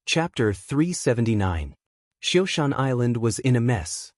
Chapter 379. Xioshan Island was in a mess.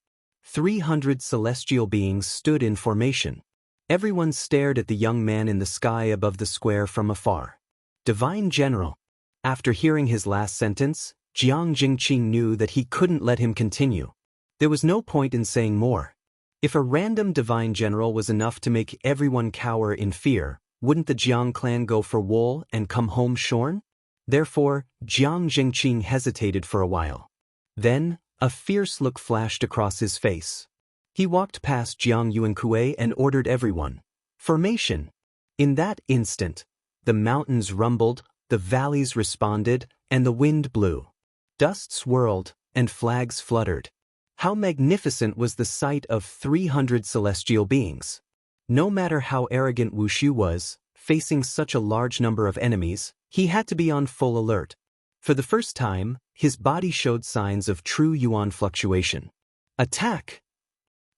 300 celestial beings stood in formation. Everyone stared at the young man in the sky above the square from afar. Divine General. After hearing his last sentence, Jiang Jingqing knew that he couldn't let him continue. There was no point in saying more. If a random Divine General was enough to make everyone cower in fear, wouldn't the Jiang clan go for wool and come home shorn? Therefore, Jiang Jingqing hesitated for a while. Then, a fierce look flashed across his face. He walked past Jiang Yuankue and ordered everyone, "Formation!" In that instant, the mountains rumbled, the valleys responded, and the wind blew. Dust swirled, and flags fluttered. How magnificent was the sight of 300 celestial beings! No matter how arrogant Wushu was, facing such a large number of enemies, he had to be on full alert. For the first time, his body showed signs of true yuan fluctuation. Attack!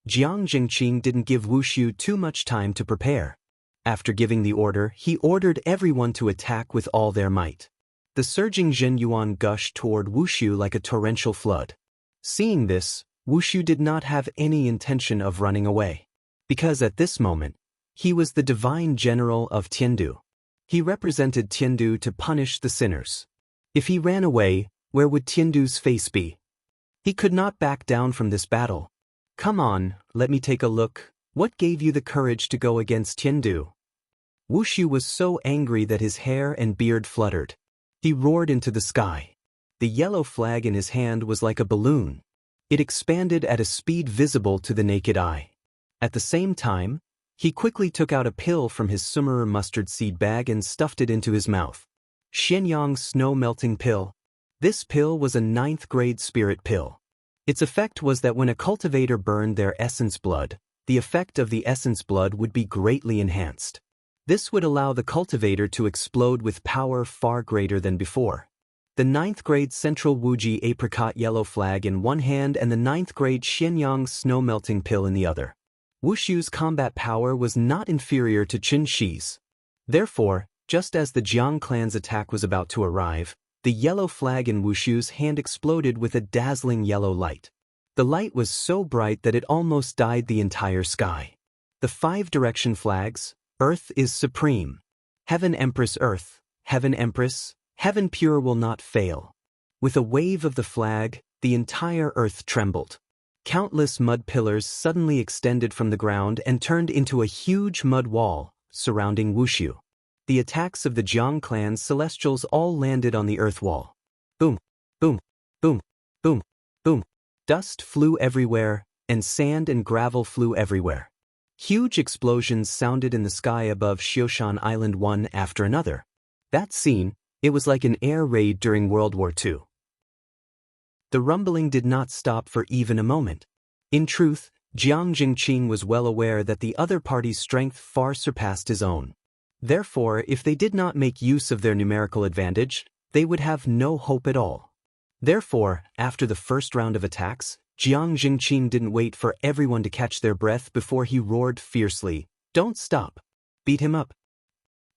Jiang Jingqing didn't give Wushu too much time to prepare. After giving the order, he ordered everyone to attack with all their might. The surging Zhen Yuan gushed toward Wushu like a torrential flood. Seeing this, Wushu did not have any intention of running away. Because at this moment, he was the divine general of Tiandu. He represented Tiandu to punish the sinners. If he ran away, where would Tiandu's face be? He could not back down from this battle. "Come on, let me take a look. What gave you the courage to go against Tiandu?" Wushu was so angry that his hair and beard fluttered. He roared into the sky. The yellow flag in his hand was like a balloon. It expanded at a speed visible to the naked eye. At the same time, he quickly took out a pill from his sumerer mustard seed bag and stuffed it into his mouth. Shenyang snow-melting pill. This pill was a 9th-grade spirit pill. Its effect was that when a cultivator burned their essence blood, the effect of the essence blood would be greatly enhanced. This would allow the cultivator to explode with power far greater than before. The 9th-grade Central Wuji apricot yellow flag in one hand and the 9th-grade Shenyang snow-melting pill in the other. Wushu's combat power was not inferior to Qin Shi's. Therefore, just as the Jiang clan's attack was about to arrive, the yellow flag in Wushu's hand exploded with a dazzling yellow light. The light was so bright that it almost dyed the entire sky. The 5 direction flags: Earth is supreme. Heaven Empress Earth, Heaven Empress, Heaven pure will not fail. With a wave of the flag, the entire earth trembled. Countless mud pillars suddenly extended from the ground and turned into a huge mud wall, surrounding Wushu. The attacks of the Jiang clan's celestials all landed on the earth wall. Boom, boom, boom, boom, boom. Dust flew everywhere, and sand and gravel flew everywhere. Huge explosions sounded in the sky above Xioshan Island one after another. That scene, it was like an air raid during World War II. The rumbling did not stop for even a moment. In truth, Jiang Jingqing was well aware that the other party's strength far surpassed his own. Therefore, if they did not make use of their numerical advantage, they would have no hope at all. Therefore, after the first round of attacks, Jiang Jingqing didn't wait for everyone to catch their breath before he roared fiercely, "Don't stop! Beat him up!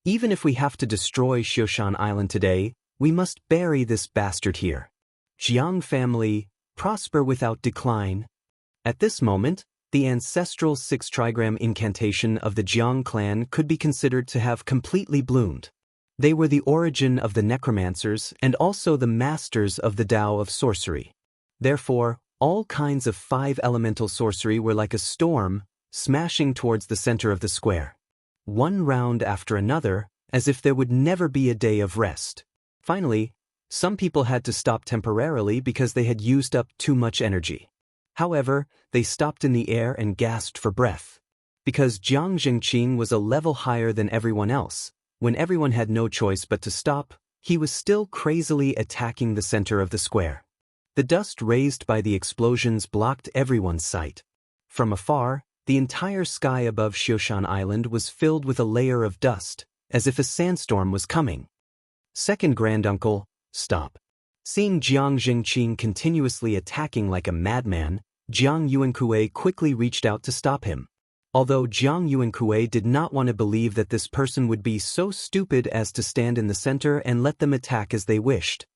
Even if we have to destroy Xioshan Island today, we must bury this bastard here. Jiang family, prosper without decline." At this moment, the ancestral 6-trigram incantation of the Jiang clan could be considered to have completely bloomed. They were the origin of the necromancers and also the masters of the Tao of sorcery. Therefore, all kinds of 5 elemental sorcery were like a storm, smashing towards the center of the square. One round after another, as if there would never be a day of rest. Finally, some people had to stop temporarily because they had used up too much energy. However, they stopped in the air and gasped for breath. Because Jiang Jingqing was a level higher than everyone else, when everyone had no choice but to stop, he was still crazily attacking the center of the square. The dust raised by the explosions blocked everyone's sight. From afar, the entire sky above Xioshan Island was filled with a layer of dust, as if a sandstorm was coming. "Second granduncle, stop." Seeing Jiang Jingqing continuously attacking like a madman, Jiang Yuankue quickly reached out to stop him. Although Jiang Yuankue did not want to believe that this person would be so stupid as to stand in the center and let them attack as they wished.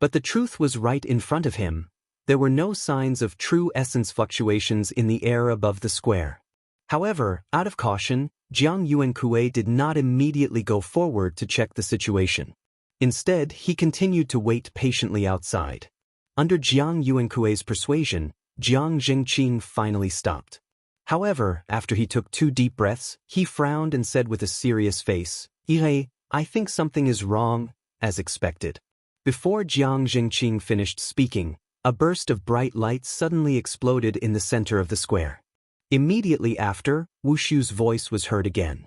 But the truth was right in front of him. There were no signs of true essence fluctuations in the air above the square. However, out of caution, Jiang Yuankue did not immediately go forward to check the situation. Instead, he continued to wait patiently outside. Under Jiang Yuankue's persuasion, Jiang Jingqing finally stopped. However, after he took 2 deep breaths, he frowned and said with a serious face, I think something is wrong, as expected. Before Jiang Jingqing finished speaking, a burst of bright light suddenly exploded in the center of the square. Immediately after, Wushu's voice was heard again.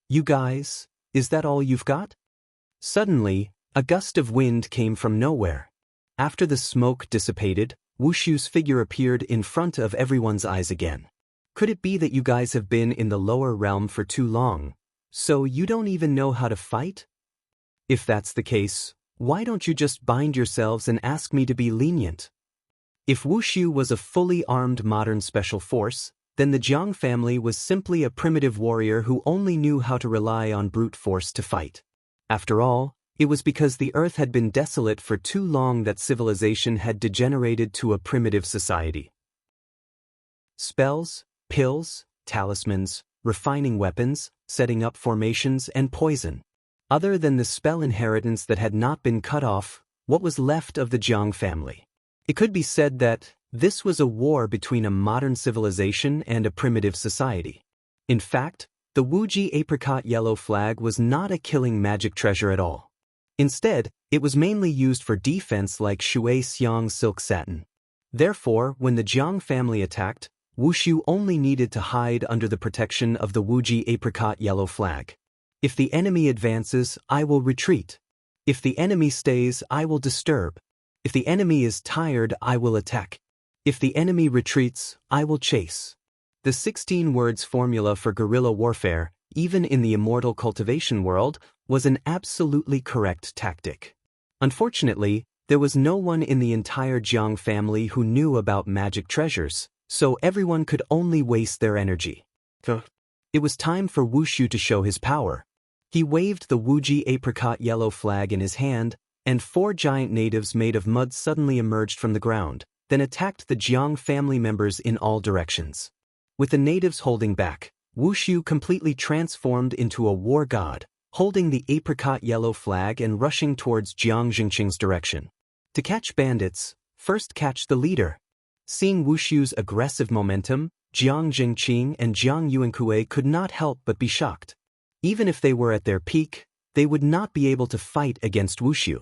You guys, is that all you've got? Suddenly, a gust of wind came from nowhere. After the smoke dissipated, Wushu's figure appeared in front of everyone's eyes again. Could it be that you guys have been in the lower realm for too long, so you don't even know how to fight? If that's the case, why don't you just bind yourselves and ask me to be lenient? If Wushu was a fully armed modern special force, then the Jiang family was simply a primitive warrior who only knew how to rely on brute force to fight. After all, it was because the earth had been desolate for too long that civilization had degenerated to a primitive society. Spells, pills, talismans, refining weapons, setting up formations, and poison. Other than the spell inheritance that had not been cut off, what was left of the Jiang family? It could be said that this was a war between a modern civilization and a primitive society. In fact, the Wuji apricot yellow flag was not a killing magic treasure at all. Instead, it was mainly used for defense like Shui Xiang silk satin. Therefore, when the Jiang family attacked, Wushu only needed to hide under the protection of the Wuji apricot yellow flag. If the enemy advances, I will retreat. If the enemy stays, I will disturb. If the enemy is tired, I will attack. If the enemy retreats, I will chase. The 16 words formula for guerrilla warfare, even in the immortal cultivation world, was an absolutely correct tactic. Unfortunately, there was no one in the entire Jiang family who knew about magic treasures, so everyone could only waste their energy. It was time for Wushu to show his power. He waved the Wuji apricot yellow flag in his hand, and 4 giant natives made of mud suddenly emerged from the ground, then attacked the Jiang family members in all directions. With the natives holding back, Wushu completely transformed into a war god, holding the apricot yellow flag and rushing towards Jiang Jingqing's direction. To catch bandits, first catch the leader. Seeing Wushu's aggressive momentum, Jiang Jingqing and Jiang Yuankue could not help but be shocked. Even if they were at their peak, they would not be able to fight against Wushu.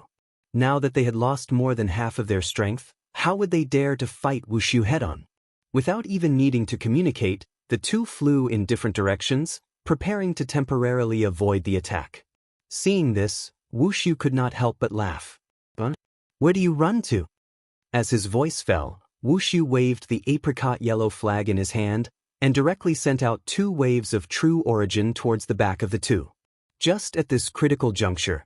Now that they had lost more than half of their strength, how would they dare to fight Wushu head-on? Without even needing to communicate, the two flew in different directions, preparing to temporarily avoid the attack. Seeing this, Wushu could not help but laugh. Where do you run to? As his voice fell, Wushu waved the apricot yellow flag in his hand and directly sent out 2 waves of true origin towards the back of the two. Just at this critical juncture,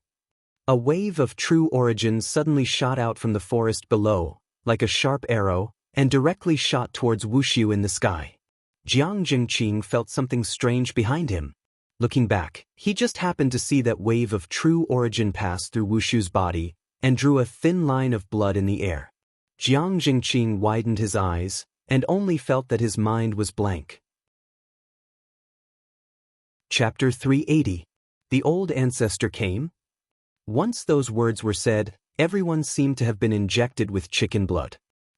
a wave of true origin suddenly shot out from the forest below, like a sharp arrow, and directly shot towards Wushu in the sky. Jiang Jingqing felt something strange behind him. Looking back, he just happened to see that wave of true origin pass through Wushu's body and drew a thin line of blood in the air. Jiang Jingqing widened his eyes and only felt that his mind was blank. Chapter 380. The Old Ancestor Came? Once those words were said, everyone seemed to have been injected with chicken blood.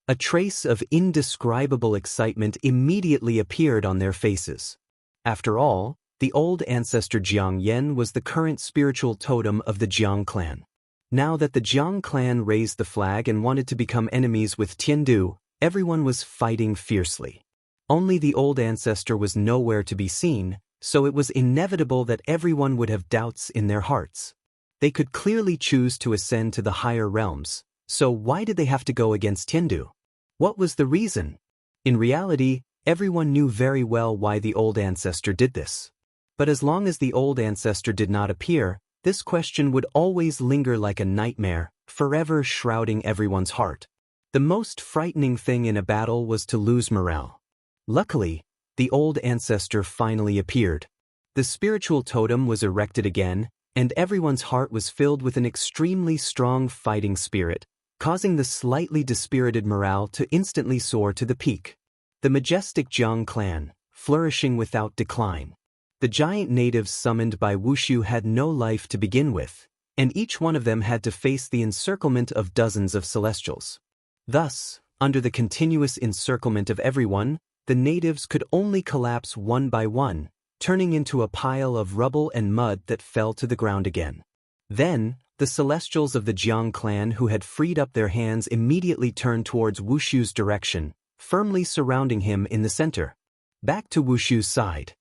A trace of indescribable excitement immediately appeared on their faces. After all, the old ancestor Jiang Yen was the current spiritual totem of the Jiang clan. Now that the Jiang clan raised the flag and wanted to become enemies with Tiandu, everyone was fighting fiercely. Only the old ancestor was nowhere to be seen, so it was inevitable that everyone would have doubts in their hearts. They could clearly choose to ascend to the higher realms, so why did they have to go against Tiandu? What was the reason? In reality, everyone knew very well why the old ancestor did this. But as long as the old ancestor did not appear, this question would always linger like a nightmare, forever shrouding everyone's heart. The most frightening thing in a battle was to lose morale. Luckily, the old ancestor finally appeared. The spiritual totem was erected again, and everyone's heart was filled with an extremely strong fighting spirit, causing the slightly dispirited morale to instantly soar to the peak. The majestic Jiang clan, flourishing without decline. The giant natives summoned by Wushu had no life to begin with, and each one of them had to face the encirclement of dozens of celestials. Thus, under the continuous encirclement of everyone, the natives could only collapse one by one, turning into a pile of rubble and mud that fell to the ground again. Then, the celestials of the Jiang clan who had freed up their hands immediately turned towards Wushu's direction, firmly surrounding him in the center. Back to Wushu's side.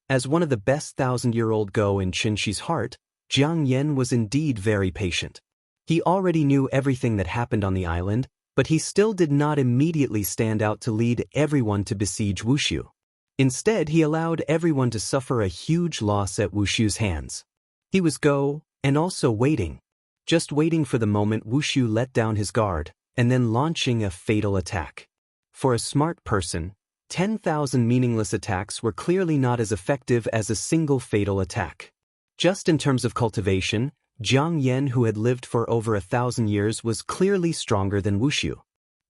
As one of the best 1,000-year-old Go in Qinshi's heart, Jiang Yen was indeed very patient. He already knew everything that happened on the island, but he still did not immediately stand out to lead everyone to besiege Wushu. Instead, he allowed everyone to suffer a huge loss at Wushu's hands. He was Go, and also waiting. Just waiting for the moment Wushu let down his guard, and then launching a fatal attack. For a smart person, 10,000 meaningless attacks were clearly not as effective as a single fatal attack. Just in terms of cultivation, Jiang Yen, who had lived for over 1,000 years, was clearly stronger than Wushu.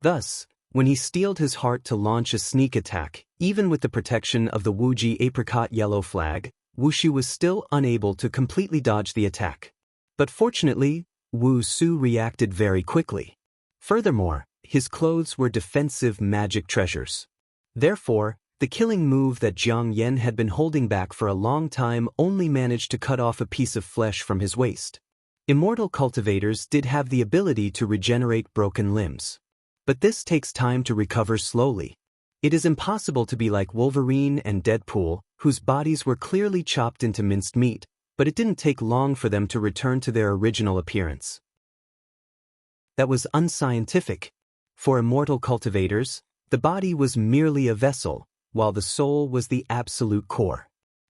Thus, when he steeled his heart to launch a sneak attack, even with the protection of the Wuji apricot yellow flag, Wushu was still unable to completely dodge the attack. But fortunately, Wu Su reacted very quickly. Furthermore, his clothes were defensive magic treasures. Therefore, the killing move that Jiang Yen had been holding back for a long time only managed to cut off a piece of flesh from his waist. Immortal cultivators did have the ability to regenerate broken limbs. But this takes time to recover slowly. It is impossible to be like Wolverine and Deadpool, whose bodies were clearly chopped into minced meat, but it didn't take long for them to return to their original appearance. That was unscientific. For immortal cultivators, the body was merely a vessel, while the soul was the absolute core.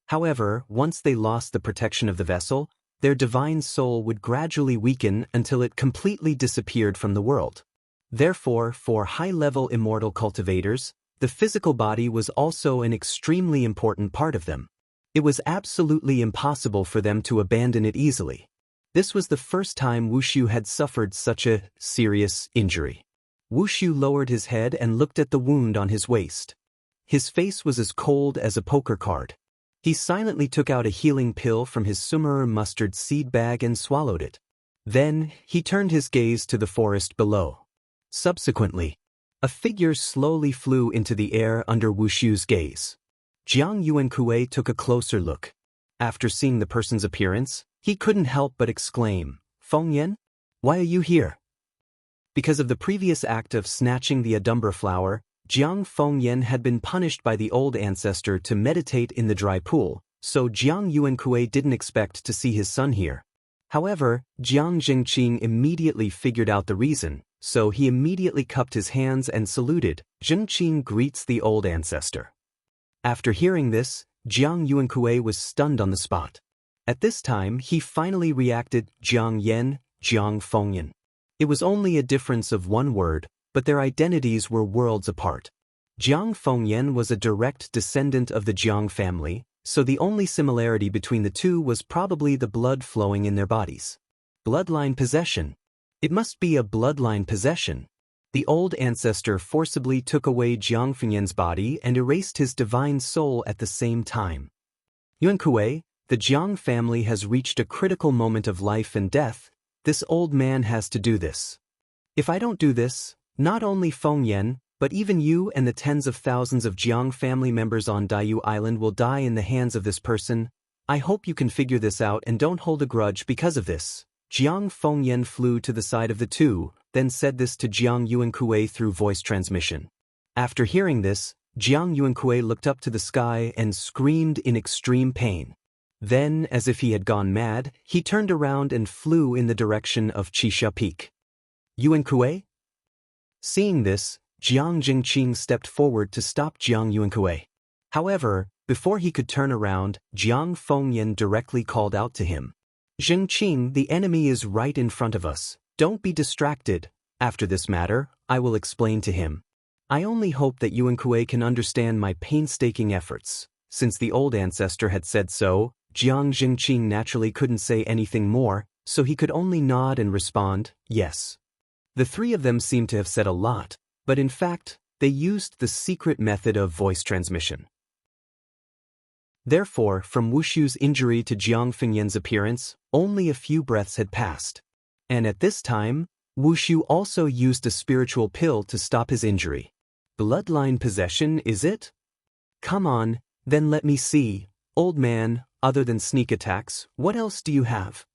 However, once they lost the protection of the vessel, their divine soul would gradually weaken until it completely disappeared from the world. Therefore, for high-level immortal cultivators, the physical body was also an extremely important part of them. It was absolutely impossible for them to abandon it easily. This was the first time Wushu had suffered such a serious injury. Wushu lowered his head and looked at the wound on his waist. His face was as cold as a poker card. He silently took out a healing pill from his sumaru mustard seed bag and swallowed it. Then, he turned his gaze to the forest below. Subsequently, a figure slowly flew into the air under Wushu's gaze. Jiang Yuankue took a closer look. After seeing the person's appearance, he couldn't help but exclaim, "Feng Yan? Why are you here?" Because of the previous act of snatching the Adumbra flower, Jiang Fengyan had been punished by the old ancestor to meditate in the dry pool, so Jiang Yuankue didn't expect to see his son here. However, Jiang Jingqing immediately figured out the reason, so he immediately cupped his hands and saluted. Jingqing greets the old ancestor. After hearing this, Jiang Yuankue was stunned on the spot. At this time, he finally reacted, "Jiang Yen, Jiang Fengyan." It was only a difference of one word, but their identities were worlds apart. Jiang Fengyan was a direct descendant of the Jiang family, so the only similarity between the two was probably the blood flowing in their bodies. Bloodline possession. It must be a bloodline possession. The old ancestor forcibly took away Jiang Fengyan's body and erased his divine soul at the same time. Yuankue, the Jiang family has reached a critical moment of life and death. This old man has to do this. If I don't do this, not only Fengyan, but even you and the tens of thousands of Jiang family members on Daiyu Island will die in the hands of this person. I hope you can figure this out and don't hold a grudge because of this. Jiang Fengyan flew to the side of the two, then said this to Jiang Yuankue through voice transmission. After hearing this, Jiang Yuankue looked up to the sky and screamed in extreme pain. Then, as if he had gone mad, he turned around and flew in the direction of Chisha Peak. Yuankue? Seeing this, Jiang Jingqing stepped forward to stop Jiang Yuankue. However, before he could turn around, Jiang Fengyan directly called out to him. "Jingqing, the enemy is right in front of us. Don't be distracted. After this matter, I will explain to him. I only hope that Yuankue can understand my painstaking efforts." Since the old ancestor had said so, Jiang Jingqing naturally couldn't say anything more, so he could only nod and respond, "Yes." The three of them seemed to have said a lot, but in fact, they used the secret method of voice transmission. Therefore, from Wushu's injury to Jiang Fengyan's appearance, only a few breaths had passed. And at this time, Wushu also used a spiritual pill to stop his injury. Bloodline possession, is it? Come on, then let me see. Old man, other than sneak attacks, what else do you have?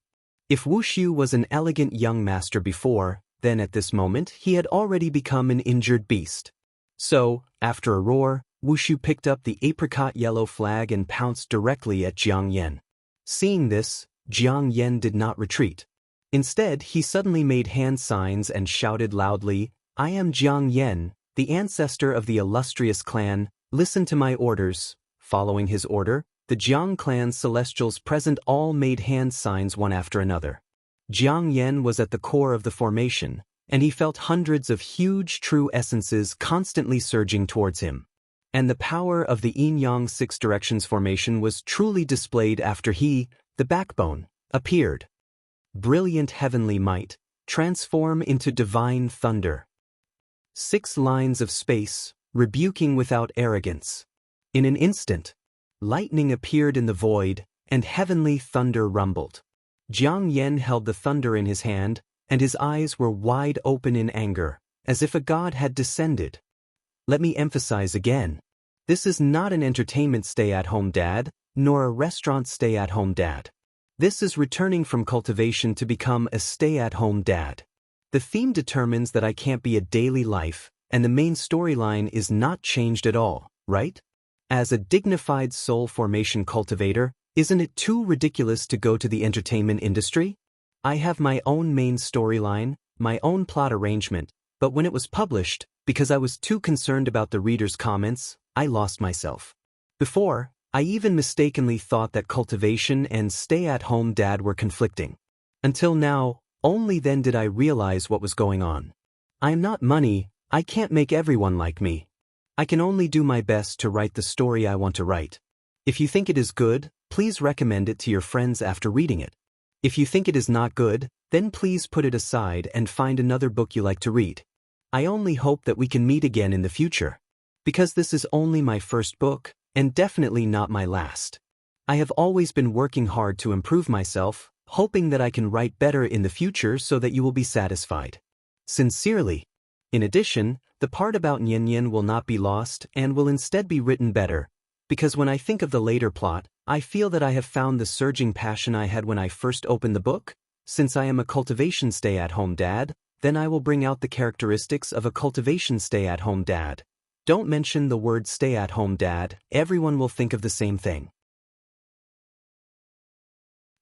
If Wushu was an elegant young master before, then at this moment he had already become an injured beast. So, after a roar, Wushu picked up the apricot yellow flag and pounced directly at Jiang Yan. Seeing this, Jiang Yan did not retreat. Instead, he suddenly made hand signs and shouted loudly, "I am Jiang Yan, the ancestor of the illustrious clan, listen to my orders." Following his order, the Jiang clan's celestials present all made hand signs one after another. Jiang Yan was at the core of the formation, and he felt hundreds of huge true essences constantly surging towards him. And the power of the Yin-Yang Six Directions formation was truly displayed after he, the backbone, appeared. Brilliant heavenly might, transform into divine thunder. 6 lines of space, rebuking without arrogance. In an instant, lightning appeared in the void, and heavenly thunder rumbled. Jiang Yan held the thunder in his hand, and his eyes were wide open in anger, as if a god had descended. Let me emphasize again. This is not an entertainment stay-at-home dad, nor a restaurant stay-at-home dad. This is returning from cultivation to become a stay-at-home dad. The theme determines that I can't be a daily life, and the main storyline is not changed at all, right? As a dignified soul formation cultivator, isn't it too ridiculous to go to the entertainment industry? I have my own main storyline, my own plot arrangement, but when it was published, because I was too concerned about the reader's comments, I lost myself. Before, I even mistakenly thought that cultivation and stay-at-home dad were conflicting. Until now, only then did I realize what was going on. I am not money, I can't make everyone like me. I can only do my best to write the story I want to write. If you think it is good, please recommend it to your friends after reading it. If you think it is not good, then please put it aside and find another book you like to read. I only hope that we can meet again in the future. Because this is only my first book, and definitely not my last. I have always been working hard to improve myself, hoping that I can write better in the future so that you will be satisfied. Sincerely. In addition, the part about Nyen will not be lost and will instead be written better, because when I think of the later plot, I feel that I have found the surging passion I had when I first opened the book. Since I am a cultivation stay-at-home dad, then I will bring out the characteristics of a cultivation stay-at-home dad. Don't mention the word stay-at-home dad, everyone will think of the same thing.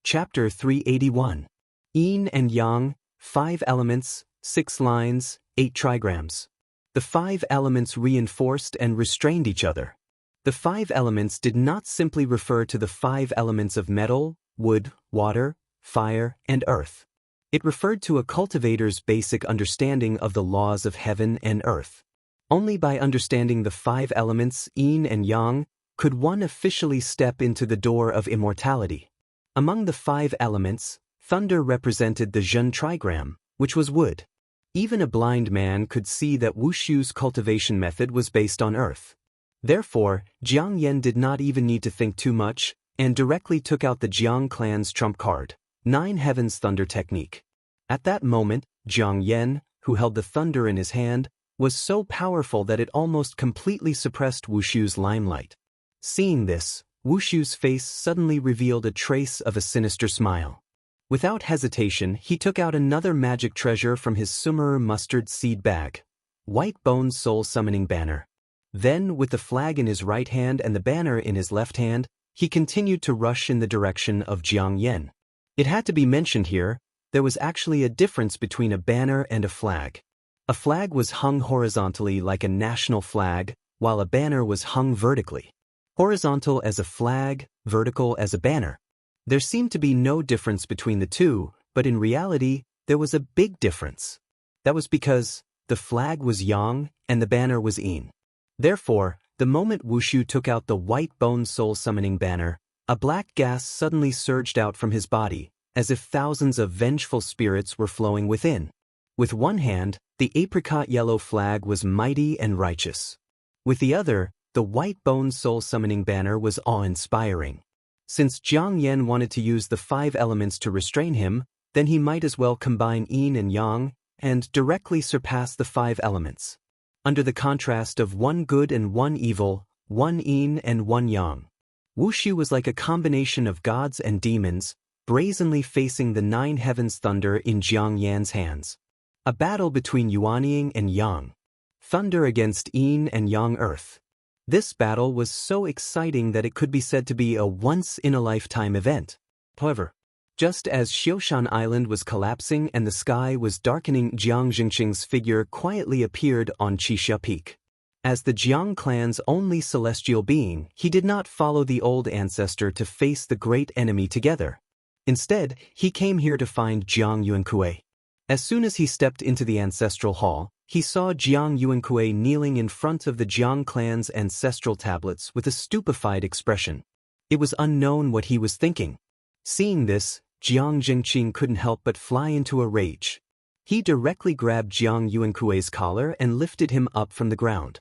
Chapter 381. Yin and Yang, 5 elements, 6 lines, 8 trigrams. The 5 elements reinforced and restrained each other. The 5 elements did not simply refer to the 5 elements of metal, wood, water, fire, and earth. It referred to a cultivator's basic understanding of the laws of heaven and earth. Only by understanding the 5 elements, Yin and Yang, could one officially step into the door of immortality. Among the 5 elements, thunder represented the Zhen trigram, which was wood. Even a blind man could see that Wushu's cultivation method was based on earth. Therefore, Jiang Yan did not even need to think too much, and directly took out the Jiang clan's trump card, 9 Heavens Thunder Technique. At that moment, Jiang Yan, who held the thunder in his hand, was so powerful that it almost completely suppressed Wushu's limelight. Seeing this, Wushu's face suddenly revealed a trace of a sinister smile. Without hesitation, he took out another magic treasure from his Sumeru mustard seed bag. White Bone Soul Summoning Banner. Then, with the flag in his right hand and the banner in his left hand, he continued to rush in the direction of Jiang Yan. It had to be mentioned here, there was actually a difference between a banner and a flag. A flag was hung horizontally like a national flag, while a banner was hung vertically. Horizontal as a flag, vertical as a banner. There seemed to be no difference between the two, but in reality, there was a big difference. That was because the flag was Yang and the banner was Yin. Therefore, the moment Wushu took out the White Bone Soul Summoning Banner, a black gas suddenly surged out from his body, as if thousands of vengeful spirits were flowing within. With one hand, the apricot yellow flag was mighty and righteous. With the other, the white bone soul summoning banner was awe-inspiring. Since Jiang Yan wanted to use the 5 elements to restrain him, then he might as well combine yin and yang, and directly surpass the 5 elements. Under the contrast of 1 good and 1 evil, 1 yin and 1 yang. Wushu was like a combination of gods and demons, brazenly facing the 9 heavens thunder in Jiang Yan's hands. A battle between Yuanying and Yang. Thunder against yin and yang earth. This battle was so exciting that it could be said to be a once-in-a-lifetime event. However, just as Xiushan Island was collapsing and the sky was darkening, Jiang Jingqing's figure quietly appeared on Qixia Peak. As the Jiang clan's only celestial being, he did not follow the old ancestor to face the great enemy together. Instead, he came here to find Jiang Yuankui. As soon as he stepped into the ancestral hall, he saw Jiang Yuankui kneeling in front of the Jiang clan's ancestral tablets with a stupefied expression. It was unknown what he was thinking. Seeing this, Jiang Jingqing couldn't help but fly into a rage. He directly grabbed Jiang Yuankui's collar and lifted him up from the ground.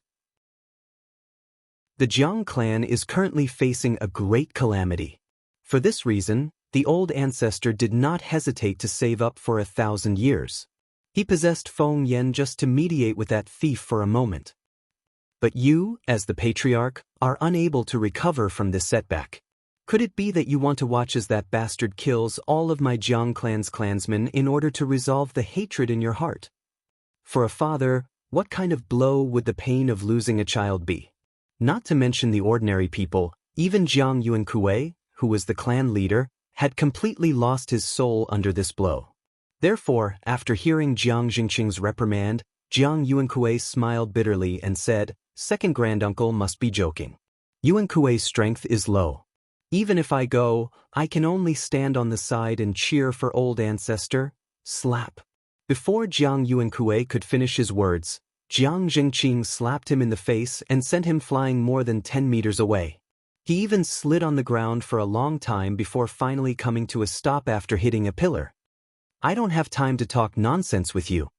The Jiang clan is currently facing a great calamity. For this reason, the old ancestor did not hesitate to save up for 1,000 years. He possessed Feng Yan just to mediate with that thief for a moment. But you, as the Patriarch, are unable to recover from this setback. Could it be that you want to watch as that bastard kills all of my Jiang clan's clansmen in order to resolve the hatred in your heart? For a father, what kind of blow would the pain of losing a child be? Not to mention the ordinary people, even Jiang Yuankui, who was the clan leader, had completely lost his soul under this blow. Therefore, after hearing Jiang Jingqing's reprimand, Jiang Yuankui smiled bitterly and said, "Second granduncle must be joking. Yuankui's strength is low. Even if I go, I can only stand on the side and cheer for old ancestor." Slap. Before Jiang Yuankui could finish his words, Jiang Jingqing slapped him in the face and sent him flying more than 10 meters away. He even slid on the ground for a long time before finally coming to a stop after hitting a pillar. "I don't have time to talk nonsense with you.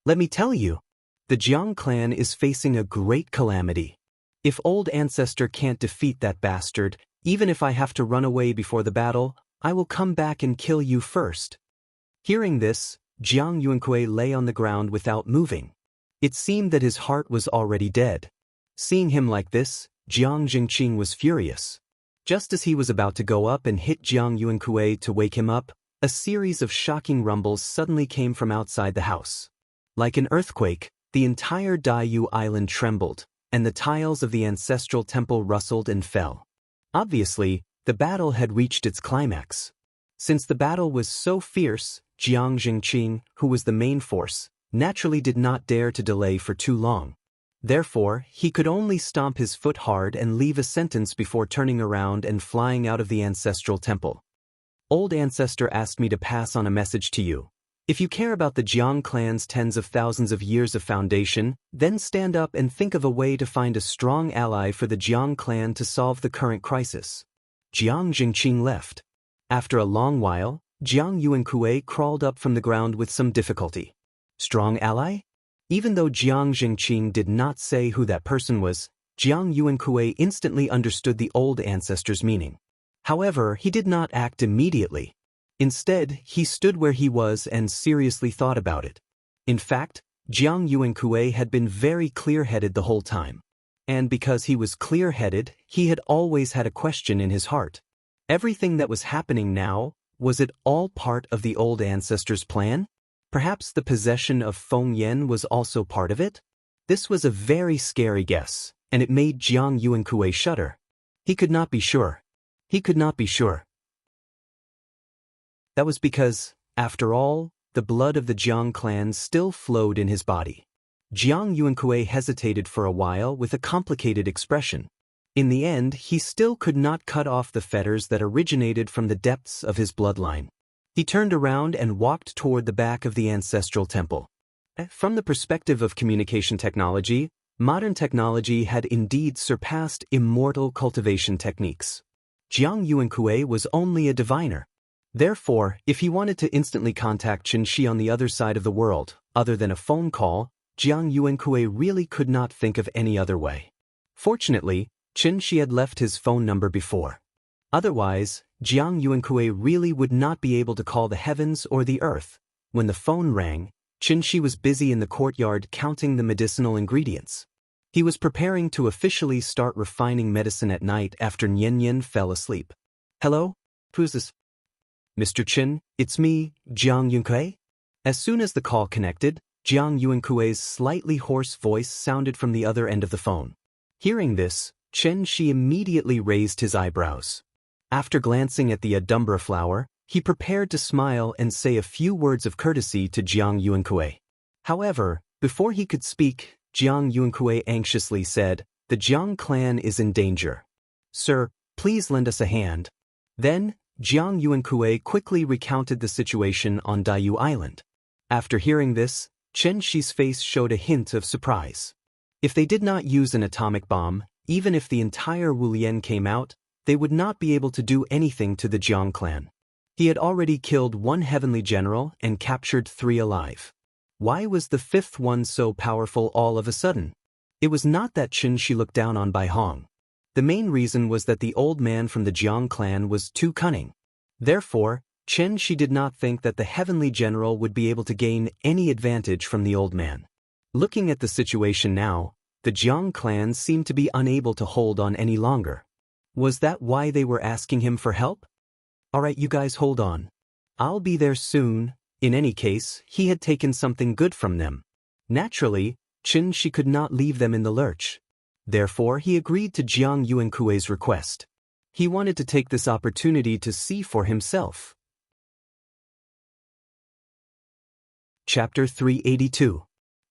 Let me tell you, the Jiang clan is facing a great calamity. If old ancestor can't defeat that bastard, even if I have to run away before the battle, I will come back and kill you first." Hearing this, Jiang Yuankui lay on the ground without moving. It seemed that his heart was already dead. Seeing him like this, Jiang Jingqing was furious. Just as he was about to go up and hit Jiang Yuankui to wake him up, a series of shocking rumbles suddenly came from outside the house. Like an earthquake, the entire Daiyu Island trembled, and the tiles of the ancestral temple rustled and fell. Obviously, the battle had reached its climax. Since the battle was so fierce, Jiang Jingqing, who was the main force, naturally did not dare to delay for too long. Therefore, he could only stomp his foot hard and leave a sentence before turning around and flying out of the ancestral temple. "Old ancestor asked me to pass on a message to you. If you care about the Jiang clan's tens of thousands of years of foundation, then stand up and think of a way to find a strong ally for the Jiang clan to solve the current crisis." Jiang Jingqing left. After a long while, Jiang Yuankui crawled up from the ground with some difficulty. Strong ally? Even though Jiang Jingqing did not say who that person was, Jiang Yuankui instantly understood the old ancestor's meaning. However, he did not act immediately. Instead, he stood where he was and seriously thought about it. In fact, Jiang Yuankui had been very clear-headed the whole time. And because he was clear-headed, he had always had a question in his heart. Everything that was happening now, was it all part of the old ancestor's plan? Perhaps the possession of Feng Yan was also part of it? This was a very scary guess, and it made Jiang Yuankui shudder. He could not be sure. He could not be sure. That was because, after all, the blood of the Jiang clan still flowed in his body. Jiang Yuankui hesitated for a while with a complicated expression. In the end, he still could not cut off the fetters that originated from the depths of his bloodline. He turned around and walked toward the back of the ancestral temple. From the perspective of communication technology, modern technology had indeed surpassed immortal cultivation techniques. Jiang Yuankui was only a diviner. Therefore, if he wanted to instantly contact Qin Shi on the other side of the world, other than a phone call, Jiang Yuankui really could not think of any other way. Fortunately, Qin Shi had left his phone number before. Otherwise, Jiang Yuankui really would not be able to call the heavens or the earth. When the phone rang, Qin Shi was busy in the courtyard counting the medicinal ingredients. He was preparing to officially start refining medicine at night after Nian Nian fell asleep. Hello? Who's this? Mr. Qin, it's me, Jiang Yuankui. As soon as the call connected, Jiang Yuankui's slightly hoarse voice sounded from the other end of the phone. Hearing this, Qin Shi immediately raised his eyebrows. After glancing at the adumbra flower, he prepared to smile and say a few words of courtesy to Jiang Yuankui. However, before he could speak, Jiang Yuankui anxiously said, "The Jiang clan is in danger. Sir, please lend us a hand." Then, Jiang Yuankui quickly recounted the situation on Daiyu Island. After hearing this, Qin Shi's face showed a hint of surprise. If they did not use an atomic bomb, even if the entire Wulian came out, they would not be able to do anything to the Jiang clan. He had already killed one heavenly general and captured 3 alive. Why was the 5th one so powerful all of a sudden? It was not that Qin Shi looked down on Bai Hong. The main reason was that the old man from the Jiang clan was too cunning. Therefore, Qin Shi did not think that the heavenly general would be able to gain any advantage from the old man. Looking at the situation now, the Jiang clan seemed to be unable to hold on any longer. Was that why they were asking him for help? Alright, you guys hold on. I'll be there soon. In any case, he had taken something good from them. Naturally, Qin Shi could not leave them in the lurch. Therefore, he agreed to Jiang Yuankui's request. He wanted to take this opportunity to see for himself. Chapter 382.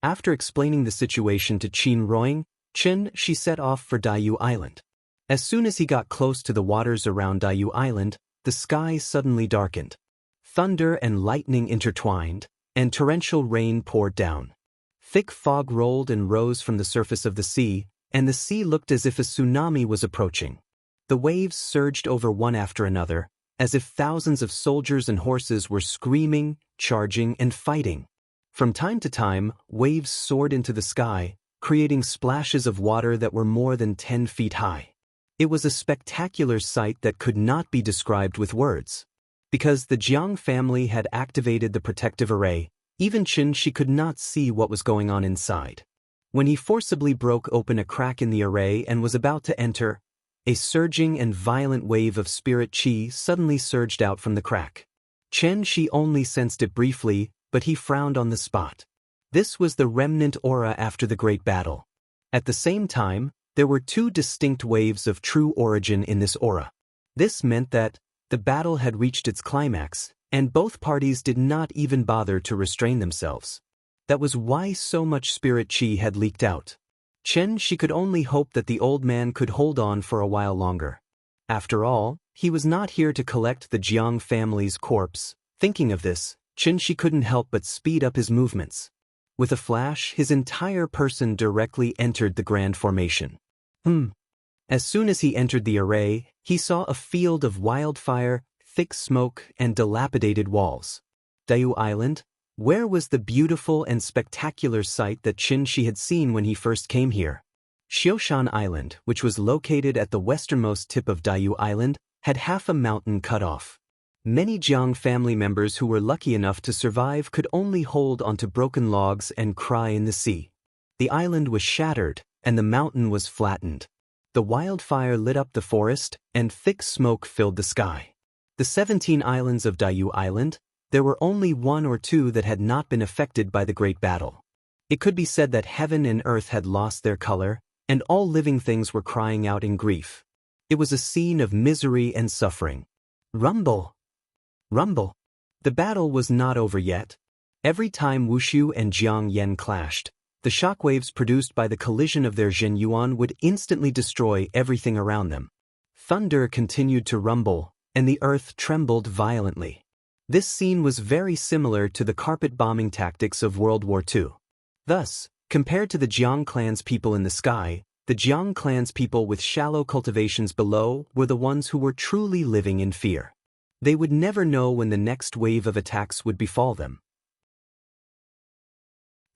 After explaining the situation to Qin Roing, Qin Shi set off for Daiyu Island. As soon as he got close to the waters around Daiyu Island, the sky suddenly darkened. Thunder and lightning intertwined, and torrential rain poured down. Thick fog rolled and rose from the surface of the sea, and the sea looked as if a tsunami was approaching. The waves surged over one after another, as if thousands of soldiers and horses were screaming, charging, and fighting. From time to time, waves soared into the sky, creating splashes of water that were more than 10 feet high. It was a spectacular sight that could not be described with words. Because the Jiang family had activated the protective array, even Qin Shi could not see what was going on inside. When he forcibly broke open a crack in the array and was about to enter, a surging and violent wave of spirit qi suddenly surged out from the crack. Qin Shi only sensed it briefly, but he frowned on the spot. This was the remnant aura after the great battle. At the same time, there were 2 distinct waves of true origin in this aura. This meant that the battle had reached its climax, and both parties did not even bother to restrain themselves. That was why so much spirit qi had leaked out. Qin Shi could only hope that the old man could hold on for a while longer. After all, he was not here to collect the Jiang family's corpse. Thinking of this, Qin Shi couldn't help but speed up his movements. With a flash, his entire person directly entered the grand formation. As soon as he entered the array, he saw a field of wildfire, thick smoke, and dilapidated walls. Daiyu Island? Where was the beautiful and spectacular sight that Qin Shi had seen when he first came here? Xiushan Island, which was located at the westernmost tip of Daiyu Island, had half a mountain cut off. Many Jiang family members who were lucky enough to survive could only hold onto broken logs and cry in the sea. The island was shattered, and the mountain was flattened. The wildfire lit up the forest, and thick smoke filled the sky. The 17 islands of Daiyu Island, there were only 1 or 2 that had not been affected by the great battle. It could be said that heaven and earth had lost their color, and all living things were crying out in grief. It was a scene of misery and suffering. Rumble! Rumble! The battle was not over yet. Every time Wushu and Jiang Yan clashed, the shockwaves produced by the collision of their Zhenyuan would instantly destroy everything around them. Thunder continued to rumble, and the earth trembled violently. This scene was very similar to the carpet bombing tactics of World War II. Thus, compared to the Jiang clan's people in the sky, the Jiang clan's people with shallow cultivations below were the ones who were truly living in fear. They would never know when the next wave of attacks would befall them.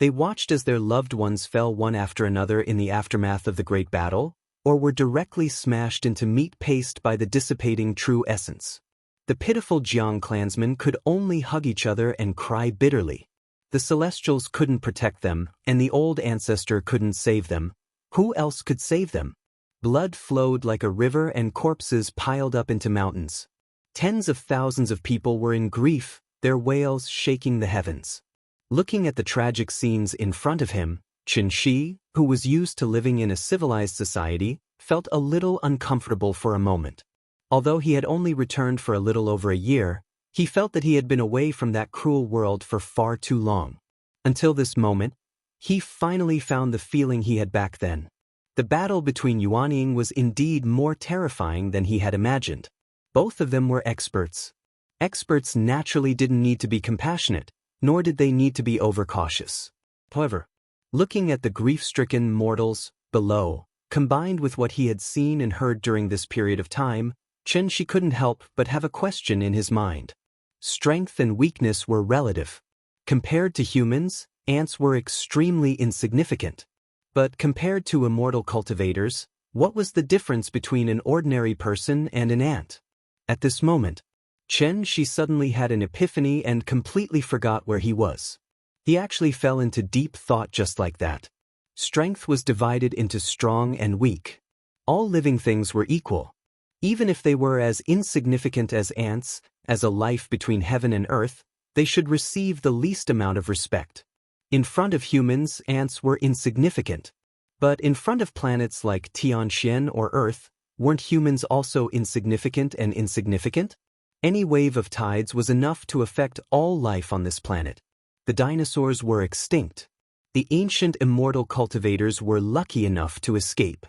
They watched as their loved ones fell one after another in the aftermath of the great battle, or were directly smashed into meat paste by the dissipating true essence. The pitiful Jiang clansmen could only hug each other and cry bitterly. The Celestials couldn't protect them, and the old ancestor couldn't save them. Who else could save them? Blood flowed like a river and corpses piled up into mountains. Tens of thousands of people were in grief, their wails shaking the heavens. Looking at the tragic scenes in front of him, Qin Shi, who was used to living in a civilized society, felt a little uncomfortable for a moment. Although he had only returned for a little over a year, he felt that he had been away from that cruel world for far too long. Until this moment, he finally found the feeling he had back then. The battle between Yuanying was indeed more terrifying than he had imagined. Both of them were experts. Experts naturally didn't need to be compassionate, nor did they need to be overcautious. However, looking at the grief-stricken mortals below, combined with what he had seen and heard during this period of time, Qin Shi couldn't help but have a question in his mind. Strength and weakness were relative. Compared to humans, ants were extremely insignificant. But compared to immortal cultivators, what was the difference between an ordinary person and an ant? At this moment, Qin Shi suddenly had an epiphany and completely forgot where he was. He actually fell into deep thought just like that. Strength was divided into strong and weak. All living things were equal. Even if they were as insignificant as ants, as a life between heaven and earth, they should receive the least amount of respect. In front of humans, ants were insignificant. But in front of planets like Tianxian or Earth, weren't humans also insignificant and insignificant? Any wave of tides was enough to affect all life on this planet. The dinosaurs were extinct. The ancient immortal cultivators were lucky enough to escape.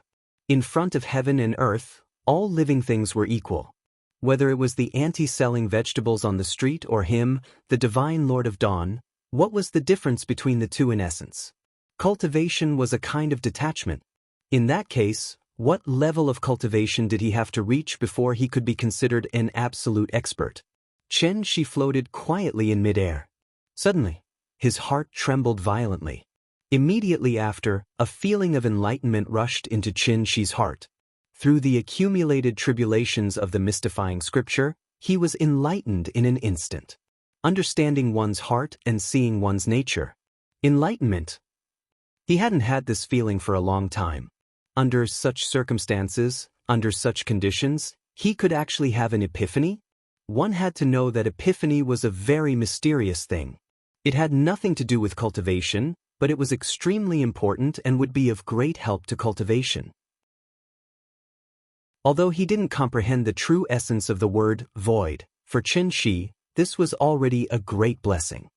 In front of heaven and earth, all living things were equal. Whether it was the ante selling vegetables on the street or him, the divine Lord of Dawn, what was the difference between the two in essence? Cultivation was a kind of detachment. In that case, what level of cultivation did he have to reach before he could be considered an absolute expert? Qin Shi floated quietly in midair. Suddenly, his heart trembled violently. Immediately after, a feeling of enlightenment rushed into Qin Shi's heart. Through the accumulated tribulations of the mystifying scripture, he was enlightened in an instant. Understanding one's heart and seeing one's nature. Enlightenment. He hadn't had this feeling for a long time. Under such circumstances, under such conditions, he could actually have an epiphany? One had to know that epiphany was a very mysterious thing. It had nothing to do with cultivation, but it was extremely important and would be of great help to cultivation. Although he didn't comprehend the true essence of the word void, for Qin Shi, this was already a great blessing.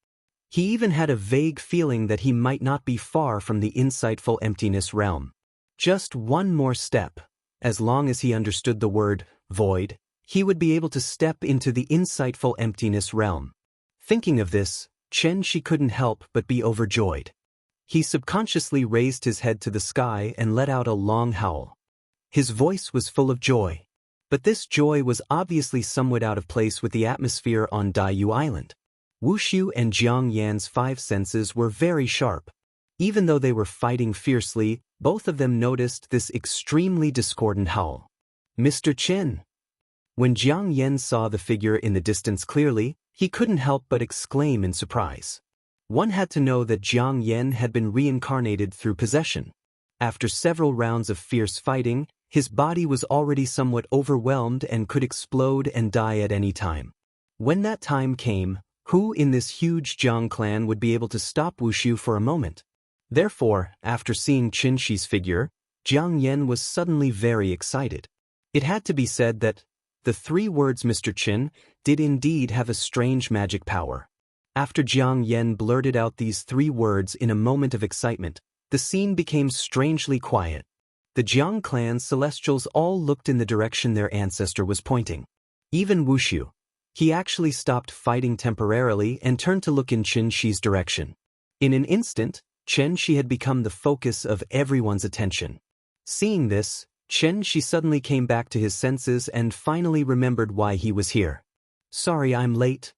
He even had a vague feeling that he might not be far from the insightful emptiness realm. Just one more step. As long as he understood the word void, he would be able to step into the insightful emptiness realm. Thinking of this, Qin Shi couldn't help but be overjoyed. He subconsciously raised his head to the sky and let out a long howl. His voice was full of joy. But this joy was obviously somewhat out of place with the atmosphere on Daiyu Island. Wushu and Jiang Yan's 5 senses were very sharp. Even though they were fighting fiercely, both of them noticed this extremely discordant howl. Mr. Qin. When Jiang Yan saw the figure in the distance clearly, he couldn't help but exclaim in surprise. One had to know that Jiang Yan had been reincarnated through possession. After several rounds of fierce fighting, his body was already somewhat overwhelmed and could explode and die at any time. When that time came, who in this huge Jiang clan would be able to stop Wushu for a moment? Therefore, after seeing Qin Shi's figure, Jiang Yan was suddenly very excited. It had to be said that the 3 words Mr. Qin did indeed have a strange magic power. After Jiang Yan blurted out these 3 words in a moment of excitement, the scene became strangely quiet. The Jiang clan's celestials all looked in the direction their ancestor was pointing. Even Wushu. He actually stopped fighting temporarily and turned to look in Qin Shi's direction. In an instant, Qin Shi had become the focus of everyone's attention. Seeing this, Qin Shi suddenly came back to his senses and finally remembered why he was here. Sorry I'm late.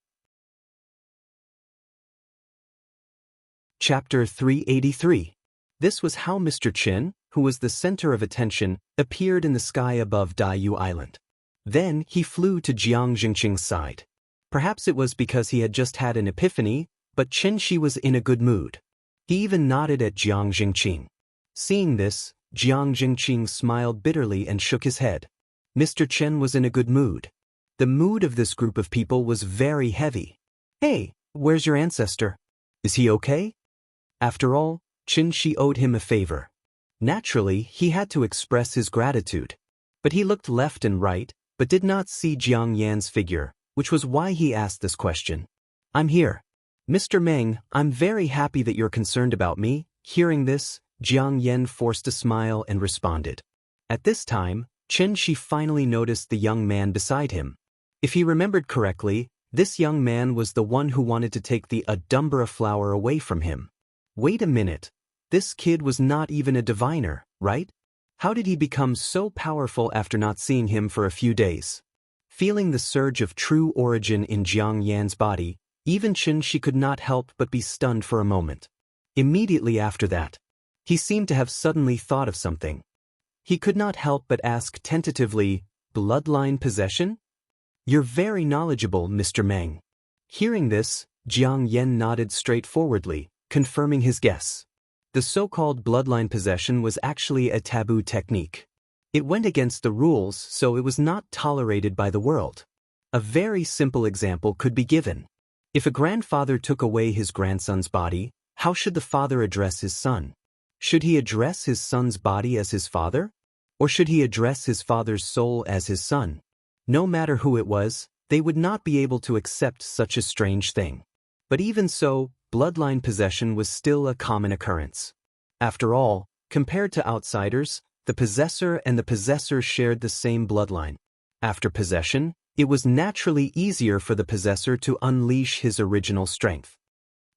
Chapter 383. This was how Mr. Chen, who was the center of attention, appeared in the sky above Daiyu Island. Then he flew to Jiang Jingqing's side. Perhaps it was because he had just had an epiphany, but Chen Shi was in a good mood. He even nodded at Jiang Jingqing. Seeing this, Jiang Jingqing smiled bitterly and shook his head. Mr. Chen was in a good mood. The mood of this group of people was very heavy. Hey, where's your ancestor? Is he okay? After all, Chen Shi owed him a favor. Naturally, he had to express his gratitude. But he looked left and right, but did not see Jiang Yan's figure, which was why he asked this question. I'm here. Mr. Meng, I'm very happy that you're concerned about me. Hearing this, Jiang Yan forced a smile and responded. At this time, Chen Shi finally noticed the young man beside him. If he remembered correctly, this young man was the one who wanted to take the Adumbra flower away from him. Wait a minute. This kid was not even a diviner, right? How did he become so powerful after not seeing him for a few days? Feeling the surge of true origin in Jiang Yan's body, even Chen Shi could not help but be stunned for a moment. Immediately after that, he seemed to have suddenly thought of something. He could not help but ask tentatively, bloodline possession? You're very knowledgeable, Mr. Meng. Hearing this, Jiang Yan nodded straightforwardly, confirming his guess. The so-called bloodline possession was actually a taboo technique. It went against the rules, so it was not tolerated by the world. A very simple example could be given. If a grandfather took away his grandson's body, how should the father address his son? Should he address his son's body as his father? Or should he address his father's soul as his son? No matter who it was, they would not be able to accept such a strange thing. But even so, bloodline possession was still a common occurrence. After all, compared to outsiders, the possessor and the possessor shared the same bloodline. After possession, it was naturally easier for the possessor to unleash his original strength.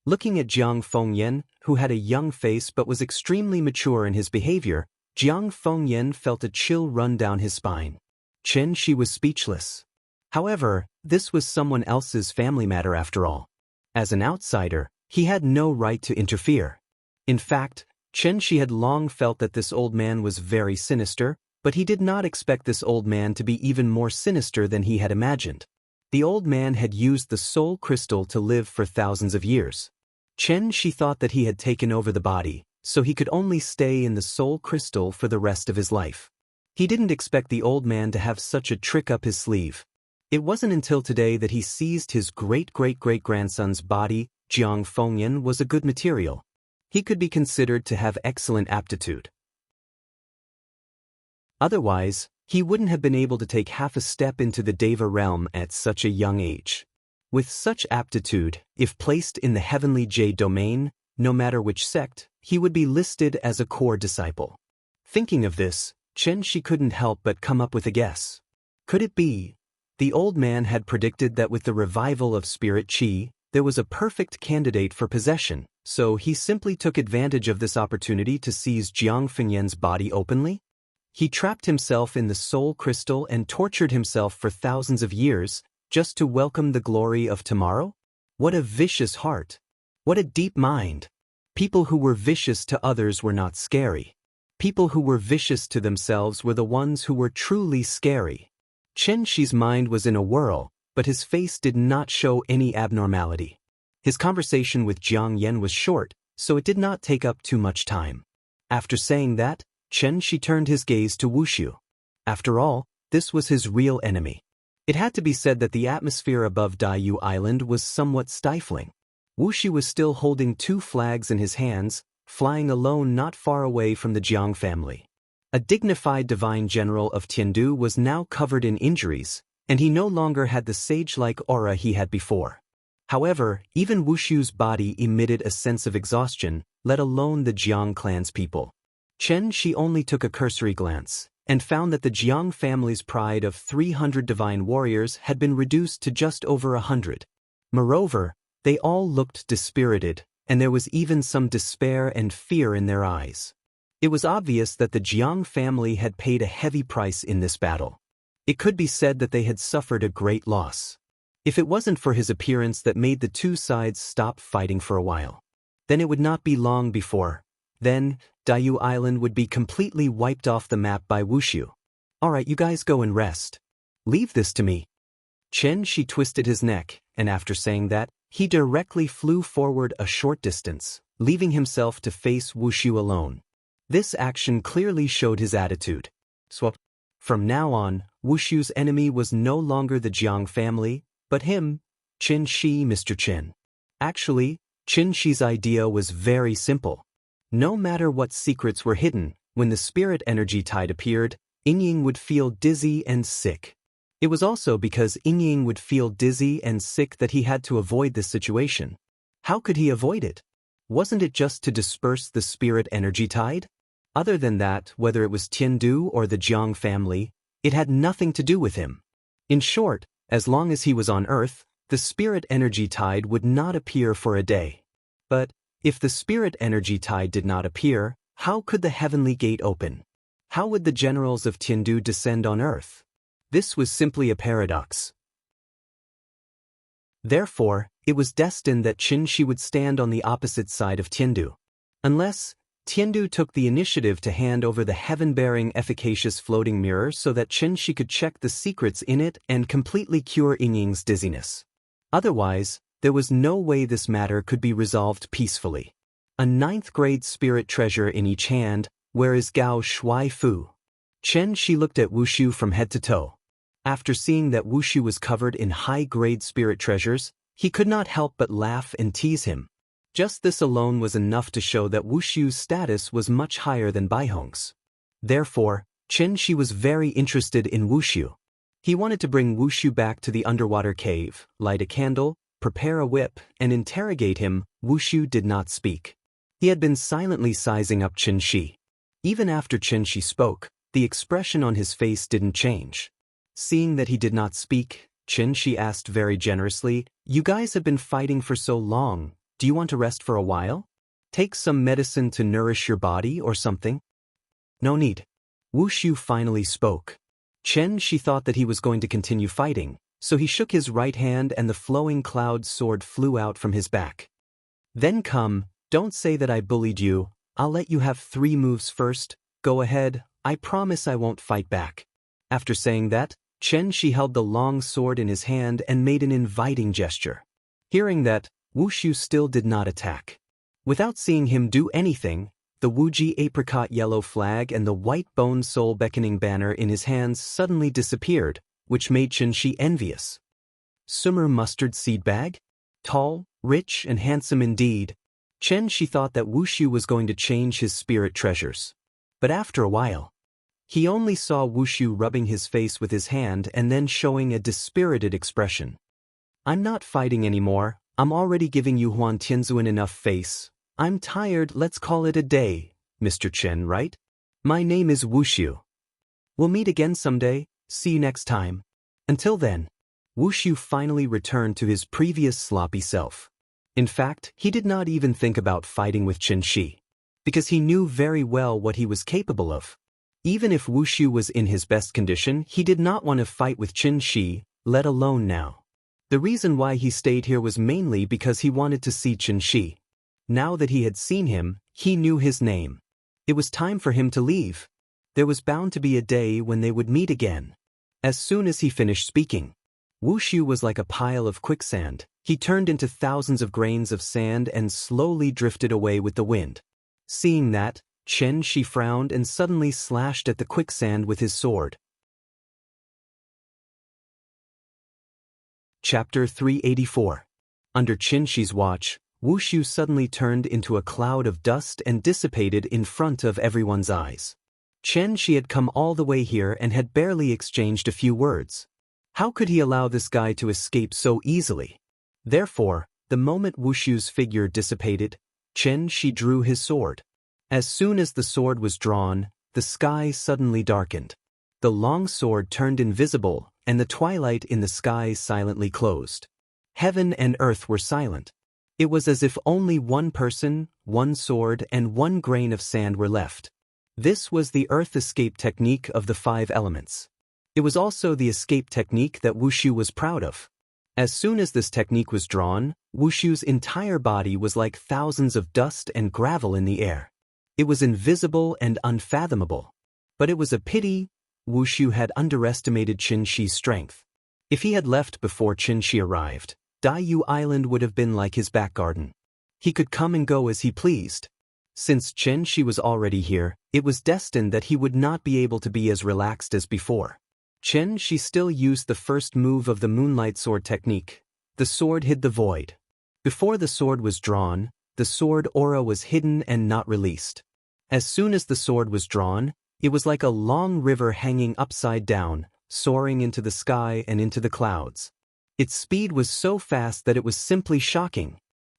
Looking at Jiang Fengyan, who had a young face but was extremely mature in his behavior, Jiang Fengyan felt a chill run down his spine. Chen Shi was speechless. However, this was someone else's family matter after all. As an outsider, he had no right to interfere. In fact, Chen Shi had long felt that this old man was very sinister, but he did not expect this old man to be even more sinister than he had imagined. The old man had used the soul crystal to live for thousands of years. Chen Shi thought that he had taken over the body, so he could only stay in the soul crystal for the rest of his life. He didn't expect the old man to have such a trick up his sleeve. It wasn't until today that he seized his great-great-great-grandson's body. Jiang Fengyan was a good material. He could be considered to have excellent aptitude. Otherwise, he wouldn't have been able to take half a step into the Deva realm at such a young age. With such aptitude, if placed in the heavenly Jade domain, no matter which sect, he would be listed as a core disciple. Thinking of this, Chen Shi couldn't help but come up with a guess. Could it be? The old man had predicted that with the revival of spirit qi, there was a perfect candidate for possession, so he simply took advantage of this opportunity to seize Jiang Fengyan's body openly? He trapped himself in the soul crystal and tortured himself for thousands of years, just to welcome the glory of tomorrow? What a vicious heart! What a deep mind! People who were vicious to others were not scary. People who were vicious to themselves were the ones who were truly scary. Chen Shi's mind was in a whirl, but his face did not show any abnormality. His conversation with Jiang Yan was short, so it did not take up too much time. After saying that, Chen Shi turned his gaze to Wushu. After all, this was his real enemy. It had to be said that the atmosphere above Daiyu Island was somewhat stifling. Wushu was still holding 2 flags in his hands, flying alone not far away from the Jiang family. A dignified divine general of Tiandu was now covered in injuries, and he no longer had the sage-like aura he had before. However, even Wushu's body emitted a sense of exhaustion, let alone the Jiang clan's people. Chen Shi only took a cursory glance, and found that the Jiang family's pride of 300 divine warriors had been reduced to just over 100. Moreover, they all looked dispirited, and there was even some despair and fear in their eyes. It was obvious that the Jiang family had paid a heavy price in this battle. It could be said that they had suffered a great loss. If it wasn't for his appearance that made the two sides stop fighting for a while. Then it would not be long before. Then, Diyu Island would be completely wiped off the map by Wushu. Alright, you guys go and rest. Leave this to me. Chen Shi twisted his neck, and after saying that, he directly flew forward a short distance, leaving himself to face Wushu alone. This action clearly showed his attitude. Swap. From now on, Wushu's enemy was no longer the Jiang family, but him, Qin Shi, Mr. Qin. Actually, Qin Shi's idea was very simple. No matter what secrets were hidden, when the spirit energy tide appeared, Yingying would feel dizzy and sick. It was also because Yingying would feel dizzy and sick that he had to avoid this situation. How could he avoid it? Wasn't it just to disperse the spirit energy tide? Other than that, whether it was Tiandu or the Jiang family, it had nothing to do with him. In short, as long as he was on Earth, the spirit energy tide would not appear for a day. But, if the spirit energy tide did not appear, how could the heavenly gate open? How would the generals of Tiandu descend on Earth? This was simply a paradox. Therefore, it was destined that Qin Shi would stand on the opposite side of Tiandu. Unless, Tiandu took the initiative to hand over the heaven-bearing efficacious floating mirror so that Qin Shi could check the secrets in it and completely cure Yingying's dizziness. Otherwise, there was no way this matter could be resolved peacefully. A 9th-grade spirit treasure in each hand, where is Gao Shui Fu? Chen Shi looked at Wushu from head to toe. After seeing that Wushu was covered in high-grade spirit treasures, he could not help but laugh and tease him. Just this alone was enough to show that Wushu's status was much higher than Baihong's. Therefore, Chen Shi was very interested in Wushu. He wanted to bring Wushu back to the underwater cave, light a candle, prepare a whip, and interrogate him. Wushu did not speak. He had been silently sizing up Qin Shi. Even after Qin Shi spoke, the expression on his face didn't change. Seeing that he did not speak, Qin Shi asked very generously, "You guys have been fighting for so long, do you want to rest for a while? Take some medicine to nourish your body or something?" "No need." Wushu finally spoke. Chen Shi thought that he was going to continue fighting, so he shook his right hand and the flowing cloud sword flew out from his back. "Then come, don't say that I bullied you, I'll let you have 3 moves first, go ahead, I promise I won't fight back." After saying that, Chen Shi held the long sword in his hand and made an inviting gesture. Hearing that, Wushu still did not attack. Without seeing him do anything, the Wuji apricot yellow flag and the white bone soul beckoning banner in his hands suddenly disappeared, which made Chen Shi envious. Summer mustard seed bag? Tall, rich, and handsome indeed. Chen Shi thought that Wushu was going to change his spirit treasures. But after a while, he only saw Wushu rubbing his face with his hand and then showing a dispirited expression. "I'm not fighting anymore, I'm already giving you Huan Tianzuan enough face. I'm tired, let's call it a day, Mr. Chen, right? My name is Wushu. We'll meet again someday, see you next time." Until then, Wushu finally returned to his previous sloppy self. In fact, he did not even think about fighting with Qin Shi, because he knew very well what he was capable of. Even if Wushu was in his best condition, he did not want to fight with Qin Shi, let alone now. The reason why he stayed here was mainly because he wanted to see Qin Shi. Now that he had seen him, he knew his name. It was time for him to leave. There was bound to be a day when they would meet again. As soon as he finished speaking, Wushu was like a pile of quicksand. He turned into thousands of grains of sand and slowly drifted away with the wind. Seeing that, Chen Shi frowned and suddenly slashed at the quicksand with his sword. Chapter 384. Under Qin Shi's watch, Wushu suddenly turned into a cloud of dust and dissipated in front of everyone's eyes. Chen Shi had come all the way here and had barely exchanged a few words. How could he allow this guy to escape so easily? Therefore, the moment Wushu's figure dissipated, Chen Shi drew his sword. As soon as the sword was drawn, the sky suddenly darkened. The long sword turned invisible, and the twilight in the sky silently closed. Heaven and earth were silent. It was as if only one person, one sword, and one grain of sand were left. This was the earth escape technique of the 5 elements. It was also the escape technique that Wushu was proud of. As soon as this technique was drawn, Wushu's entire body was like thousands of dust and gravel in the air. It was invisible and unfathomable. But it was a pity Wushu had underestimated Qin Shi's strength. If he had left before Qin Shi arrived, Daiyu Island would have been like his back garden. He could come and go as he pleased. Since Qin Shi was already here, it was destined that he would not be able to be as relaxed as before. Qin Shi still used the first move of the Moonlight Sword technique. The sword hid the void. Before the sword was drawn, the sword aura was hidden and not released. As soon as the sword was drawn, it was like a long river hanging upside down, soaring into the sky and into the clouds. Its speed was so fast that it was simply shocking.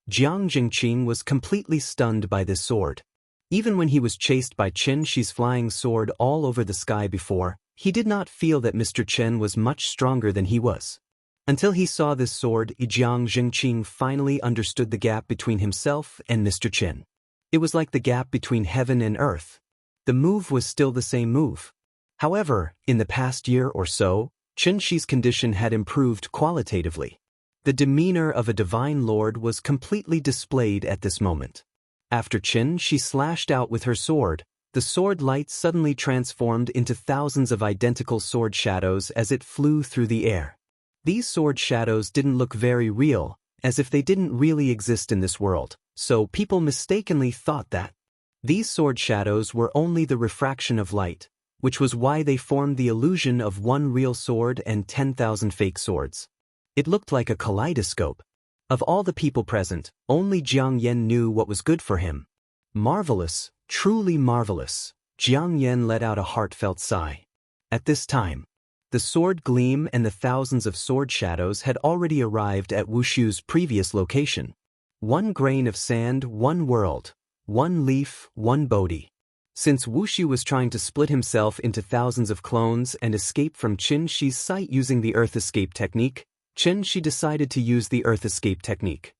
Jiang Jingqing was completely stunned by this sword. Even when he was chased by Qin Shi's flying sword all over the sky before, he did not feel that Mr. Chen was much stronger than he was. Until he saw this sword, Jiang Jingqing finally understood the gap between himself and Mr. Chen. It was like the gap between heaven and earth. The move was still the same move. However, in the past year or so, Qin Shi's condition had improved qualitatively. The demeanor of a divine lord was completely displayed at this moment. After Qin Shi slashed out with her sword, the sword light suddenly transformed into thousands of identical sword shadows as it flew through the air. These sword shadows didn't look very real, as if they didn't really exist in this world, so people mistakenly thought that. These sword shadows were only the refraction of light, which was why they formed the illusion of one real sword and 10,000 fake swords. It looked like a kaleidoscope. Of all the people present, only Jiang Yan knew what was good for him. Marvelous, truly marvelous. Jiang Yan let out a heartfelt sigh. At this time, the sword gleam and the thousands of sword shadows had already arrived at Wushu's previous location. One grain of sand, one world. One leaf, one Bodhi. Since Wushu was trying to split himself into thousands of clones and escape from Qin Shi's sight using the Earth Escape technique, Qin Shi decided to use the Earth Escape technique.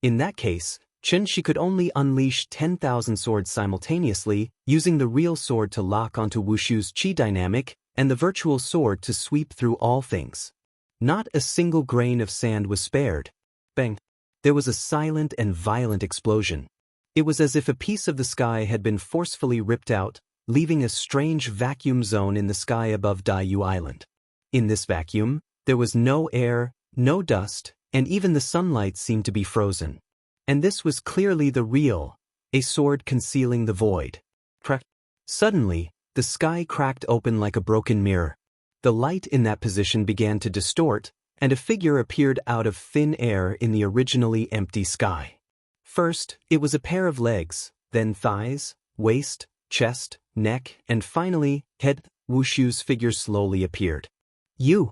In that case, Qin Shi could only unleash 10,000 swords simultaneously, using the real sword to lock onto Wushu's chi dynamic and the virtual sword to sweep through all things. Not a single grain of sand was spared. Bang! There was a silent and violent explosion. It was as if a piece of the sky had been forcefully ripped out, leaving a strange vacuum zone in the sky above Daiyu Island. In this vacuum, there was no air, no dust, and even the sunlight seemed to be frozen. And this was clearly the real, a sword concealing the void. Crack! Suddenly, the sky cracked open like a broken mirror. The light in that position began to distort, and a figure appeared out of thin air in the originally empty sky. First, it was a pair of legs, then thighs, waist, chest, neck, and finally, head. Wushu's figure slowly appeared. You!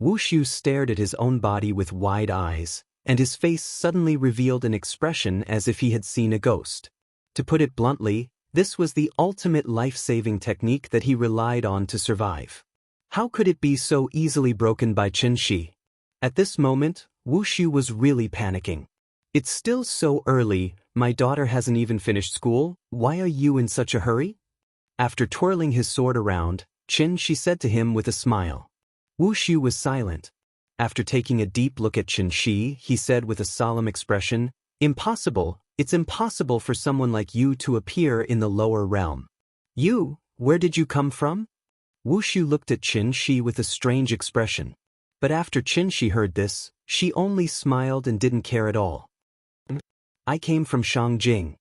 Wushu stared at his own body with wide eyes, and his face suddenly revealed an expression as if he had seen a ghost. To put it bluntly, this was the ultimate life-saving technique that he relied on to survive. How could it be so easily broken by Qin Shi? At this moment, Wushu was really panicking. It's still so early, my daughter hasn't even finished school, why are you in such a hurry? After twirling his sword around, Qin Shi said to him with a smile. Wushu was silent. After taking a deep look at Qin Shi, he said with a solemn expression, Impossible, it's impossible for someone like you to appear in the lower realm. You, where did you come from? Wushu looked at Qin Shi with a strange expression. But after Qin Shi heard this, she only smiled and didn't care at all. I came from Shangjing.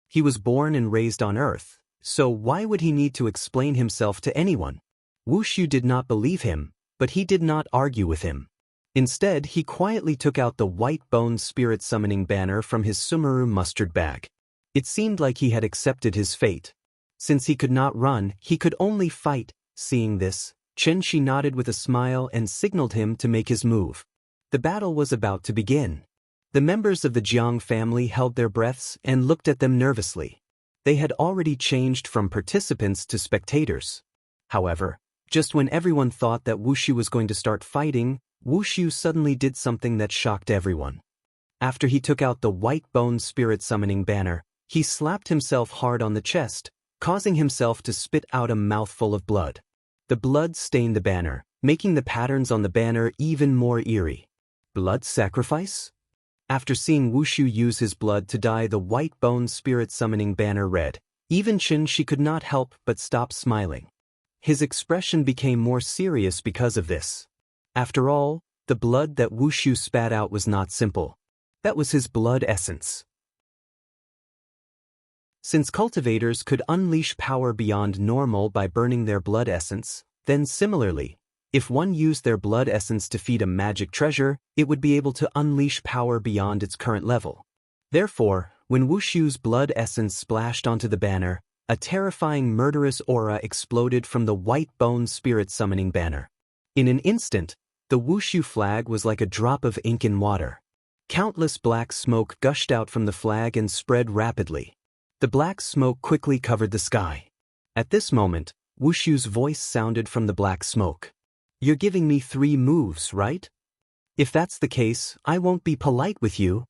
He was born and raised on Earth, so why would he need to explain himself to anyone? Wushu did not believe him, but he did not argue with him. Instead, he quietly took out the white-boned spirit summoning banner from his Sumeru mustard bag. It seemed like he had accepted his fate. Since he could not run, he could only fight. Seeing this, Qin Shi nodded with a smile and signaled him to make his move. The battle was about to begin. The members of the Jiang family held their breaths and looked at them nervously. They had already changed from participants to spectators. However, just when everyone thought that Wushu was going to start fighting, Wushu suddenly did something that shocked everyone. After he took out the white-boned spirit summoning banner, he slapped himself hard on the chest, causing himself to spit out a mouthful of blood. The blood stained the banner, making the patterns on the banner even more eerie. Blood sacrifice? After seeing Wushu use his blood to dye the white bone spirit summoning banner red, even Qin could not help but stop smiling. His expression became more serious because of this. After all, the blood that Wushu spat out was not simple. That was his blood essence. Since cultivators could unleash power beyond normal by burning their blood essence, then similarly, if one used their blood essence to feed a magic treasure, it would be able to unleash power beyond its current level. Therefore, when Wushu's blood essence splashed onto the banner, a terrifying murderous aura exploded from the white bone spirit summoning banner. In an instant, the Wushu flag was like a drop of ink in water. Countless black smoke gushed out from the flag and spread rapidly. The black smoke quickly covered the sky. At this moment, Wushu's voice sounded from the black smoke. "You're giving me 3 moves, right? If that's the case, I won't be polite with you.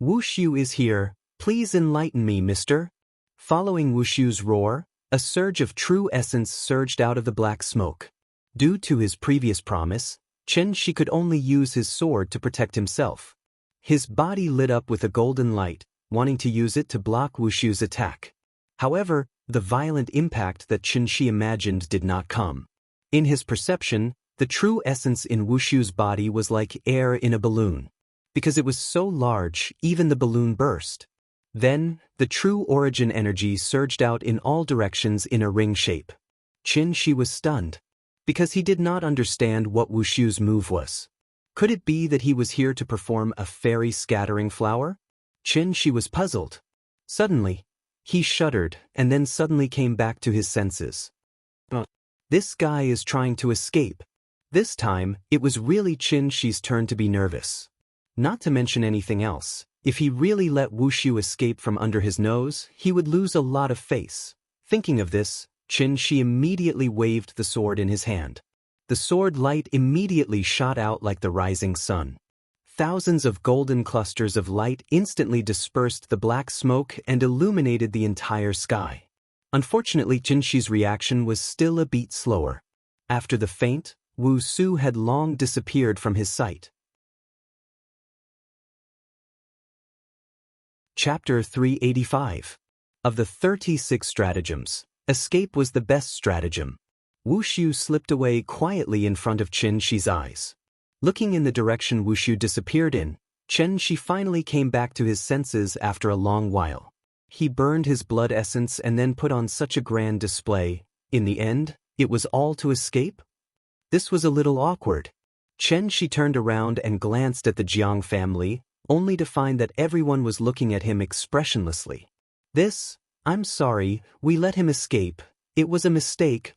Wushu is here, please enlighten me, mister." Following Wushu's roar, a surge of true essence surged out of the black smoke. Due to his previous promise, Qin could only use his sword to protect himself. His body lit up with a golden light, wanting to use it to block Wushu's attack. However, the violent impact that Qin imagined did not come. In his perception, the true essence in Wushu's body was like air in a balloon. Because it was so large, even the balloon burst. Then, the true origin energy surged out in all directions in a ring shape. Qin was stunned, because he did not understand what Wushu's move was. Could it be that he was here to perform a fairy scattering flower? Qin was puzzled. Suddenly, he shuddered and then suddenly came back to his senses. This guy is trying to escape. This time, it was really Qin's turn to be nervous. Not to mention anything else, if he really let Wushu escape from under his nose, he would lose a lot of face. Thinking of this, Qin immediately waved the sword in his hand. The sword light immediately shot out like the rising sun. Thousands of golden clusters of light instantly dispersed the black smoke and illuminated the entire sky. Unfortunately, Qin's reaction was still a beat slower. After the feint, Wusu had long disappeared from his sight. Chapter 385. Of the 36 stratagems, escape was the best stratagem. Wushu slipped away quietly in front of Qin's eyes. Looking in the direction Wushu disappeared in, Qin finally came back to his senses after a long while. He burned his blood essence and then put on such a grand display. In the end, it was all to escape? This was a little awkward. Qin turned around and glanced at the Jiang family, only to find that everyone was looking at him expressionlessly. I'm sorry, we let him escape. It was a mistake.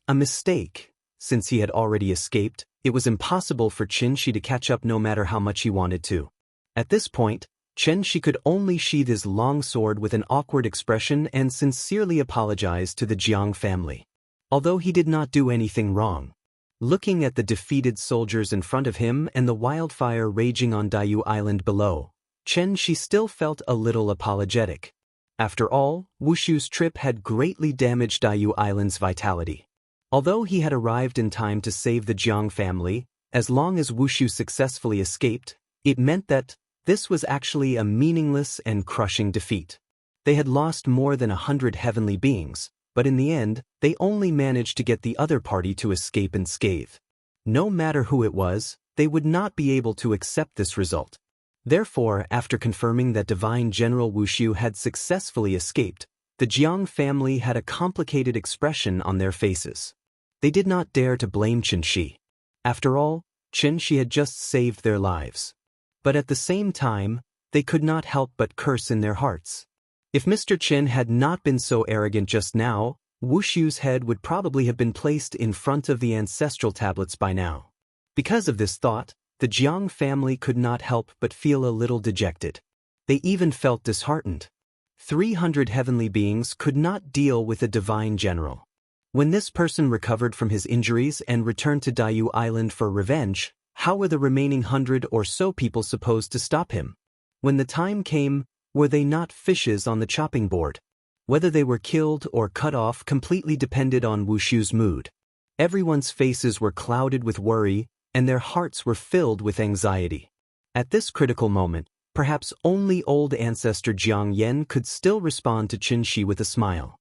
Since he had already escaped, it was impossible for Qin to catch up no matter how much he wanted to. At this point, Qin could only sheath his long sword with an awkward expression and sincerely apologize to the Jiang family. Although he did not do anything wrong. Looking at the defeated soldiers in front of him and the wildfire raging on Daiyu Island below, Qin still felt a little apologetic. After all, Wushu's trip had greatly damaged Daiyu Island's vitality. Although he had arrived in time to save the Jiang family, as long as Wushu successfully escaped, it meant that this was actually a meaningless and crushing defeat. They had lost more than 100 heavenly beings, but in the end, they only managed to get the other party to escape unscathed. No matter who it was, they would not be able to accept this result. Therefore, after confirming that Divine General Wushu had successfully escaped, the Jiang family had a complicated expression on their faces. They did not dare to blame Qin. After all, Qin had just saved their lives. But at the same time, they could not help but curse in their hearts. If Mr. Qin had not been so arrogant just now, Wushu's head would probably have been placed in front of the ancestral tablets by now. Because of this thought, the Jiang family could not help but feel a little dejected. They even felt disheartened. 300 heavenly beings could not deal with a divine general. When this person recovered from his injuries and returned to Daiyu Island for revenge, how were the remaining 100 or so people supposed to stop him? When the time came, were they not fishes on the chopping board? Whether they were killed or cut off completely depended on Wushu's mood. Everyone's faces were clouded with worry, and their hearts were filled with anxiety. At this critical moment, perhaps only old ancestor Jiang Yen could still respond to Qin Shi with a smile.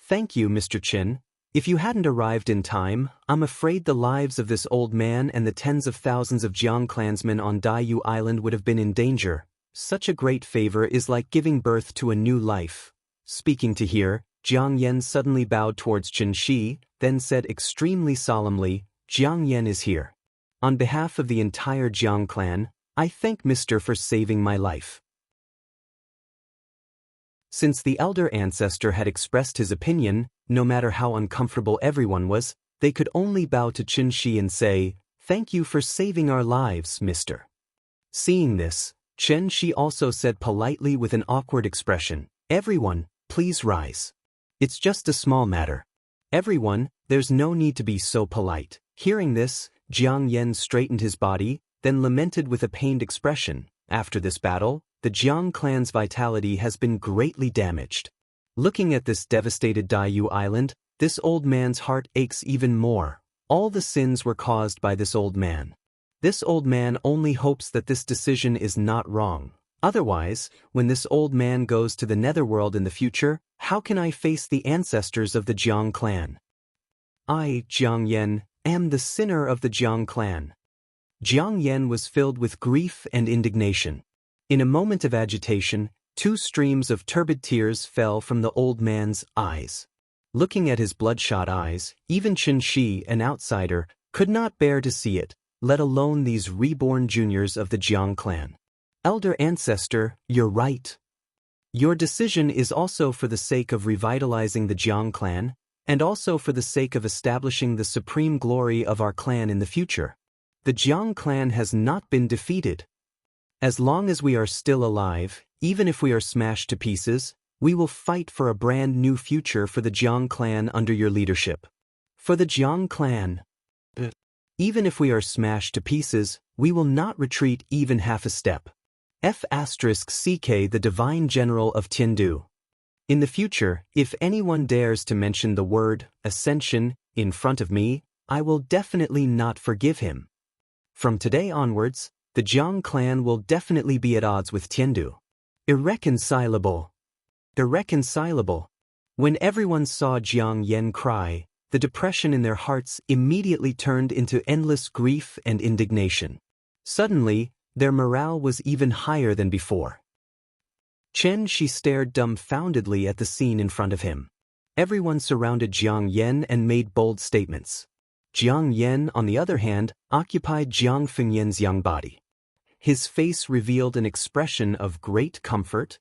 "Thank you, Mr. Qin. If you hadn't arrived in time, I'm afraid the lives of this old man and the tens of thousands of Jiang clansmen on Daiyu Island would have been in danger. Such a great favor is like giving birth to a new life." Speaking to hear, Jiang Yen suddenly bowed towards Qin Shi, then said extremely solemnly, "Jiang Yen is here. On behalf of the entire Jiang clan, I thank Mr. for saving my life." Since the elder ancestor had expressed his opinion, no matter how uncomfortable everyone was, they could only bow to Qin Shi and say, "Thank you for saving our lives, Mr." Seeing this, Qin Shi also said politely with an awkward expression, "Everyone, please rise. It's just a small matter. Everyone, there's no need to be so polite." Hearing this, Jiang Yen straightened his body, then lamented with a pained expression, "After this battle, the Jiang clan's vitality has been greatly damaged. Looking at this devastated Daiyu Island, this old man's heart aches even more. All the sins were caused by this old man. This old man only hopes that this decision is not wrong. Otherwise, when this old man goes to the netherworld in the future, how can I face the ancestors of the Jiang clan? I, Jiang Yen, am the sinner of the Jiang clan." Jiang Yen was filled with grief and indignation. In a moment of agitation, 2 streams of turbid tears fell from the old man's eyes. Looking at his bloodshot eyes, even Qin Shi, an outsider, could not bear to see it, let alone these reborn juniors of the Jiang clan. "Elder ancestor, you're right. Your decision is also for the sake of revitalizing the Jiang clan, and also for the sake of establishing the supreme glory of our clan in the future. The Jiang clan has not been defeated. As long as we are still alive, even if we are smashed to pieces, we will fight for a brand new future for the Jiang clan under your leadership. For the Jiang clan. Even if we are smashed to pieces, we will not retreat even half a step. F***CK the Divine General of Tiandu. In the future, if anyone dares to mention the word ascension in front of me, I will definitely not forgive him. From today onwards, the Jiang clan will definitely be at odds with Tiandu. Irreconcilable. Irreconcilable. When everyone saw Jiang Yen cry, the depression in their hearts immediately turned into endless grief and indignation. Suddenly, their morale was even higher than before. Qin Shi stared dumbfoundedly at the scene in front of him. Everyone surrounded Jiang Yen and made bold statements. Jiang Yen, on the other hand, occupied Jiang Fengyan's young body. His face revealed an expression of great comfort.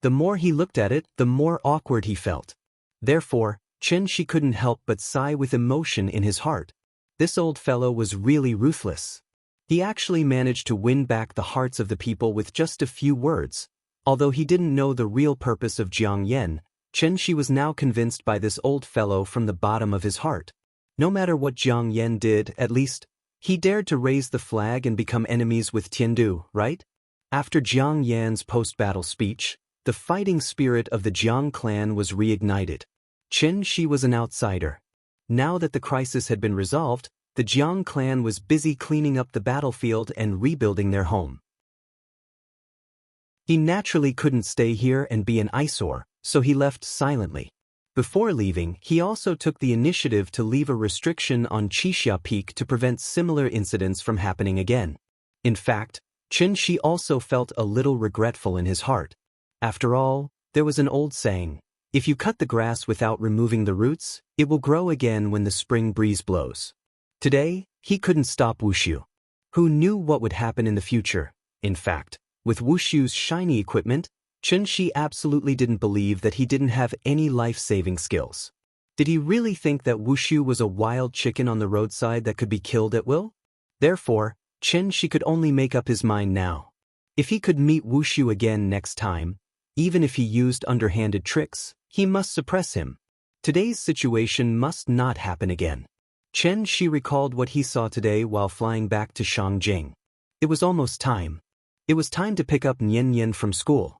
The more he looked at it, the more awkward he felt. Therefore, Qin Shi couldn't help but sigh with emotion in his heart. This old fellow was really ruthless. He actually managed to win back the hearts of the people with just a few words. Although he didn't know the real purpose of Jiang Yen, Qin Shi was now convinced by this old fellow from the bottom of his heart. No matter what Jiang Yen did, at least, he dared to raise the flag and become enemies with Tiandu, right? After Jiang Yan's post-battle speech, the fighting spirit of the Jiang clan was reignited. Qin Shi was an outsider. Now that the crisis had been resolved, the Jiang clan was busy cleaning up the battlefield and rebuilding their home. He naturally couldn't stay here and be an eyesore, so he left silently. Before leaving, he also took the initiative to leave a restriction on Qixia Peak to prevent similar incidents from happening again. In fact, Qin Shi also felt a little regretful in his heart. After all, there was an old saying, if you cut the grass without removing the roots, it will grow again when the spring breeze blows. Today, he couldn't stop Wushu. Who knew what would happen in the future? In fact, with Wushu's shiny equipment, Qin Shi absolutely didn't believe that he didn't have any life-saving skills. Did he really think that Wushu was a wild chicken on the roadside that could be killed at will? Therefore, Qin Shi could only make up his mind now. If he could meet Wushu again next time, even if he used underhanded tricks, he must suppress him. Today's situation must not happen again. Qin Shi recalled what he saw today while flying back to Shangjing. It was almost time. It was time to pick up Nian from school.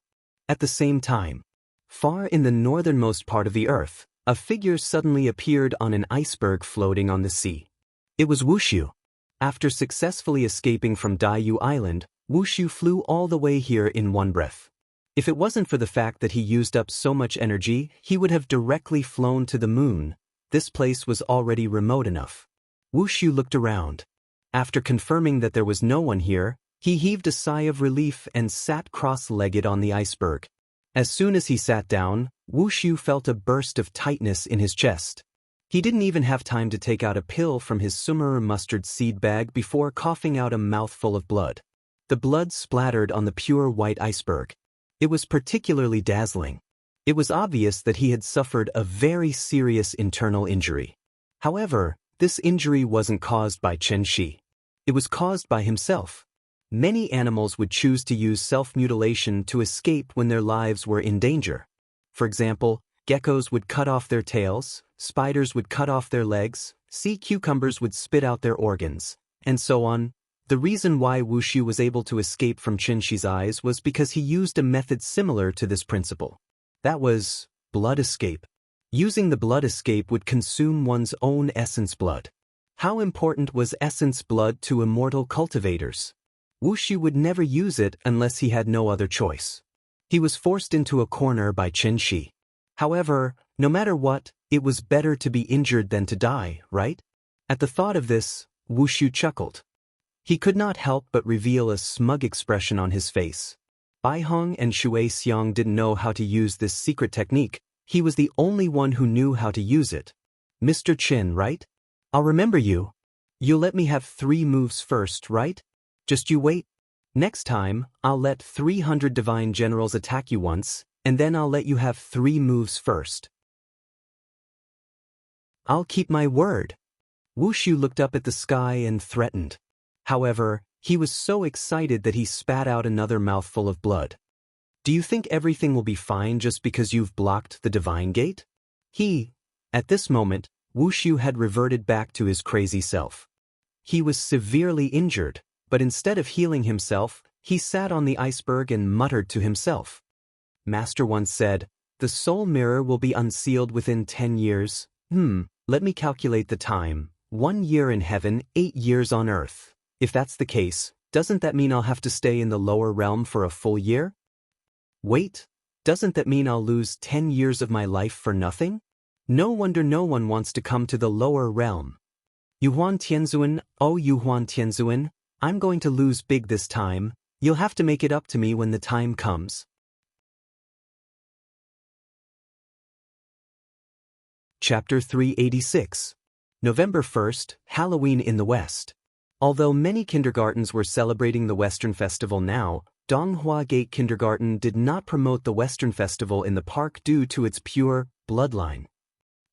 At the same time, far in the northernmost part of the earth, A figure suddenly appeared on an iceberg floating on the sea. It was Wushu. After successfully escaping from Daiyu Island, Wushu flew all the way here in one breath. If it wasn't for the fact that he used up so much energy, he would have directly flown to the moon. This place was already remote enough. Wushu looked around. After confirming that there was no one here, he heaved a sigh of relief and sat cross-legged on the iceberg. As soon as he sat down, Wushu felt a burst of tightness in his chest. He didn't even have time to take out a pill from his sumaru mustard seed bag before coughing out a mouthful of blood. The blood splattered on the pure white iceberg. It was particularly dazzling. It was obvious that he had suffered a very serious internal injury. However, this injury wasn't caused by Chen Shi. It was caused by himself. Many animals would choose to use self-mutilation to escape when their lives were in danger. For example, geckos would cut off their tails, spiders would cut off their legs, sea cucumbers would spit out their organs, and so on. The reason why Wushu was able to escape from Chen Shi's eyes was because he used a method similar to this principle. That was blood escape. Using the blood escape would consume one's own essence blood. How important was essence blood to immortal cultivators? Wushu would never use it unless he had no other choice. He was forced into a corner by Chen Shi. However, no matter what, it was better to be injured than to die, right? At the thought of this, Wushu chuckled. He could not help but reveal a smug expression on his face. Bai Hong and Shui Xiang didn't know how to use this secret technique. He was the only one who knew how to use it. Mr. Chen, right? I'll remember you. You'll let me have 3 moves first, right? Just you wait. Next time, I'll let 300 divine generals attack you once, and then I'll let you have 3 moves first. I'll keep my word. Wushu looked up at the sky and threatened. However, he was so excited that he spat out another mouthful of blood. Do you think everything will be fine just because you've blocked the divine gate? At this moment, Wushu had reverted back to his crazy self. He was severely injured, but instead of healing himself, he sat on the iceberg and muttered to himself. Master once said, "The soul mirror will be unsealed within 10 years. Let me calculate the time. 1 year in heaven, 8 years on earth. If that's the case, doesn't that mean I'll have to stay in the lower realm for a full year? Wait, doesn't that mean I'll lose 10 years of my life for nothing? No wonder no one wants to come to the lower realm. Yuhuan Tianzuan, oh Yuhuan Tianzuan, I'm going to lose big this time. You'll have to make it up to me when the time comes." Chapter 386. November 1st, Halloween in the West. Although many kindergartens were celebrating the Western Festival now, Donghua Gate Kindergarten did not promote the Western Festival in the park due to its pure bloodline.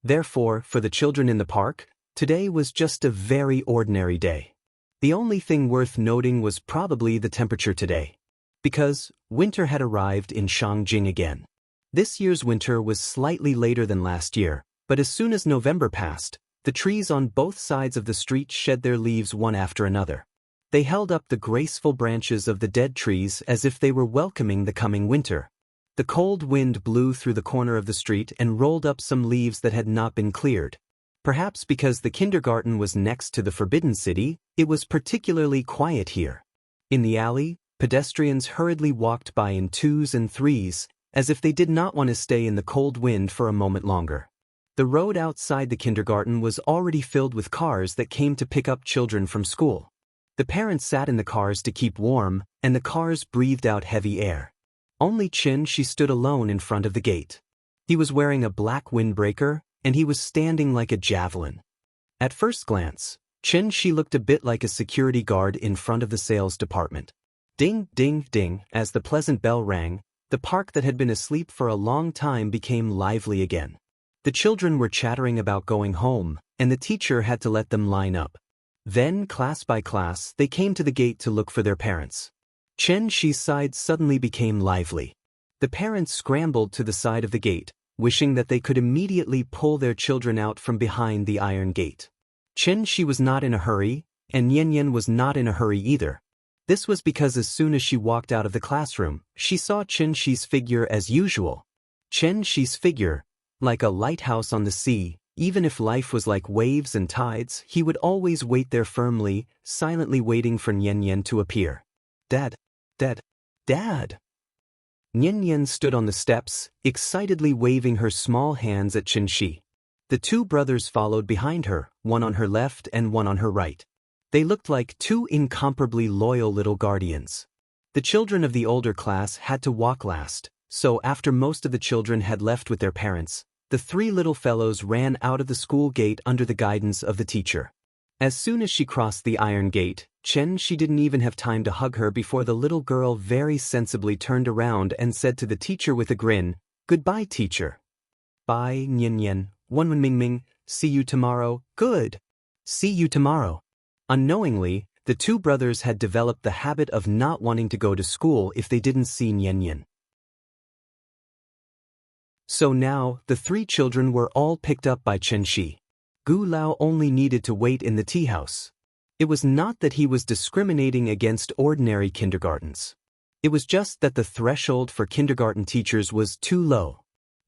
Therefore, for the children in the park, today was just a very ordinary day. The only thing worth noting was probably the temperature today. Because winter had arrived in Shangjing again. This year's winter was slightly later than last year, but as soon as November passed, the trees on both sides of the street shed their leaves one after another. They held up the graceful branches of the dead trees as if they were welcoming the coming winter. The cold wind blew through the corner of the street and rolled up some leaves that had not been cleared. Perhaps because the kindergarten was next to the Forbidden City, it was particularly quiet here. In the alley, pedestrians hurriedly walked by in 2s and 3s, as if they did not want to stay in the cold wind for a moment longer. The road outside the kindergarten was already filled with cars that came to pick up children from school. The parents sat in the cars to keep warm, and the cars breathed out heavy air. Only Chen Shi stood alone in front of the gate. He was wearing a black windbreaker, and he was standing like a javelin. At first glance, Chen Shi looked a bit like a security guard in front of the sales department. Ding, ding, ding, as the pleasant bell rang, the park that had been asleep for a long time became lively again. The children were chattering about going home, and the teacher had to let them line up. Then, class by class, they came to the gate to look for their parents. Chen Shi's side suddenly became lively. The parents scrambled to the side of the gate, wishing that they could immediately pull their children out from behind the iron gate. Chen Shi was not in a hurry, and Yan Yan was not in a hurry either. This was because as soon as she walked out of the classroom, she saw Chen Shi's figure as usual. Chen Shi's figure, Like a lighthouse on the sea, even if life was like waves and tides, he would always wait there firmly, silently waiting for Nian Nian to appear. Dad, Dad, Dad! Nian Nian stood on the steps, excitedly waving her small hands at Qin Shi. The two brothers followed behind her, one on her left and one on her right. They looked like two incomparably loyal little guardians. The children of the older class had to walk last, so after most of the children had left with their parents, the three little fellows ran out of the school gate under the guidance of the teacher. As soon as she crossed the iron gate, Qin Shi didn't even have time to hug her before the little girl very sensibly turned around and said to the teacher with a grin, "Goodbye, teacher." "Bye, Nian Nian, Wen Ming Ming, see you tomorrow." "Good. See you tomorrow." Unknowingly, the two brothers had developed the habit of not wanting to go to school if they didn't see Nian Nian. So now, the three children were all picked up by Qin Shi. Gu Lao only needed to wait in the tea house. It was not that he was discriminating against ordinary kindergartens. It was just that the threshold for kindergarten teachers was too low.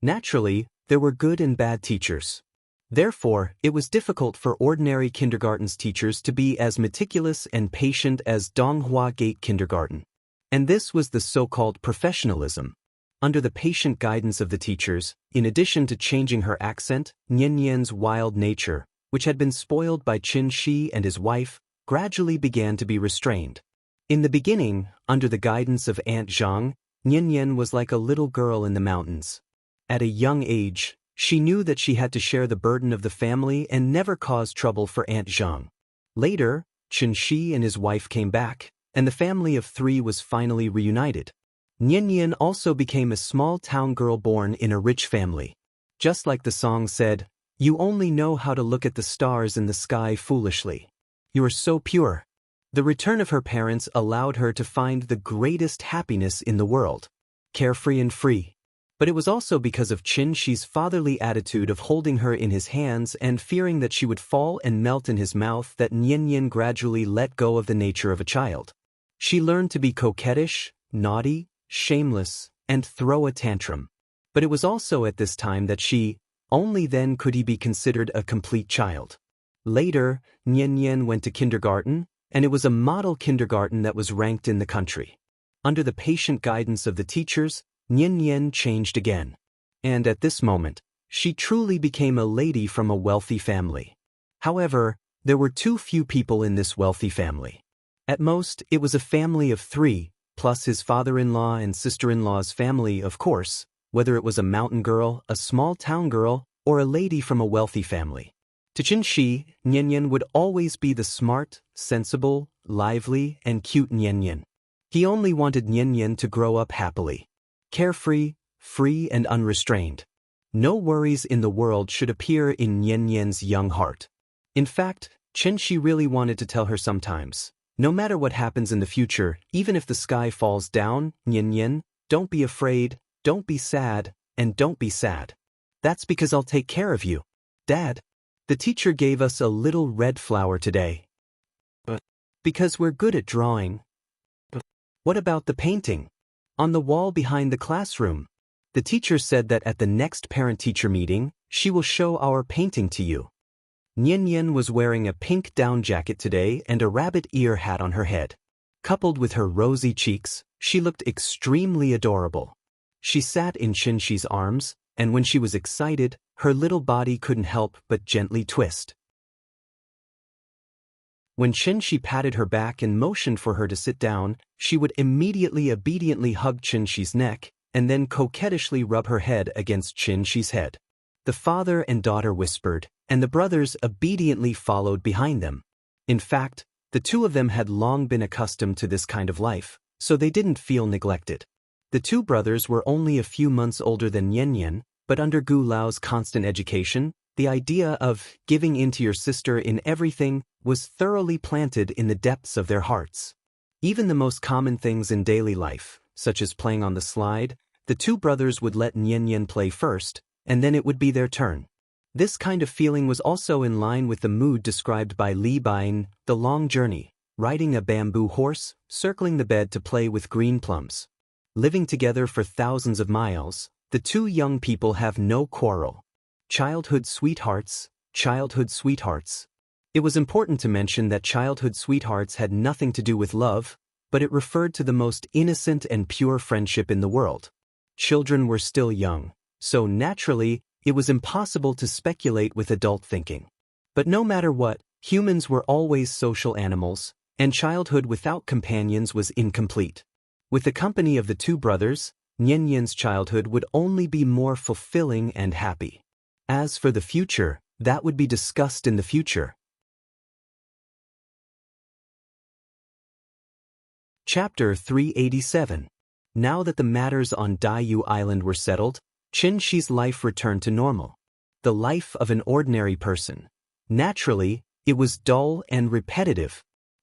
Naturally, there were good and bad teachers. Therefore, it was difficult for ordinary kindergarten's teachers to be as meticulous and patient as Donghua Gate Kindergarten. And this was the so-called professionalism. Under the patient guidance of the teachers, in addition to changing her accent, Nian Nian's wild nature, which had been spoiled by Qin Shi and his wife, gradually began to be restrained. In the beginning, under the guidance of Aunt Zhang, Nian Nian was like a little girl in the mountains. At a young age, she knew that she had to share the burden of the family and never cause trouble for Aunt Zhang. Later, Qin Shi and his wife came back, and the family of three was finally reunited. Nian Nian also became a small-town girl born in a rich family. Just like the song said, "You only know how to look at the stars in the sky foolishly. You are so pure." The return of her parents allowed her to find the greatest happiness in the world, carefree and free. But it was also because of Qin Shi's fatherly attitude of holding her in his hands and fearing that she would fall and melt in his mouth that Nian Nian gradually let go of the nature of a child. She learned to be coquettish, naughty, shameless, and throw a tantrum. But it was also at this time that only then could he be considered a complete child. Later, Nian Nian went to kindergarten, and it was a model kindergarten that was ranked in the country. Under the patient guidance of the teachers, Nian Nian changed again. And at this moment, she truly became a lady from a wealthy family. However, there were too few people in this wealthy family. At most, it was a family of three, plus his father-in-law and sister-in-law's family, of course, whether it was a mountain girl, a small-town girl, or a lady from a wealthy family. To Qin Shi, Nian Nian would always be the smart, sensible, lively, and cute Nian Nian. He only wanted Nian Nian to grow up happily. Carefree, free, and unrestrained. No worries in the world should appear in Nian Nian's young heart. In fact, Qin Shi really wanted to tell her sometimes, "No matter what happens in the future, even if the sky falls down, Nian Nian, don't be afraid, don't be sad, and don't be sad. That's because I'll take care of you. Dad, the teacher gave us a little red flower today. But because we're good at drawing." But what about the painting? On the wall behind the classroom. The teacher said that at the next parent-teacher meeting, she will show our painting to you. Nian Nian was wearing a pink down jacket today and a rabbit ear hat on her head. Coupled with her rosy cheeks, she looked extremely adorable. She sat in Qin Shi's arms, and when she was excited, her little body couldn't help but gently twist. When Qin Shi patted her back and motioned for her to sit down, she would immediately obediently hug Qin Shi's neck, and then coquettishly rub her head against Qin Shi's head. The father and daughter whispered, and the brothers obediently followed behind them. In fact, the two of them had long been accustomed to this kind of life, so they didn't feel neglected. The two brothers were only a few months older than Nian Nian, but under Gu Lao's constant education, the idea of giving in to your sister in everything was thoroughly planted in the depths of their hearts. Even the most common things in daily life, such as playing on the slide, the two brothers would let Nian Nian play first, and then it would be their turn. This kind of feeling was also in line with the mood described by Li Bain, The Long Journey, riding a bamboo horse, circling the bed to play with green plums. Living together for thousands of miles, the two young people have no quarrel, Childhood sweethearts, childhood sweethearts. It was important to mention that childhood sweethearts had nothing to do with love, but it referred to the most innocent and pure friendship in the world. Children were still young, so naturally, it was impossible to speculate with adult thinking. But no matter what, humans were always social animals, and childhood without companions was incomplete. With the company of the two brothers, Nian Nian's childhood would only be more fulfilling and happy. As for the future, that would be discussed in the future. Chapter 387. Now that the matters on Daiyu Island were settled, Qin Shi's life returned to normal. The life of an ordinary person. Naturally, it was dull and repetitive.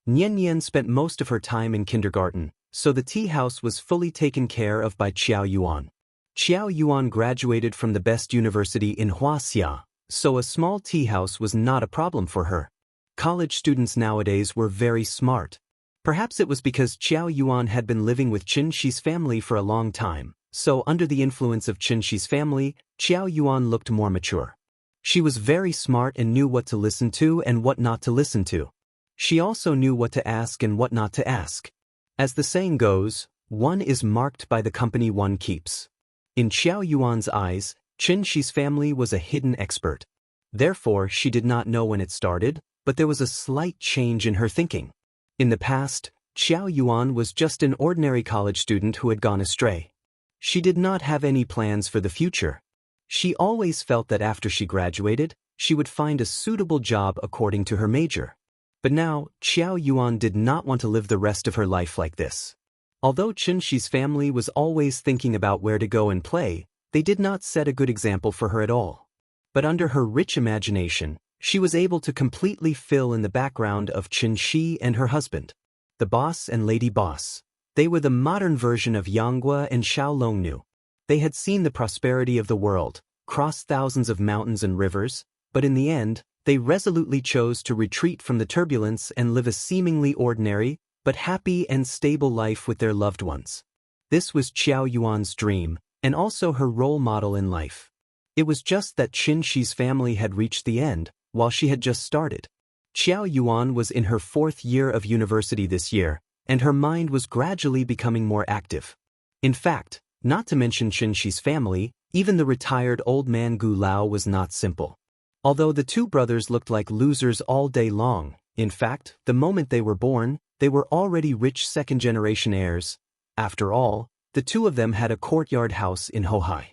Nian Nian spent most of her time in kindergarten, so the tea house was fully taken care of by Qiao Yuan. Qiao Yuan graduated from the best university in Huaxia, so a small tea house was not a problem for her. College students nowadays were very smart. Perhaps it was because Qiao Yuan had been living with Qin Shi's family for a long time, so under the influence of Qin Shi's family, Qiao Yuan looked more mature. She was very smart and knew what to listen to and what not to listen to. She also knew what to ask and what not to ask. As the saying goes, one is marked by the company one keeps. In Qiao Yuan's eyes, Qin Shi's family was a hidden expert. Therefore, she did not know when it started, but there was a slight change in her thinking. In the past, Qiao Yuan was just an ordinary college student who had gone astray. She did not have any plans for the future. She always felt that after she graduated, she would find a suitable job according to her major. But now, Qiao Yuan did not want to live the rest of her life like this. Although Qin Shi's family was always thinking about where to go and play, they did not set a good example for her at all. But under her rich imagination, she was able to completely fill in the background of Qin Shi and her husband. The boss and lady boss. They were the modern version of Yanghua and Xiao Longnu. They had seen the prosperity of the world, crossed thousands of mountains and rivers, but in the end, they resolutely chose to retreat from the turbulence and live a seemingly ordinary, but happy and stable life with their loved ones. This was Qiao Yuan's dream, and also her role model in life. It was just that Qin Shi's family had reached the end, while she had just started. Qiao Yuan was in her 4th year of university this year, and her mind was gradually becoming more active. In fact, not to mention Qin Shi's family, even the retired old man Gu Lao was not simple. Although the two brothers looked like losers all day long, in fact, the moment they were born, they were already rich second-generation heirs. After all, the two of them had a courtyard house in Hohai.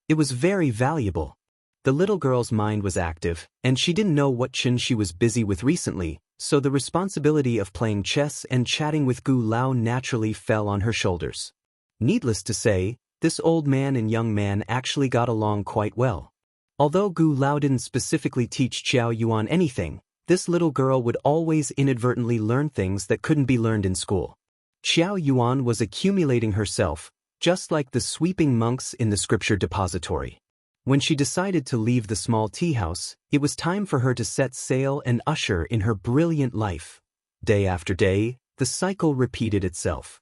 It was very valuable. The little girl's mind was active, and she didn't know what Qin Shi was busy with recently, so the responsibility of playing chess and chatting with Gu Lao naturally fell on her shoulders. Needless to say, this old man and young man actually got along quite well. Although Gu Lao didn't specifically teach Qiao Yuan anything, this little girl would always inadvertently learn things that couldn't be learned in school. Qiao Yuan was accumulating herself, just like the sweeping monks in the scripture depository. When she decided to leave the small tea house, it was time for her to set sail and usher in her brilliant life. Day after day, the cycle repeated itself.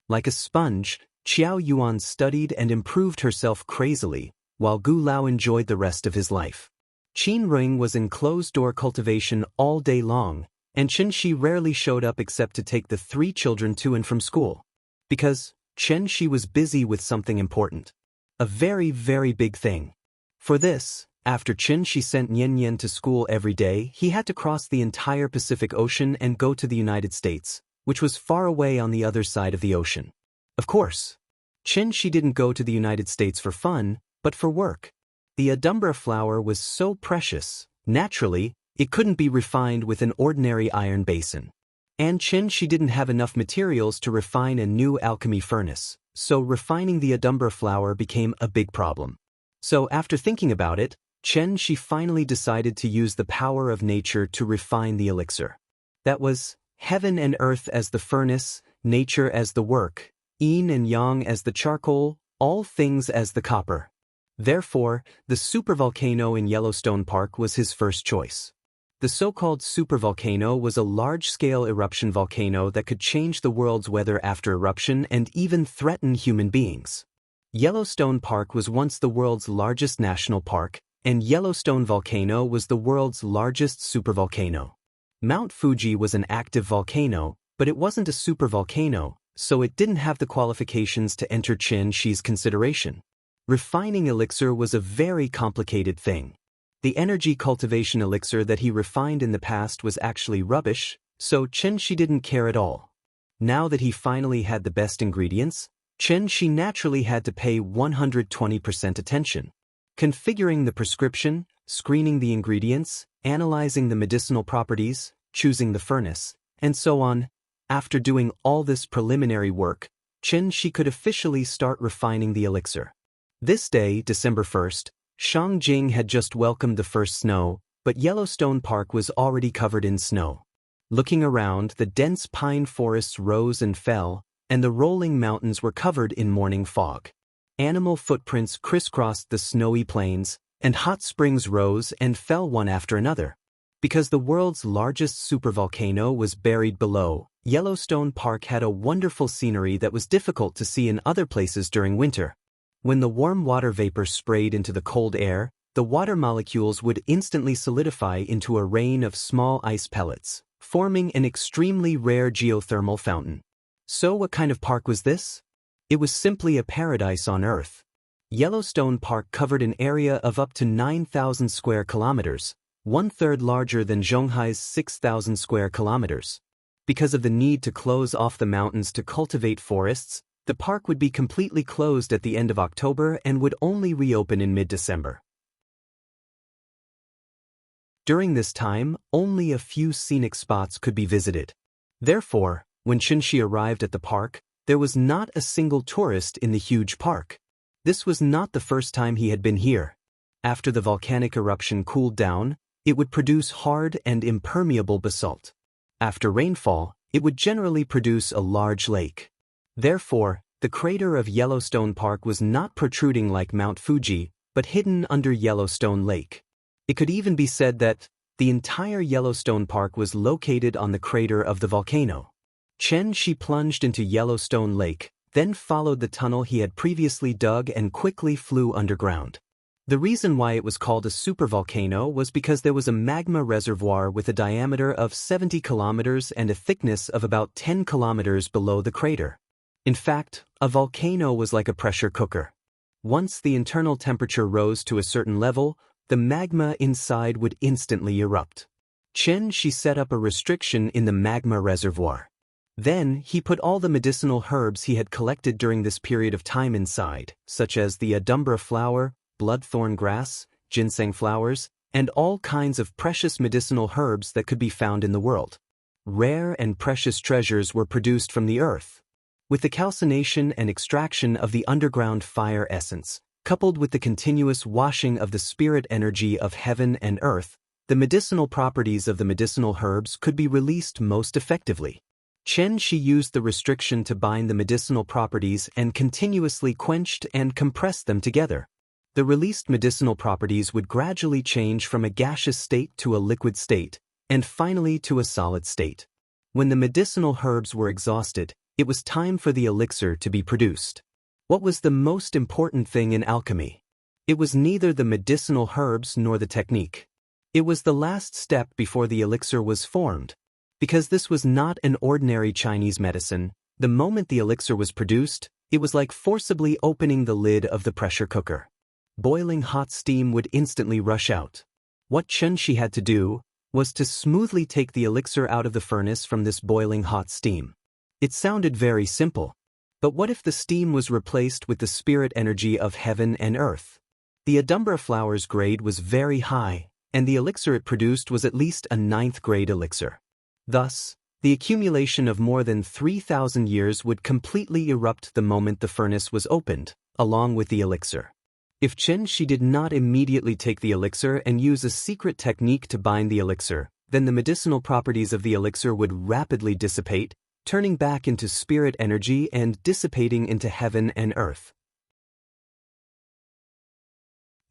Like a sponge, Qiao Yuan studied and improved herself crazily, while Gu Lao enjoyed the rest of his life. Qin Ring was in closed-door cultivation all day long, and Qin Shi rarely showed up except to take the 3 children to and from school. Because Qin Shi was busy with something important. A very, very big thing. For this, after Qin Shi sent Nian Nian to school every day, he had to cross the entire Pacific Ocean and go to the United States, which was far away on the other side of the ocean. Of course, Qin Shi didn't go to the United States for fun, but for work. The adumbra flower was so precious, naturally, it couldn't be refined with an ordinary iron basin. And Qin Shi didn't have enough materials to refine a new alchemy furnace, so refining the adumbra flower became a big problem. So after thinking about it, Qin Shi finally decided to use the power of nature to refine the elixir. That was heaven and earth as the furnace, nature as the work, yin and yang as the charcoal, all things as the copper. Therefore, the supervolcano in Yellowstone Park was his first choice. The so-called supervolcano was a large-scale eruption volcano that could change the world's weather after eruption and even threaten human beings. Yellowstone Park was once the world's largest national park, and Yellowstone Volcano was the world's largest supervolcano. Mount Fuji was an active volcano, but it wasn't a supervolcano, so it didn't have the qualifications to enter Chen Shi's consideration. Refining elixir was a very complicated thing. The energy cultivation elixir that he refined in the past was actually rubbish, so Chen Shi didn't care at all. Now that he finally had the best ingredients, Chen Shi naturally had to pay 120% attention. Configuring the prescription, screening the ingredients, analyzing the medicinal properties, choosing the furnace, and so on. After doing all this preliminary work, Chen Shi could officially start refining the elixir. This day, December 1st, Shangjing had just welcomed the first snow, but Yellowstone Park was already covered in snow. Looking around, the dense pine forests rose and fell, and the rolling mountains were covered in morning fog. Animal footprints crisscrossed the snowy plains, and hot springs rose and fell one after another. Because the world's largest supervolcano was buried below, Yellowstone Park had a wonderful scenery that was difficult to see in other places during winter. When the warm water vapor sprayed into the cold air, the water molecules would instantly solidify into a rain of small ice pellets, forming an extremely rare geothermal fountain. So what kind of park was this? It was simply a paradise on Earth. Yellowstone Park covered an area of up to 9,000 square kilometers, one-third larger than Zhonghai's 6,000 square kilometers. Because of the need to close off the mountains to cultivate forests, the park would be completely closed at the end of October and would only reopen in mid-December. During this time, only a few scenic spots could be visited. Therefore, when Chen Shi arrived at the park, there was not a single tourist in the huge park. This was not the first time he had been here. After the volcanic eruption cooled down, it would produce hard and impermeable basalt. After rainfall, it would generally produce a large lake. Therefore, the crater of Yellowstone Park was not protruding like Mount Fuji, but hidden under Yellowstone Lake. It could even be said that the entire Yellowstone Park was located on the crater of the volcano. Chen Shi plunged into Yellowstone Lake, then followed the tunnel he had previously dug and quickly flew underground. The reason why it was called a supervolcano was because there was a magma reservoir with a diameter of 70 kilometers and a thickness of about 10 kilometers below the crater. In fact, a volcano was like a pressure cooker. Once the internal temperature rose to a certain level, the magma inside would instantly erupt. Chen Shi set up a restriction in the magma reservoir. Then, he put all the medicinal herbs he had collected during this period of time inside, such as the adumbra flower, bloodthorn grass, ginseng flowers, and all kinds of precious medicinal herbs that could be found in the world. Rare and precious treasures were produced from the earth. With the calcination and extraction of the underground fire essence, coupled with the continuous washing of the spirit energy of heaven and earth, the medicinal properties of the medicinal herbs could be released most effectively. Chen Shi used the restriction to bind the medicinal properties and continuously quenched and compressed them together. The released medicinal properties would gradually change from a gaseous state to a liquid state, and finally to a solid state. When the medicinal herbs were exhausted, it was time for the elixir to be produced. What was the most important thing in alchemy? It was neither the medicinal herbs nor the technique. It was the last step before the elixir was formed. Because this was not an ordinary Chinese medicine, the moment the elixir was produced, it was like forcibly opening the lid of the pressure cooker. Boiling hot steam would instantly rush out. What Chen Shi had to do was to smoothly take the elixir out of the furnace from this boiling hot steam. It sounded very simple. But what if the steam was replaced with the spirit energy of heaven and earth? The adumbra flower's grade was very high, and the elixir it produced was at least a 9th grade elixir. Thus, the accumulation of more than 3,000 years would completely erupt the moment the furnace was opened, along with the elixir. If Chen Shi did not immediately take the elixir and use a secret technique to bind the elixir, then the medicinal properties of the elixir would rapidly dissipate, turning back into spirit energy and dissipating into heaven and earth.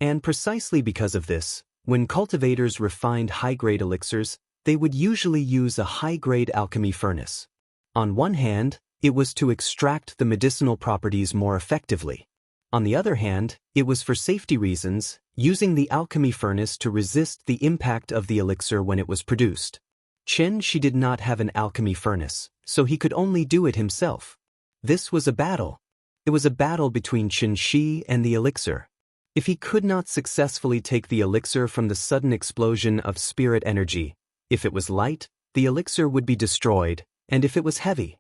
And precisely because of this, when cultivators refined high-grade elixirs, they would usually use a high-grade alchemy furnace. On one hand, it was to extract the medicinal properties more effectively. On the other hand, it was for safety reasons, using the alchemy furnace to resist the impact of the elixir when it was produced. Chen Shi did not have an alchemy furnace, so he could only do it himself. This was a battle. It was a battle between Chen Shi and the elixir. If he could not successfully take the elixir from the sudden explosion of spirit energy, if it was light, the elixir would be destroyed, and if it was heavy.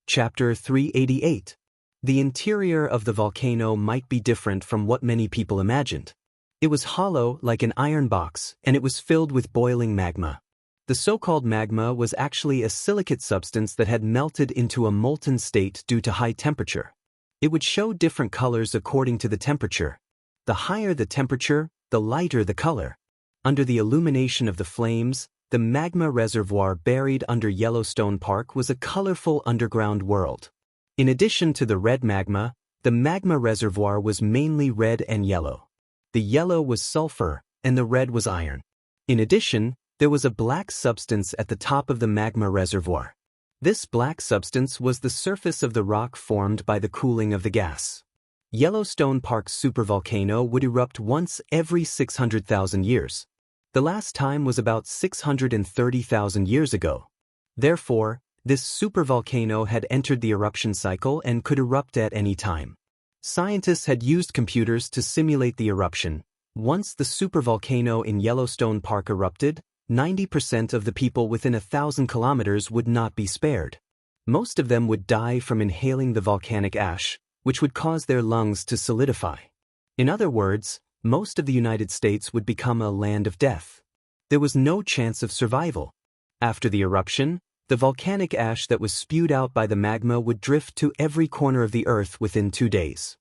Chapter 388. The interior of the volcano might be different from what many people imagined. It was hollow like an iron box, and it was filled with boiling magma. The so-called magma was actually a silicate substance that had melted into a molten state due to high temperature. It would show different colors according to the temperature. The higher the temperature, the lighter the color. Under the illumination of the flames, the magma reservoir buried under Yellowstone Park was a colorful underground world. In addition to the red magma, the magma reservoir was mainly red and yellow. The yellow was sulfur, and the red was iron. In addition, there was a black substance at the top of the magma reservoir. This black substance was the surface of the rock formed by the cooling of the gas. Yellowstone Park's supervolcano would erupt once every 600,000 years. The last time was about 630,000 years ago. Therefore, this supervolcano had entered the eruption cycle and could erupt at any time. Scientists had used computers to simulate the eruption. Once the supervolcano in Yellowstone Park erupted, 90% of the people within 1,000 kilometers would not be spared. Most of them would die from inhaling the volcanic ash, which would cause their lungs to solidify. In other words, most of the United States would become a land of death. There was no chance of survival. After the eruption, the volcanic ash that was spewed out by the magma would drift to every corner of the Earth within 2 days.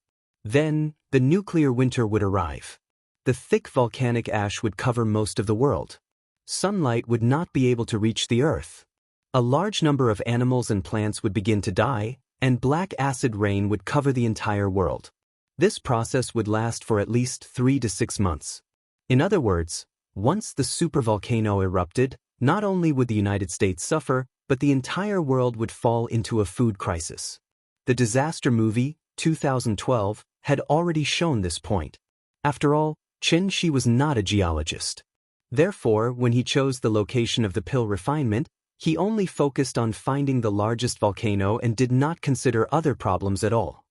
Then, the nuclear winter would arrive. The thick volcanic ash would cover most of the world. Sunlight would not be able to reach the Earth. A large number of animals and plants would begin to die, and black acid rain would cover the entire world. This process would last for at least 3 to 6 months. In other words, once the supervolcano erupted, not only would the United States suffer, but the entire world would fall into a food crisis. The disaster movie, 2012, had already shown this point. After all, Chen Shi was not a geologist. Therefore, when he chose the location of the pill refinement, he only focused on finding the largest volcano and did not consider other problems at all.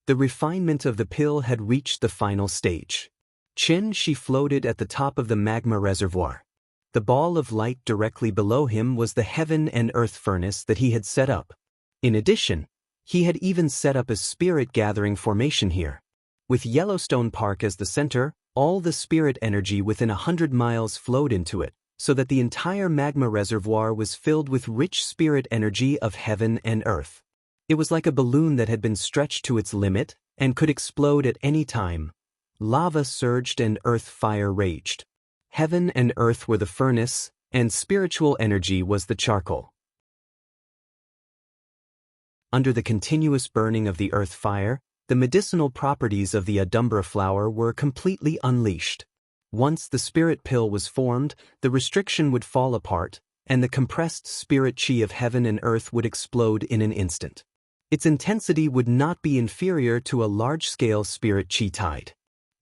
The refinement of the pill had reached the final stage. Chen Shi floated at the top of the magma reservoir. The ball of light directly below him was the heaven and earth furnace that he had set up. In addition, he had even set up a spirit gathering formation here. With Yellowstone Park as the center, all the spirit energy within 100 miles flowed into it, so that the entire magma reservoir was filled with rich spirit energy of heaven and earth. It was like a balloon that had been stretched to its limit and could explode at any time. Lava surged and earth fire raged. Heaven and earth were the furnace, and spiritual energy was the charcoal. Under the continuous burning of the earth fire, the medicinal properties of the adumbra flower were completely unleashed. Once the spirit pill was formed, the restriction would fall apart, and the compressed spirit chi of heaven and earth would explode in an instant. Its intensity would not be inferior to a large-scale spirit chi tide.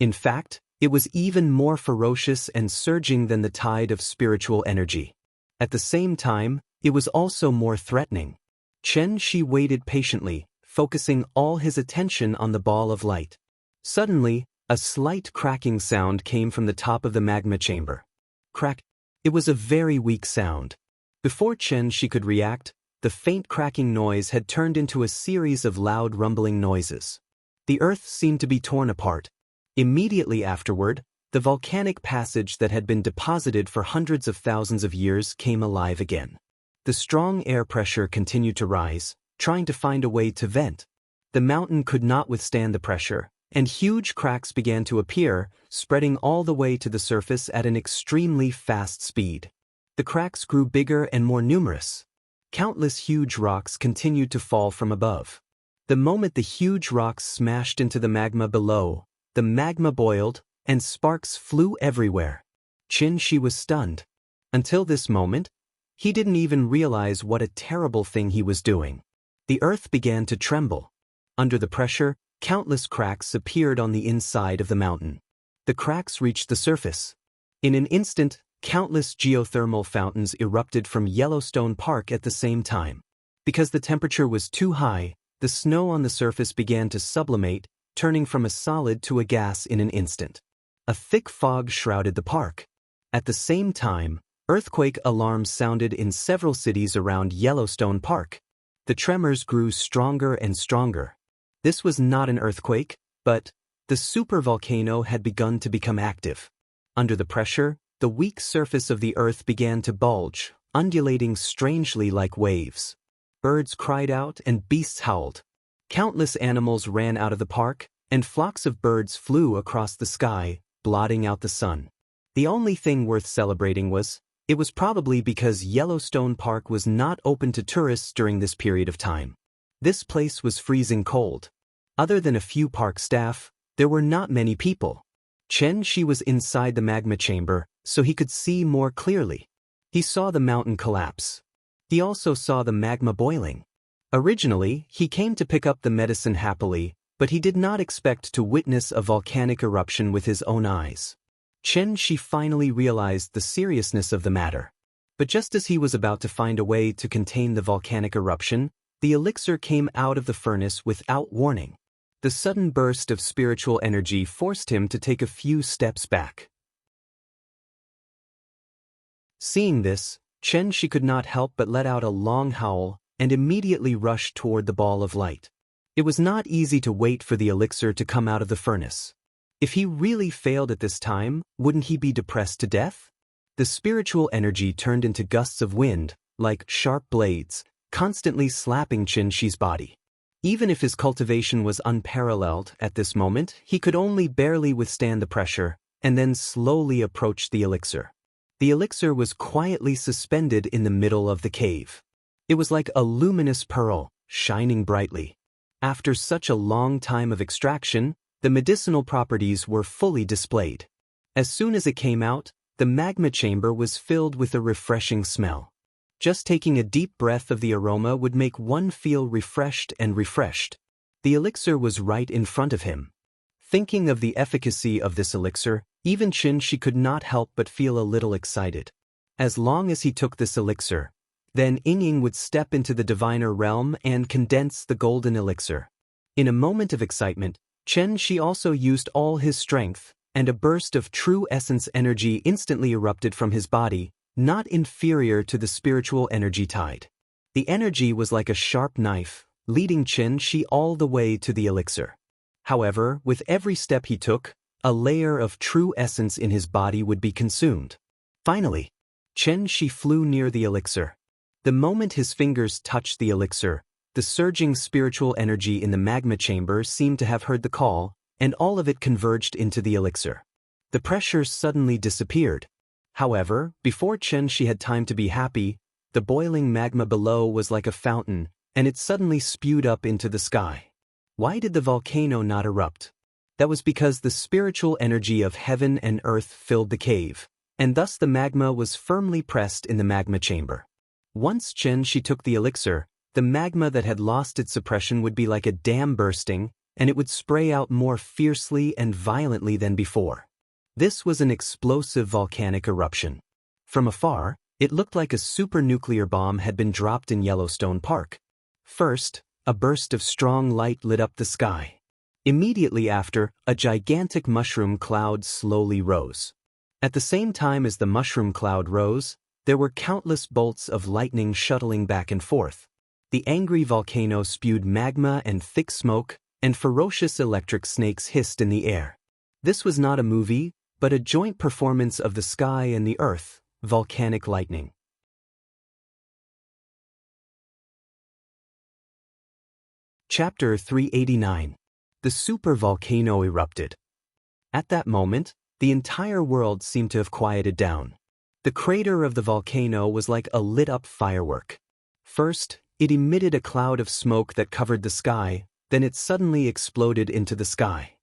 In fact, it was even more ferocious and surging than the tide of spiritual energy. At the same time, it was also more threatening. Chen Shi waited patiently, focusing all his attention on the ball of light. Suddenly, a slight cracking sound came from the top of the magma chamber. Crack. It was a very weak sound. Before Chen Shi could react, the faint cracking noise had turned into a series of loud rumbling noises. The earth seemed to be torn apart. Immediately afterward, the volcanic passage that had been deposited for hundreds of thousands of years came alive again. The strong air pressure continued to rise, trying to find a way to vent. The mountain could not withstand the pressure, and huge cracks began to appear, spreading all the way to the surface at an extremely fast speed. The cracks grew bigger and more numerous. Countless huge rocks continued to fall from above. The moment the huge rocks smashed into the magma below, the magma boiled, and sparks flew everywhere. Chen Shi was stunned. Until this moment, he didn't even realize what a terrible thing he was doing. The earth began to tremble. Under the pressure, countless cracks appeared on the inside of the mountain. The cracks reached the surface. In an instant, countless geothermal fountains erupted from Yellowstone Park at the same time. Because the temperature was too high, the snow on the surface began to sublimate, turning from a solid to a gas in an instant. A thick fog shrouded the park. At the same time, earthquake alarms sounded in several cities around Yellowstone Park. The tremors grew stronger and stronger. This was not an earthquake, but the supervolcano had begun to become active. Under the pressure, the weak surface of the earth began to bulge, undulating strangely like waves. Birds cried out and beasts howled. Countless animals ran out of the park, and flocks of birds flew across the sky, blotting out the sun. The only thing worth celebrating was, it was probably because Yellowstone Park was not open to tourists during this period of time. This place was freezing cold. Other than a few park staff, there were not many people. Chen Shi was inside the magma chamber, so he could see more clearly. He saw the mountain collapse. He also saw the magma boiling. Originally, he came to pick up the medicine happily, but he did not expect to witness a volcanic eruption with his own eyes. Chen Shi finally realized the seriousness of the matter. But just as he was about to find a way to contain the volcanic eruption, the elixir came out of the furnace without warning. The sudden burst of spiritual energy forced him to take a few steps back. Seeing this, Chen Shi could not help but let out a long howl and immediately rushed toward the ball of light. It was not easy to wait for the elixir to come out of the furnace. If he really failed at this time, wouldn't he be depressed to death? The spiritual energy turned into gusts of wind, like sharp blades, constantly slapping Chen Shi's body. Even if his cultivation was unparalleled at this moment, he could only barely withstand the pressure, and then slowly approach the elixir. The elixir was quietly suspended in the middle of the cave. It was like a luminous pearl, shining brightly. After such a long time of extraction, the medicinal properties were fully displayed. As soon as it came out, the magma chamber was filled with a refreshing smell. Just taking a deep breath of the aroma would make one feel refreshed and refreshed. The elixir was right in front of him. Thinking of the efficacy of this elixir, even Chen Shi could not help but feel a little excited. As long as he took this elixir, then Ying would step into the diviner realm and condense the golden elixir. In a moment of excitement, Chen Shi also used all his strength, and a burst of true essence energy instantly erupted from his body, not inferior to the spiritual energy tide. The energy was like a sharp knife, leading Chen Shi all the way to the elixir. However, with every step he took, a layer of true essence in his body would be consumed. Finally, Chen Shi flew near the elixir. The moment his fingers touched the elixir, the surging spiritual energy in the magma chamber seemed to have heard the call, and all of it converged into the elixir. The pressure suddenly disappeared. However, before Chen Shi had time to be happy, the boiling magma below was like a fountain, and it suddenly spewed up into the sky. Why did the volcano not erupt? That was because the spiritual energy of heaven and earth filled the cave, and thus the magma was firmly pressed in the magma chamber. Once Chen Shi took the elixir, the magma that had lost its suppression would be like a dam bursting, and it would spray out more fiercely and violently than before. This was an explosive volcanic eruption. From afar, it looked like a supernuclear bomb had been dropped in Yellowstone Park. First, a burst of strong light lit up the sky. Immediately after, a gigantic mushroom cloud slowly rose. At the same time as the mushroom cloud rose, there were countless bolts of lightning shuttling back and forth. The angry volcano spewed magma and thick smoke, and ferocious electric snakes hissed in the air. This was not a movie, but a joint performance of the sky and the earth, volcanic lightning. Chapter 389. The supervolcano erupted. At that moment, the entire world seemed to have quieted down. The crater of the volcano was like a lit-up firework. First, it emitted a cloud of smoke that covered the sky, then it suddenly exploded into the sky.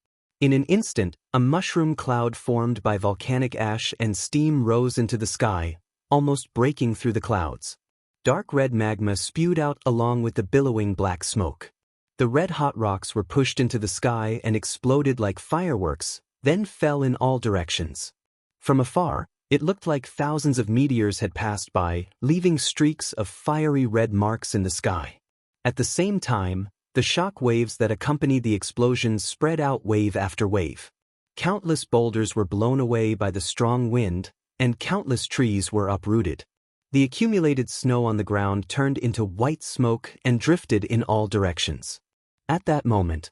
In an instant, a mushroom cloud formed by volcanic ash and steam rose into the sky, almost breaking through the clouds. Dark red magma spewed out along with the billowing black smoke. The red-hot rocks were pushed into the sky and exploded like fireworks, then fell in all directions. From afar, it looked like thousands of meteors had passed by, leaving streaks of fiery red marks in the sky. At the same time, the shock waves that accompanied the explosions spread out wave after wave. Countless boulders were blown away by the strong wind, and countless trees were uprooted. The accumulated snow on the ground turned into white smoke and drifted in all directions. At that moment,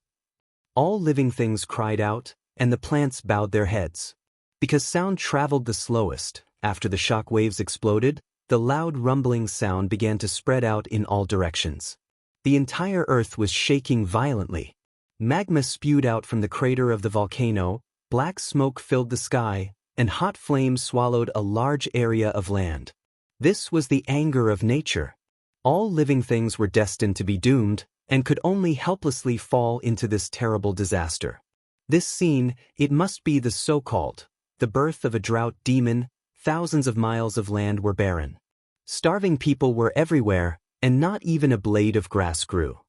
all living things cried out, and the plants bowed their heads. Because sound traveled the slowest, after the shock waves exploded, the loud rumbling sound began to spread out in all directions. The entire earth was shaking violently. Magma spewed out from the crater of the volcano, black smoke filled the sky, and hot flames swallowed a large area of land. This was the anger of nature. All living things were destined to be doomed, and could only helplessly fall into this terrible disaster. This scene, it must be the so-called, the birth of a drought demon. Thousands of miles of land were barren. Starving people were everywhere, and not even a blade of grass grew.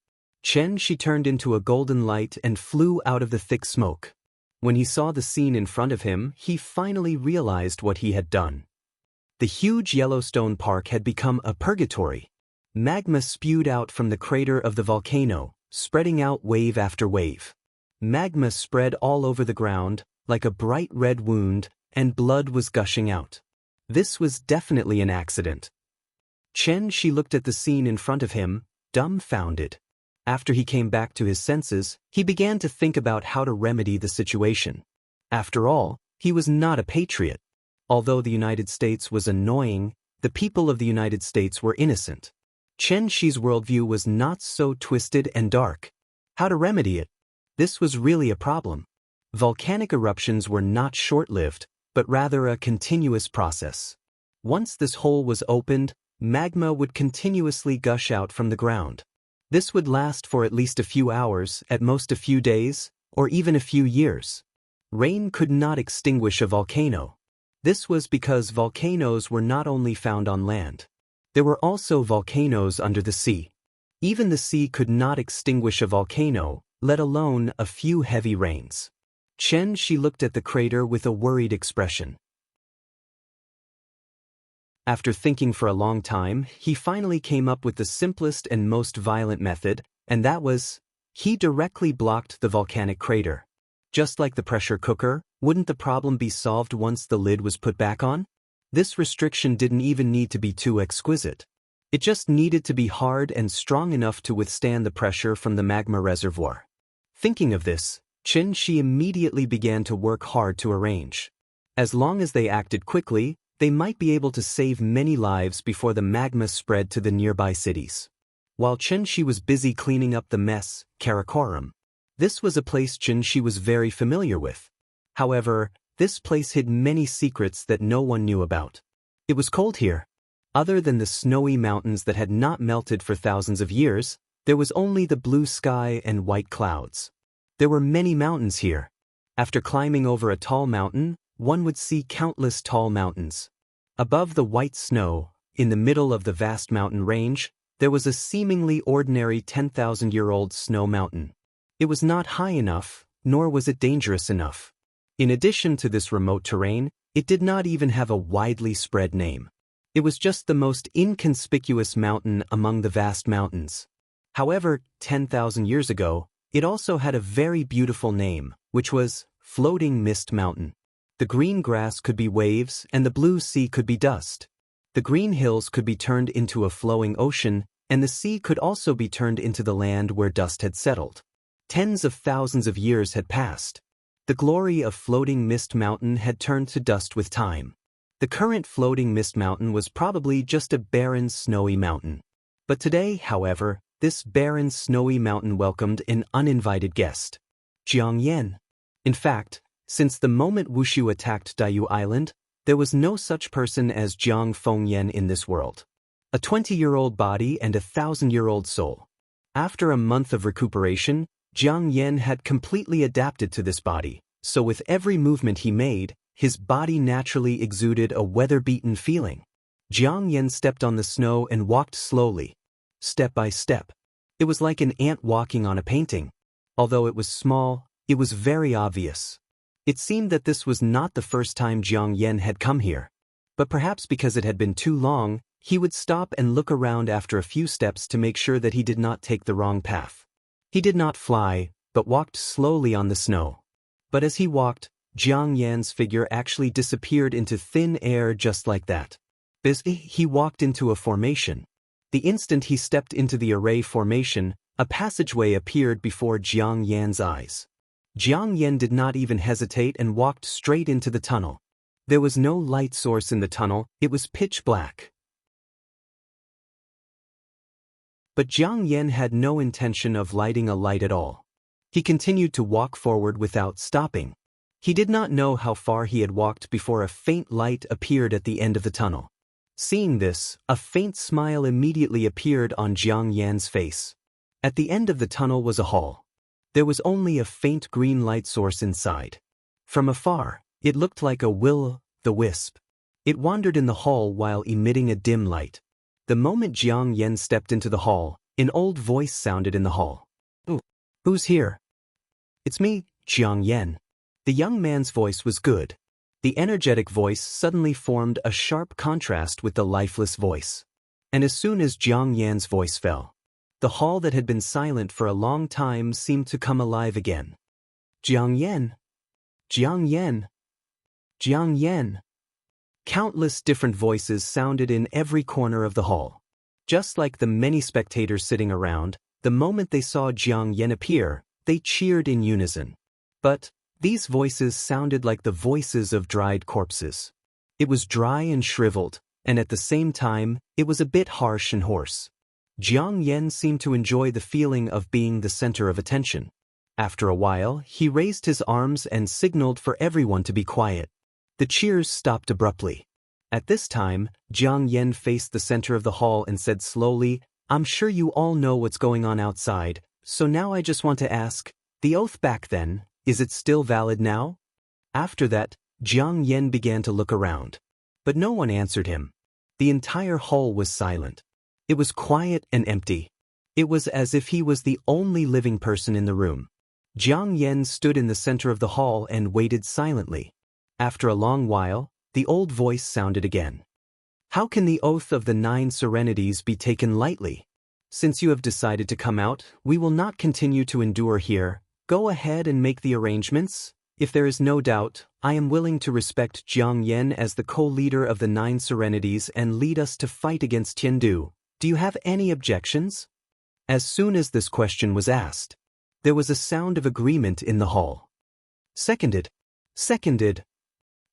She turned into a golden light and flew out of the thick smoke. When he saw the scene in front of him, he finally realized what he had done. The huge Yellowstone Park had become a purgatory. Magma spewed out from the crater of the volcano, spreading out wave after wave. Magma spread all over the ground, like a bright red wound, and blood was gushing out. This was definitely an accident. She looked at the scene in front of him, dumbfounded. After he came back to his senses, he began to think about how to remedy the situation. After all, he was not a patriot. Although the United States was annoying, the people of the United States were innocent. Shi's worldview was not so twisted and dark. How to remedy it? This was really a problem. Volcanic eruptions were not short-lived, but rather a continuous process. Once this hole was opened, magma would continuously gush out from the ground. This would last for at least a few hours, at most a few days, or even a few years. Rain could not extinguish a volcano. This was because volcanoes were not only found on land. There were also volcanoes under the sea. Even the sea could not extinguish a volcano, let alone a few heavy rains. She looked at the crater with a worried expression. After thinking for a long time, he finally came up with the simplest and most violent method, and that was, he directly blocked the volcanic crater. Just like the pressure cooker, wouldn't the problem be solved once the lid was put back on? This restriction didn't even need to be too exquisite. It just needed to be hard and strong enough to withstand the pressure from the magma reservoir. Thinking of this, She immediately began to work hard to arrange. As long as they acted quickly, they might be able to save many lives before the magma spread to the nearby cities. While She was busy cleaning up the mess, Karakoram. This was a place She was very familiar with. However, this place hid many secrets that no one knew about. It was cold here. Other than the snowy mountains that had not melted for thousands of years, there was only the blue sky and white clouds. There were many mountains here. After climbing over a tall mountain, one would see countless tall mountains. Above the white snow, in the middle of the vast mountain range, there was a seemingly ordinary 10,000-year-old snow mountain. It was not high enough, nor was it dangerous enough. In addition to this remote terrain, it did not even have a widely spread name. It was just the most inconspicuous mountain among the vast mountains. However, 10,000 years ago, it also had a very beautiful name, which was Floating Mist Mountain. The green grass could be waves and the blue sea could be dust. The green hills could be turned into a flowing ocean, and the sea could also be turned into the land where dust had settled. Tens of thousands of years had passed. The glory of Floating Mist Mountain had turned to dust with time. The current Floating Mist Mountain was probably just a barren, snowy mountain. But today, however, this barren, snowy mountain welcomed an uninvited guest. Jiang Yan. In fact, since the moment Wushu attacked Diyu Island, there was no such person as Jiang Fengyan in this world. A 20-year-old body and a 1,000-year-old soul. After a month of recuperation, Jiang Yan had completely adapted to this body, so with every movement he made, his body naturally exuded a weather-beaten feeling. Jiang Yan stepped on the snow and walked slowly, step by step. It was like an ant walking on a painting. Although it was small, it was very obvious. It seemed that this was not the first time Jiang Yan had come here. But perhaps because it had been too long, he would stop and look around after a few steps to make sure that he did not take the wrong path. He did not fly, but walked slowly on the snow. But as he walked, Jiang Yan's figure actually disappeared into thin air just like that. He walked into a formation. The instant he stepped into the array formation, a passageway appeared before Jiang Yan's eyes. Jiang Yan did not even hesitate and walked straight into the tunnel. There was no light source in the tunnel, it was pitch black. But Jiang Yan had no intention of lighting a light at all. He continued to walk forward without stopping. He did not know how far he had walked before a faint light appeared at the end of the tunnel. Seeing this, a faint smile immediately appeared on Jiang Yan's face. At the end of the tunnel was a hall. There was only a faint green light source inside. From afar, it looked like a will-o'-the-wisp. It wandered in the hall while emitting a dim light. The moment Jiang Yan stepped into the hall, an old voice sounded in the hall. Who's here? It's me, Jiang Yan. The young man's voice was good. The energetic voice suddenly formed a sharp contrast with the lifeless voice. And as soon as Jiang Yan's voice fell, the hall that had been silent for a long time seemed to come alive again. Jiang Yan! Jiang Yan! Jiang Yan! Countless different voices sounded in every corner of the hall. Just like the many spectators sitting around, the moment they saw Jiang Yan appear, they cheered in unison. But these voices sounded like the voices of dried corpses. It was dry and shriveled, and at the same time, it was a bit harsh and hoarse. Jiang Yan seemed to enjoy the feeling of being the center of attention. After a while, he raised his arms and signaled for everyone to be quiet. The cheers stopped abruptly. At this time, Jiang Yan faced the center of the hall and said slowly, "I'm sure you all know what's going on outside, so now I just want to ask, the oath back then, is it still valid now?" After that, Jiang Yan began to look around. But no one answered him. The entire hall was silent. It was quiet and empty. It was as if he was the only living person in the room. Jiang Yan stood in the center of the hall and waited silently. After a long while, the old voice sounded again. "How can the oath of the 9 serenities be taken lightly? Since you have decided to come out, we will not continue to endure here. Go ahead and make the arrangements. If there is no doubt, I am willing to respect Jiang Yan as the co-leader of the 9 serenities and lead us to fight against Tiandu. Do you have any objections?" As soon as this question was asked, there was a sound of agreement in the hall. Seconded. Seconded.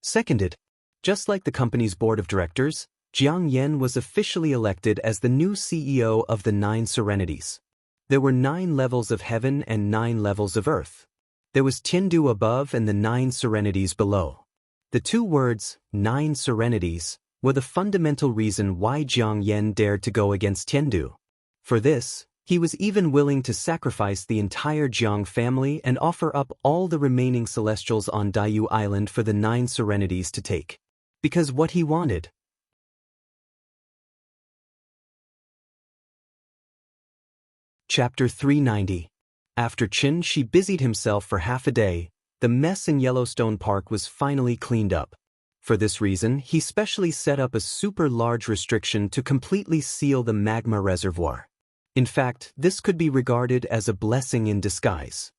Seconded. Just like the company's board of directors, Jiang Yan was officially elected as the new CEO of the 9 serenities. There were 9 levels of heaven and 9 levels of earth. There was Tiandu above and the 9 serenities below. The 2 words, 9 serenities, were the fundamental reason why Jiang Yan dared to go against Tiandu. For this, he was even willing to sacrifice the entire Jiang family and offer up all the remaining celestials on Daiyu Island for the 9 serenities to take. Because what he wanted. Chapter 390. After Qin Shi busied himself for half a day, the mess in Yellowstone Park was finally cleaned up. For this reason, he specially set up a super large restriction to completely seal the magma reservoir. In fact, this could be regarded as a blessing in disguise.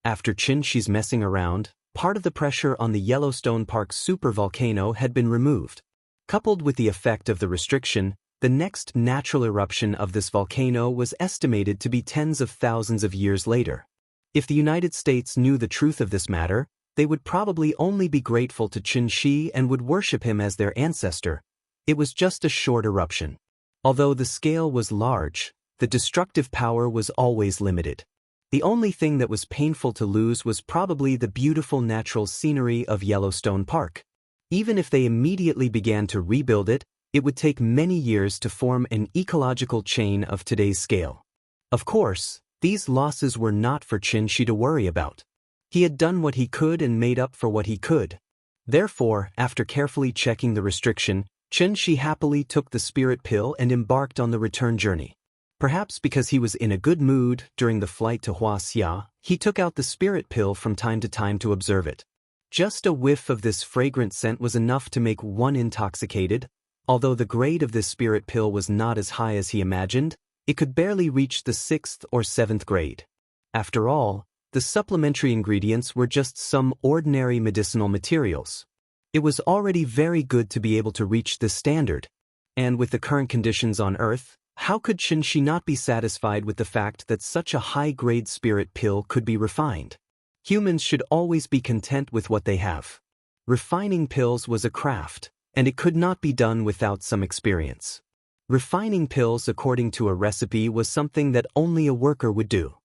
After Qin Shi's messing around, part of the pressure on the Yellowstone Park supervolcano had been removed. Coupled with the effect of the restriction, the next natural eruption of this volcano was estimated to be tens of thousands of years later. If the United States knew the truth of this matter, they would probably only be grateful to Qin Shi and would worship him as their ancestor. It was just a short eruption. Although the scale was large, the destructive power was always limited. The only thing that was painful to lose was probably the beautiful natural scenery of Yellowstone Park. Even if they immediately began to rebuild it, it would take many years to form an ecological chain of today's scale. Of course, these losses were not for Qin Shi to worry about. He had done what he could and made up for what he could. Therefore, after carefully checking the restriction, Chen Shi happily took the spirit pill and embarked on the return journey. Perhaps because he was in a good mood during the flight to Huaxia, he took out the spirit pill from time to time to observe it. Just a whiff of this fragrant scent was enough to make one intoxicated. Although the grade of this spirit pill was not as high as he imagined, it could barely reach the 6th or 7th grade. After all, the supplementary ingredients were just some ordinary medicinal materials. It was already very good to be able to reach this standard. And with the current conditions on Earth, how could Chen Shi not be satisfied with the fact that such a high-grade spirit pill could be refined? Humans should always be content with what they have. Refining pills was a craft, and it could not be done without some experience. Refining pills according to a recipe was something that only a worker would do.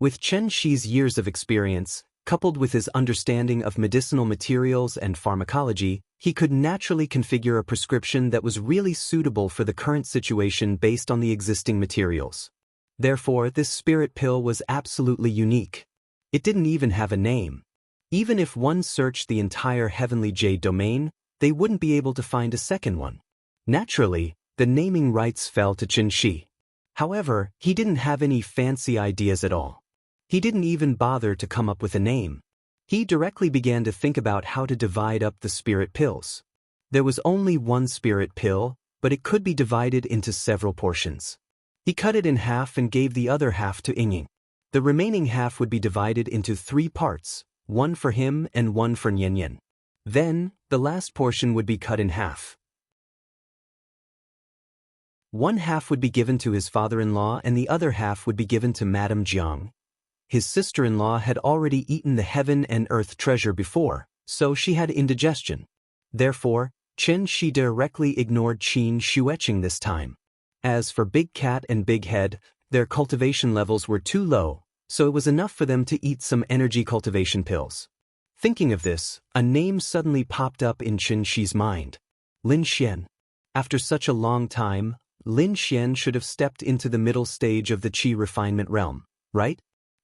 With Chen Shi's years of experience, coupled with his understanding of medicinal materials and pharmacology, he could naturally configure a prescription that was really suitable for the current situation based on the existing materials. Therefore, this spirit pill was absolutely unique. It didn't even have a name. Even if one searched the entire Heavenly Jade domain, they wouldn't be able to find a second one. Naturally, the naming rights fell to Chen Shi. However, he didn't have any fancy ideas at all. He didn't even bother to come up with a name. He directly began to think about how to divide up the spirit pills. There was only one spirit pill, but it could be divided into several portions. He cut it in half and gave the other half to Yingying. The remaining half would be divided into 3 parts, one for him and one for Nianyan. Then, the last portion would be cut in half. One half would be given to his father-in-law and the other half would be given to Madame Jiang. His sister-in-law had already eaten the heaven and earth treasure before, so she had indigestion. Therefore, Chen Shi directly ignored Qin Xueqing this time. As for Big Cat and Big Head, their cultivation levels were too low, so it was enough for them to eat some energy cultivation pills. Thinking of this, a name suddenly popped up in Chen Shi's mind. Lin Xian. After such a long time, Lin Xian should have stepped into the middle stage of the qi refinement realm, right?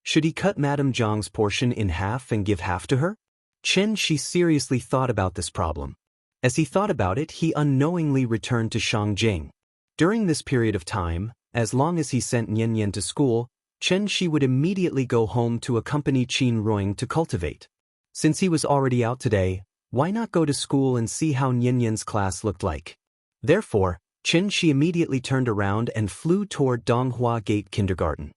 Should he cut Madame Jiang's portion in half and give half to her? Chen Shi seriously thought about this problem. As he thought about it, he unknowingly returned to Shangjing. During this period of time, as long as he sent Nianyan to school, Chen Shi would immediately go home to accompany Qin Ruing to cultivate. Since he was already out today, why not go to school and see how Nianyan's class looked like? Therefore, Chen Shi immediately turned around and flew toward Donghua Gate Kindergarten.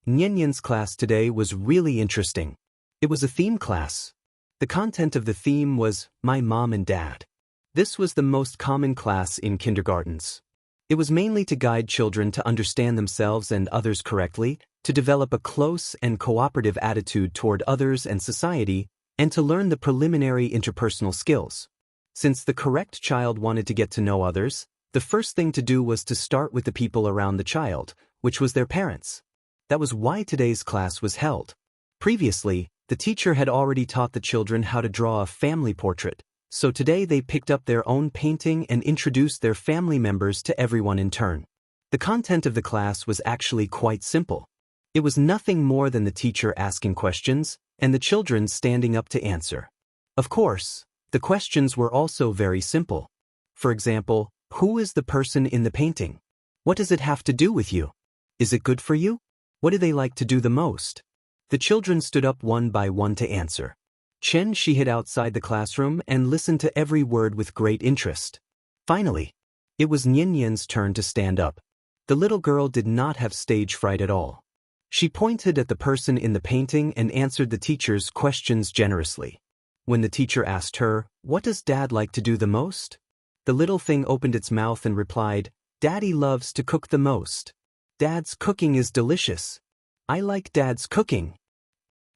Nianyan's class today was really interesting. It was a theme class. The content of the theme was My Mom and Dad. This was the most common class in kindergartens. It was mainly to guide children to understand themselves and others correctly, to develop a close and cooperative attitude toward others and society, and to learn the preliminary interpersonal skills. Since the correct child wanted to get to know others, the first thing to do was to start with the people around the child, which was their parents. That was why today's class was held. Previously, the teacher had already taught the children how to draw a family portrait, so today they picked up their own painting and introduced their family members to everyone in turn. The content of the class was actually quite simple. It was nothing more than the teacher asking questions, and the children standing up to answer. Of course, the questions were also very simple. For example, who is the person in the painting? What does it have to do with you? Is it good for you? What do they like to do the most? The children stood up one by one to answer. Chen Shi hid outside the classroom and listened to every word with great interest. Finally, it was Nianyan's turn to stand up. The little girl did not have stage fright at all. She pointed at the person in the painting and answered the teacher's questions generously. When the teacher asked her, "What does Dad like to do the most?" the little thing opened its mouth and replied, "Daddy loves to cook the most. Dad's cooking is delicious. I like Dad's cooking."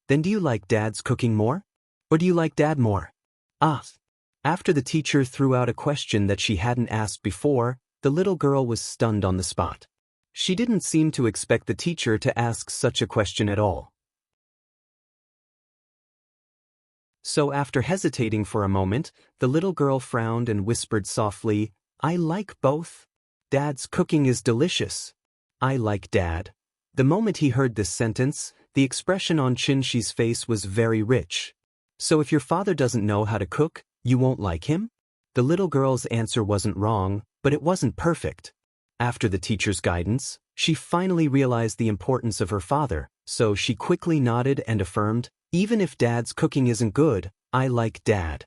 Then do you like Dad's cooking more? Or do you like Dad more? After the teacher threw out a question that she hadn't asked before, the little girl was stunned on the spot. She didn't seem to expect the teacher to ask such a question at all. So after hesitating for a moment, the little girl frowned and whispered softly, "I like both. Dad's cooking is delicious. I like Dad." The moment he heard this sentence, the expression on Chen Shi's face was very rich. So if your father doesn't know how to cook, you won't like him? The little girl's answer wasn't wrong, but it wasn't perfect. After the teacher's guidance, she finally realized the importance of her father, so she quickly nodded and affirmed, "Even if Dad's cooking isn't good, I like Dad."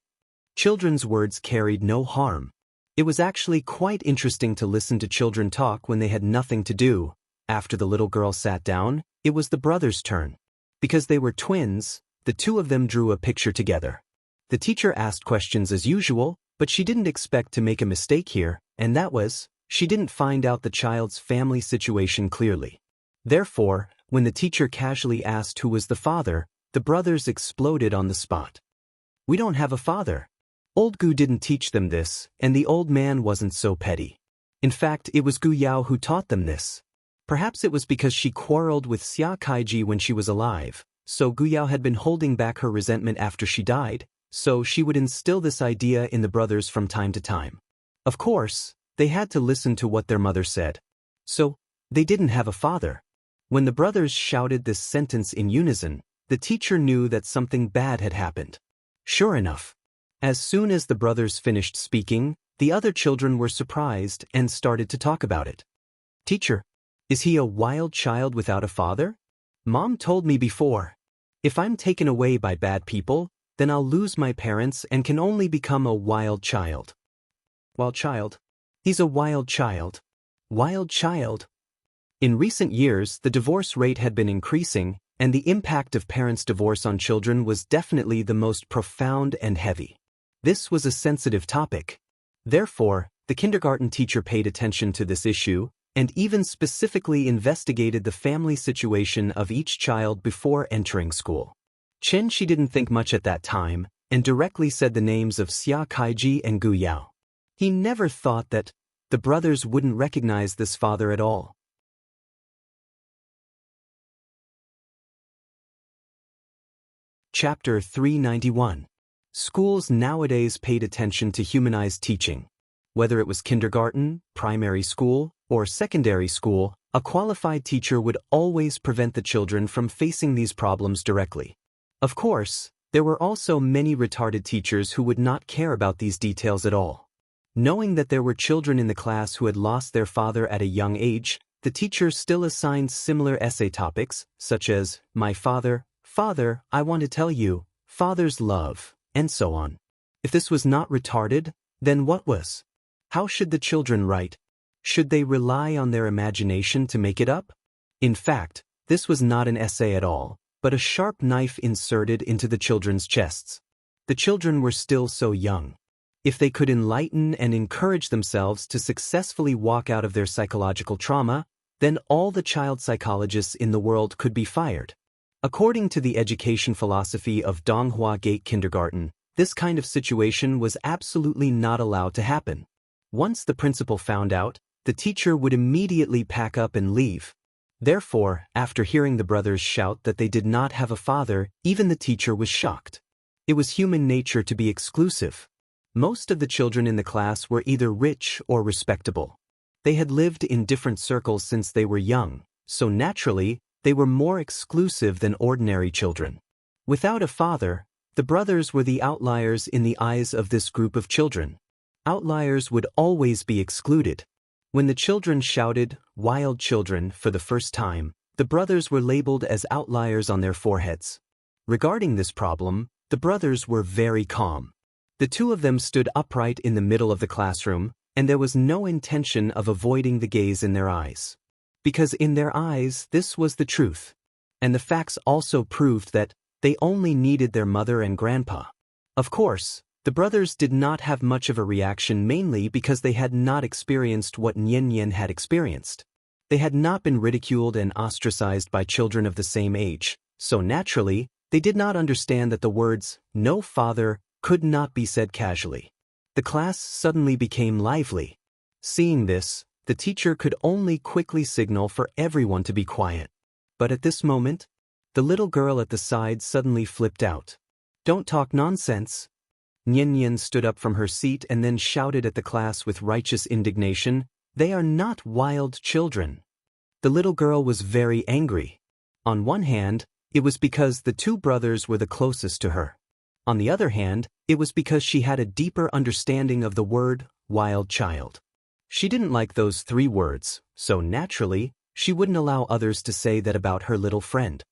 Children's words carried no harm. It was actually quite interesting to listen to children talk when they had nothing to do. After the little girl sat down, it was the brothers' turn. Because they were twins, the two of them drew a picture together. The teacher asked questions as usual, but she didn't expect to make a mistake here, and that was, she didn't find out the child's family situation clearly. Therefore, when the teacher casually asked who was the father, the brothers exploded on the spot. "We don't have a father." Old Gu didn't teach them this, and the old man wasn't so petty. In fact, it was Gu Yao who taught them this. Perhaps it was because she quarreled with Xia Kaiji when she was alive, so Gu Yao had been holding back her resentment after she died, so she would instill this idea in the brothers from time to time. Of course, they had to listen to what their mother said. So, they didn't have a father. When the brothers shouted this sentence in unison, the teacher knew that something bad had happened. Sure enough, as soon as the brothers finished speaking, the other children were surprised and started to talk about it. "Teacher, is he a wild child without a father? Mom told me before. If I'm taken away by bad people, then I'll lose my parents and can only become a wild child." Wild child? He's a wild child. Wild child. In recent years, the divorce rate had been increasing, and the impact of parents' divorce on children was definitely the most profound and heavy. This was a sensitive topic. Therefore, the kindergarten teacher paid attention to this issue, and even specifically investigated the family situation of each child before entering school. She didn't think much at that time, and directly said the names of Xia Kaiji and Gu Yao. He never thought that the brothers wouldn't recognize this father at all. Chapter 391. Schools nowadays paid attention to humanized teaching. Whether it was kindergarten, primary school, or secondary school, a qualified teacher would always prevent the children from facing these problems directly. Of course, there were also many retarded teachers who would not care about these details at all. Knowing that there were children in the class who had lost their father at a young age, the teacher still assigned similar essay topics, such as, "My father, Father, I want to tell you, Father's love," and so on. If this was not retarded, then what was? How should the children write? Should they rely on their imagination to make it up? In fact, this was not an essay at all, but a sharp knife inserted into the children's chests. The children were still so young. If they could enlighten and encourage themselves to successfully walk out of their psychological trauma, then all the child psychologists in the world could be fired. According to the education philosophy of Donghua Gate Kindergarten, this kind of situation was absolutely not allowed to happen. Once the principal found out, the teacher would immediately pack up and leave. Therefore, after hearing the brothers shout that they did not have a father, even the teacher was shocked. It was human nature to be exclusive. Most of the children in the class were either rich or respectable. They had lived in different circles since they were young, so naturally, they were more exclusive than ordinary children. Without a father, the brothers were the outliers in the eyes of this group of children. Outliers would always be excluded. When the children shouted, "Wild children," for the first time, the brothers were labeled as outliers on their foreheads. Regarding this problem, the brothers were very calm. The two of them stood upright in the middle of the classroom, and there was no intention of avoiding the gaze in their eyes. Because in their eyes, this was the truth. And the facts also proved that they only needed their mother and grandpa. Of course, the brothers did not have much of a reaction, mainly because they had not experienced what Nian Nian had experienced. They had not been ridiculed and ostracized by children of the same age, so naturally, they did not understand that the words, "no father," could not be said casually. The class suddenly became lively. Seeing this, the teacher could only quickly signal for everyone to be quiet. But at this moment, the little girl at the side suddenly flipped out. "Don't talk nonsense." Nian Nian stood up from her seat and then shouted at the class with righteous indignation, "They are not wild children." The little girl was very angry. On one hand, it was because the two brothers were the closest to her. On the other hand, it was because she had a deeper understanding of the word wild child. She didn't like those 3 words, so naturally, she wouldn't allow others to say that about her little friend.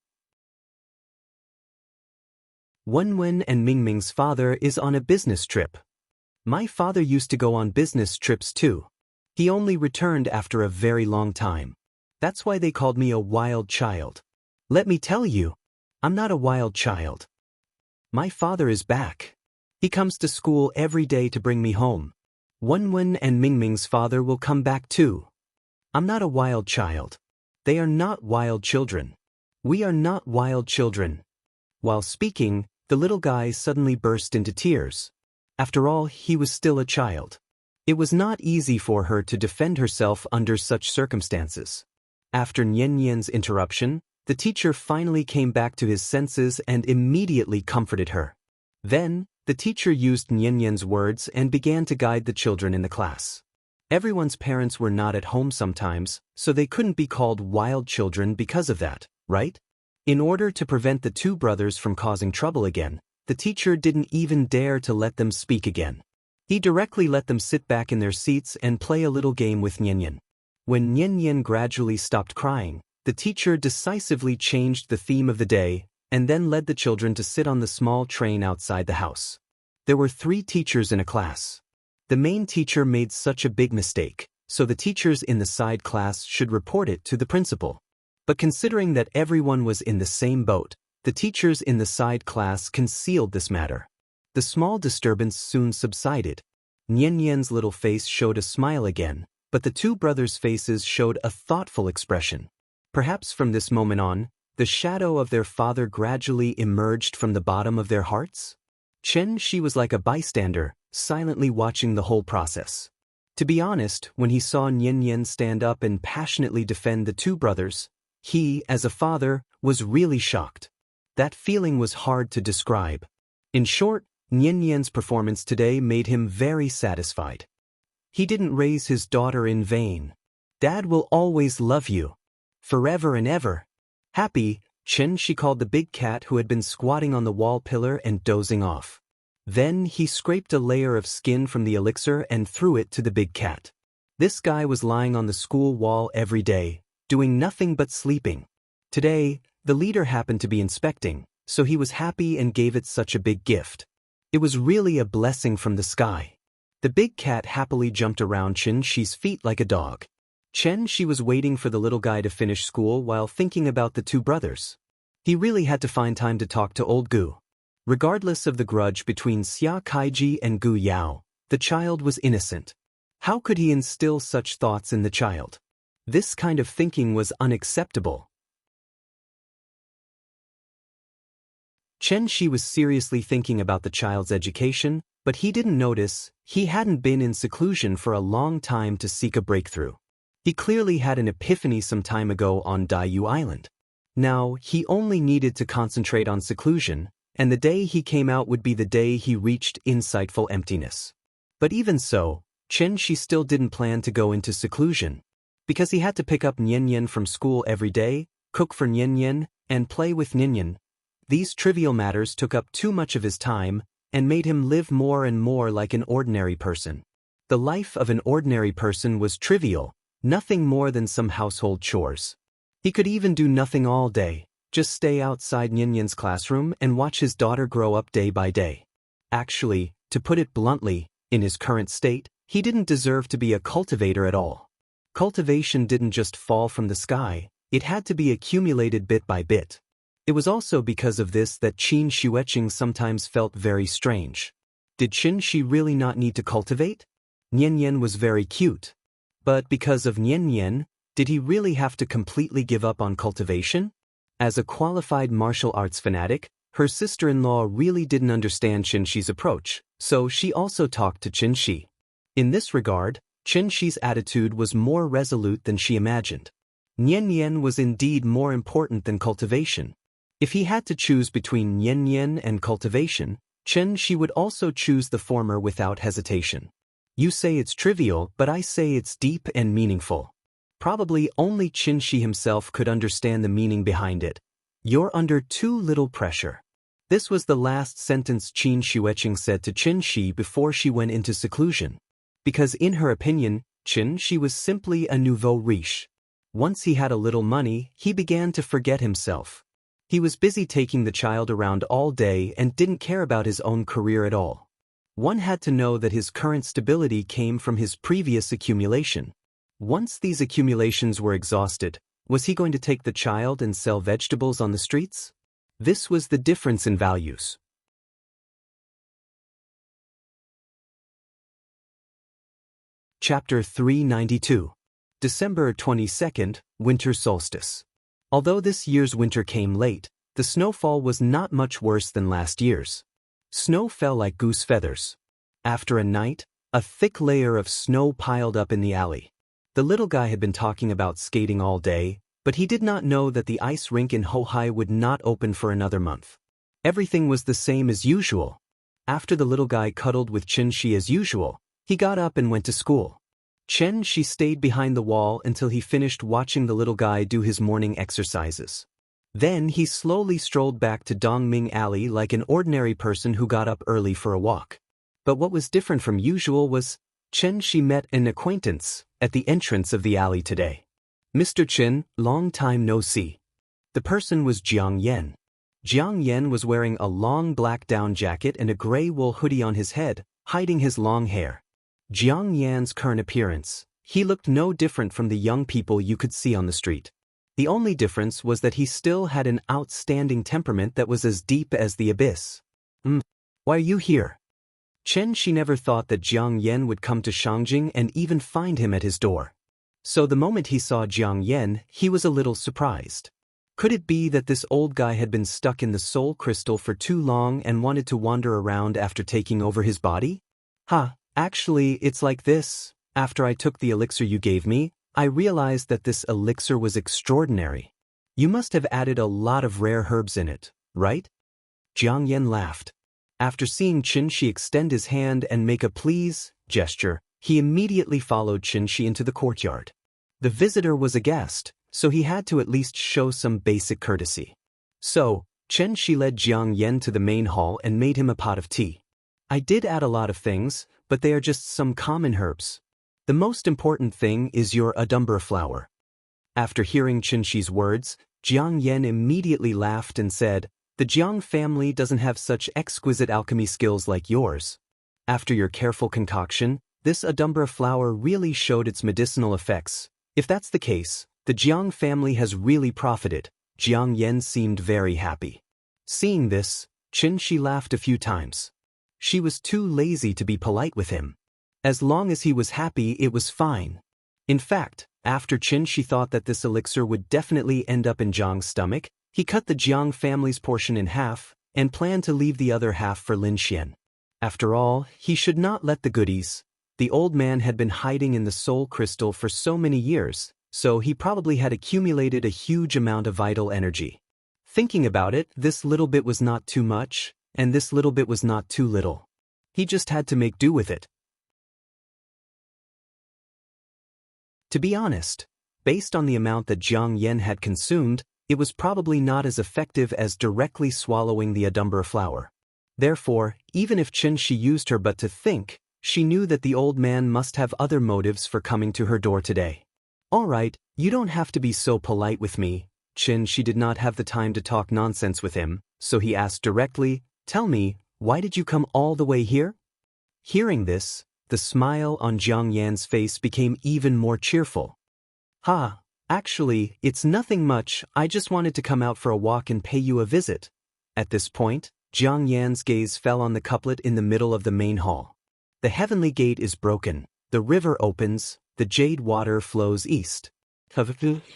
Wenwen and Mingming's father is on a business trip. My father used to go on business trips too. He only returned after a very long time. That's why they called me a wild child. Let me tell you, I'm not a wild child. My father is back. He comes to school every day to bring me home. Wenwen and Mingming's father will come back too. I'm not a wild child. They are not wild children. We are not wild children. While speaking, the little guy suddenly burst into tears. After all, he was still a child. It was not easy for her to defend herself under such circumstances. After Nian interruption, the teacher finally came back to his senses and immediately comforted her. Then, the teacher used Nian's words and began to guide the children in the class. Everyone's parents were not at home sometimes, so they couldn't be called wild children because of that, right? In order to prevent the 2 brothers from causing trouble again, the teacher didn't even dare to let them speak again. He directly let them sit back in their seats and play a little game with Nian. When Nian gradually stopped crying, the teacher decisively changed the theme of the day and then led the children to sit on the small train outside the house. There were 3 teachers in a class. The main teacher made such a big mistake, so the teachers in the side class should report it to the principal. But considering that everyone was in the same boat, the teachers in the side class concealed this matter. The small disturbance soon subsided. Nian's little face showed a smile again, but the 2 brothers' faces showed a thoughtful expression. Perhaps from this moment on, the shadow of their father gradually emerged from the bottom of their hearts? She was like a bystander, silently watching the whole process. To be honest, when he saw Nian stand up and passionately defend the 2 brothers, he, as a father, was really shocked. That feeling was hard to describe. In short, Nian's performance today made him very satisfied. He didn't raise his daughter in vain. Dad will always love you. Forever and ever. Happy, she called the big cat who had been squatting on the wall pillar and dozing off. Then he scraped a layer of skin from the elixir and threw it to the big cat. This guy was lying on the school wall every day, doing nothing but sleeping. Today, the leader happened to be inspecting, so he was happy and gave it such a big gift. It was really a blessing from the sky. The big cat happily jumped around She's feet like a dog. She was waiting for the little guy to finish school while thinking about the 2 brothers. He really had to find time to talk to old Gu. Regardless of the grudge between Xia Kaiji and Gu Yao, the child was innocent. How could he instill such thoughts in the child? This kind of thinking was unacceptable. Shi was seriously thinking about the child's education, but he didn't notice he hadn't been in seclusion for a long time to seek a breakthrough. He clearly had an epiphany some time ago on Daiyu Island. Now, he only needed to concentrate on seclusion, and the day he came out would be the day he reached insightful emptiness. But even so, Shi still didn't plan to go into seclusion, because he had to pick up Nian from school every day, cook for Nian, and play with Nian. These trivial matters took up too much of his time and made him live more and more like an ordinary person. The life of an ordinary person was trivial, nothing more than some household chores. He could even do nothing all day, just stay outside Nian's classroom and watch his daughter grow up day by day. Actually, to put it bluntly, in his current state, he didn't deserve to be a cultivator at all. Cultivation didn't just fall from the sky, it had to be accumulated bit by bit. It was also because of this that Qin Xueqing sometimes felt very strange. Did Qin Shi really not need to cultivate? Nian was very cute. But because of Nian, did he really have to completely give up on cultivation? As a qualified martial arts fanatic, her sister-in-law really didn't understand Qin Shi's approach, so she also talked to Qin Shi. In this regard, Qin Shi's attitude was more resolute than she imagined. Nian was indeed more important than cultivation. If he had to choose between Nian and cultivation, Qin Shi would also choose the former without hesitation. You say it's trivial, but I say it's deep and meaningful. Probably only Qin Shi himself could understand the meaning behind it. You're under too little pressure. This was the last sentence Qin Shueqing said to Qin Shi before she went into seclusion. Because in her opinion, Qin Shi was simply a nouveau riche. Once he had a little money, he began to forget himself. He was busy taking the child around all day and didn't care about his own career at all. One had to know that his current stability came from his previous accumulation. Once these accumulations were exhausted, was he going to take the child and sell vegetables on the streets? This was the difference in values. Chapter 392. December 22nd, Winter Solstice. Although this year's winter came late, the snowfall was not much worse than last year's. Snow fell like goose feathers. After a night, a thick layer of snow piled up in the alley. The little guy had been talking about skating all day, but he did not know that the ice rink in Hohai would not open for another month. Everything was the same as usual. After the little guy cuddled with Qin Shi as usual, he got up and went to school. Qin Shi stayed behind the wall until he finished watching the little guy do his morning exercises. Then he slowly strolled back to Dongming Alley like an ordinary person who got up early for a walk. But what was different from usual was, Qin Shi met an acquaintance at the entrance of the alley today. "Mr. Qin, long time no see." The person was Jiang Yan. Jiang Yan was wearing a long black down jacket and a gray wool hoodie on his head, hiding his long hair. Jiang Yan's current appearance, he looked no different from the young people you could see on the street. The only difference was that he still had an outstanding temperament that was as deep as the abyss. Why are you here?" Qin Shi never thought that Jiang Yan would come to Shangjing and even find him at his door. So the moment he saw Jiang Yan, he was a little surprised. Could it be that this old guy had been stuck in the soul crystal for too long and wanted to wander around after taking over his body? Actually, it's like this. After I took the elixir you gave me, I realized that this elixir was extraordinary. You must have added a lot of rare herbs in it, right? Jiang Yan laughed. After seeing Qin Shi extend his hand and make a please gesture, he immediately followed Qin Shi into the courtyard. The visitor was a guest, so he had to at least show some basic courtesy. So, Qin Shi led Jiang Yan to the main hall and made him a pot of tea. "I did add a lot of things, but they are just some common herbs. The most important thing is your adumbra flower." After hearing Qin Shi's words, Jiang Yan immediately laughed and said, "The Jiang family doesn't have such exquisite alchemy skills like yours. After your careful concoction, this adumbra flower really showed its medicinal effects. If that's the case, the Jiang family has really profited." Jiang Yan seemed very happy. Seeing this, Qin Shi laughed a few times. She was too lazy to be polite with him. As long as he was happy, it was fine. In fact, after Qin Shi thought that this elixir would definitely end up in Jiang's stomach, he cut the Jiang family's portion in half and planned to leave the other half for Lin Xian. After all, he should not let the goodies. The old man had been hiding in the soul crystal for so many years, so he probably had accumulated a huge amount of vital energy. Thinking about it, this little bit was not too much, and this little bit was not too little. He just had to make do with it. To be honest, based on the amount that Jiang Yan had consumed, it was probably not as effective as directly swallowing the adumbra flower. Therefore, even if Qin Shi used her but to think, she knew that the old man must have other motives for coming to her door today. "All right, you don't have to be so polite with me." Qin Shi did not have the time to talk nonsense with him, so he asked directly, "Tell me, why did you come all the way here?" Hearing this, the smile on Jiang Yan's face became even more cheerful. Actually, it's nothing much, I just wanted to come out for a walk and pay you a visit." At this point, Jiang Yan's gaze fell on the couplet in the middle of the main hall. "The heavenly gate is broken, the river opens, the jade water flows east."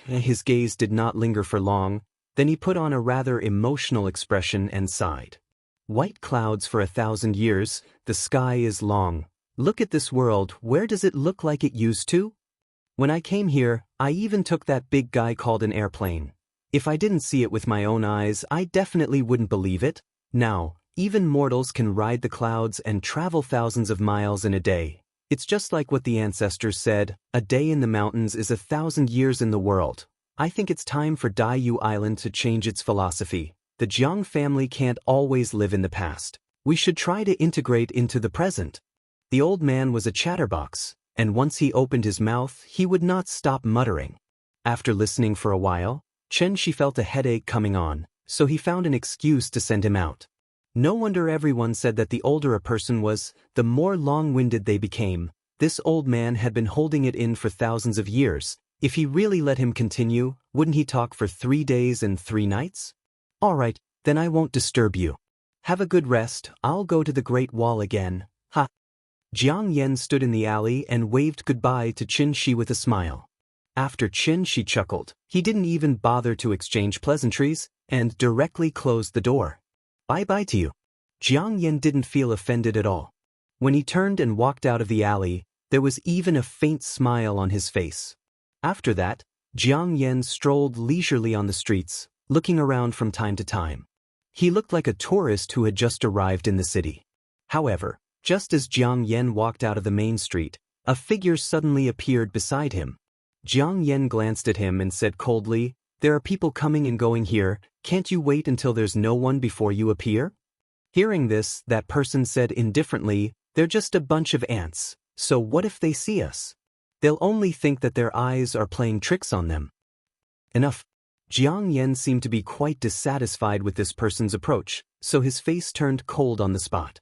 His gaze did not linger for long, then he put on a rather emotional expression and sighed. "White clouds for 1,000 years, the sky is long. Look at this world, where does it look like it used to? When I came here, I even took that big guy called an airplane. If I didn't see it with my own eyes, I definitely wouldn't believe it. Now, even mortals can ride the clouds and travel thousands of miles in a day. It's just like what the ancestors said, a day in the mountains is 1,000 years in the world. I think it's time for Daiyu Island to change its philosophy. the Jiang family can't always live in the past. We should try to integrate into the present. The old man was a chatterbox, and once he opened his mouth, he would not stop muttering. After listening for a while, Chen-shi felt a headache coming on, so he found an excuse to send him out. No wonder everyone said that the older a person was, the more long-winded they became. This old man had been holding it in for thousands of years. If he really let him continue, wouldn't he talk for 3 days and 3 nights? All right, then I won't disturb you. Have a good rest, I'll go to the Great Wall again. Ha! Jiang Yan stood in the alley and waved goodbye to Qin-shi with a smile. After Qin-shi chuckled, he didn't even bother to exchange pleasantries, and directly closed the door. Bye-bye to you. Jiang Yan didn't feel offended at all. When he turned and walked out of the alley, there was even a faint smile on his face. After that, Jiang Yan strolled leisurely on the streets, looking around from time to time. He looked like a tourist who had just arrived in the city. However, just as Jiang Yan walked out of the main street, a figure suddenly appeared beside him. Jiang Yan glanced at him and said coldly, "There are people coming and going here, can't you wait until there's no one before you appear?" Hearing this, that person said indifferently, "They're just a bunch of ants, so what if they see us? They'll only think that their eyes are playing tricks on them." Enough. Jiang Yan seemed to be quite dissatisfied with this person's approach, so his face turned cold on the spot.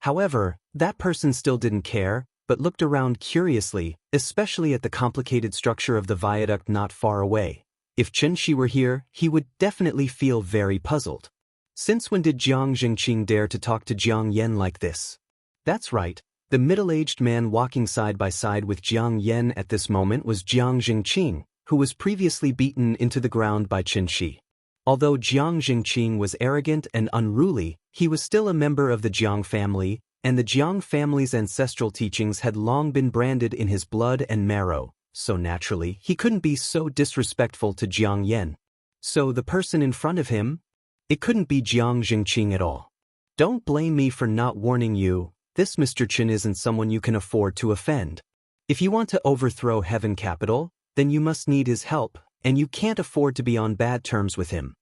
However, that person still didn't care, but looked around curiously, especially at the complicated structure of the viaduct not far away. If Chen-shi were here, he would definitely feel very puzzled. Since when did Jiang Jingqing dare to talk to Jiang Yan like this? That's right, the middle-aged man walking side by side with Jiang Yan at this moment was Jiang Jingqing, who was previously beaten into the ground by Chen-shi. Although Jiang Jingqing was arrogant and unruly, he was still a member of the Jiang family, and the Jiang family's ancestral teachings had long been branded in his blood and marrow, so naturally, he couldn't be so disrespectful to Jiang Yan. So the person in front of him? It couldn't be Jiang Jingqing at all. Don't blame me for not warning you, this Mr. Chen isn't someone you can afford to offend. If you want to overthrow Heaven Capital, then you must need his help, and you can't afford to be on bad terms with him.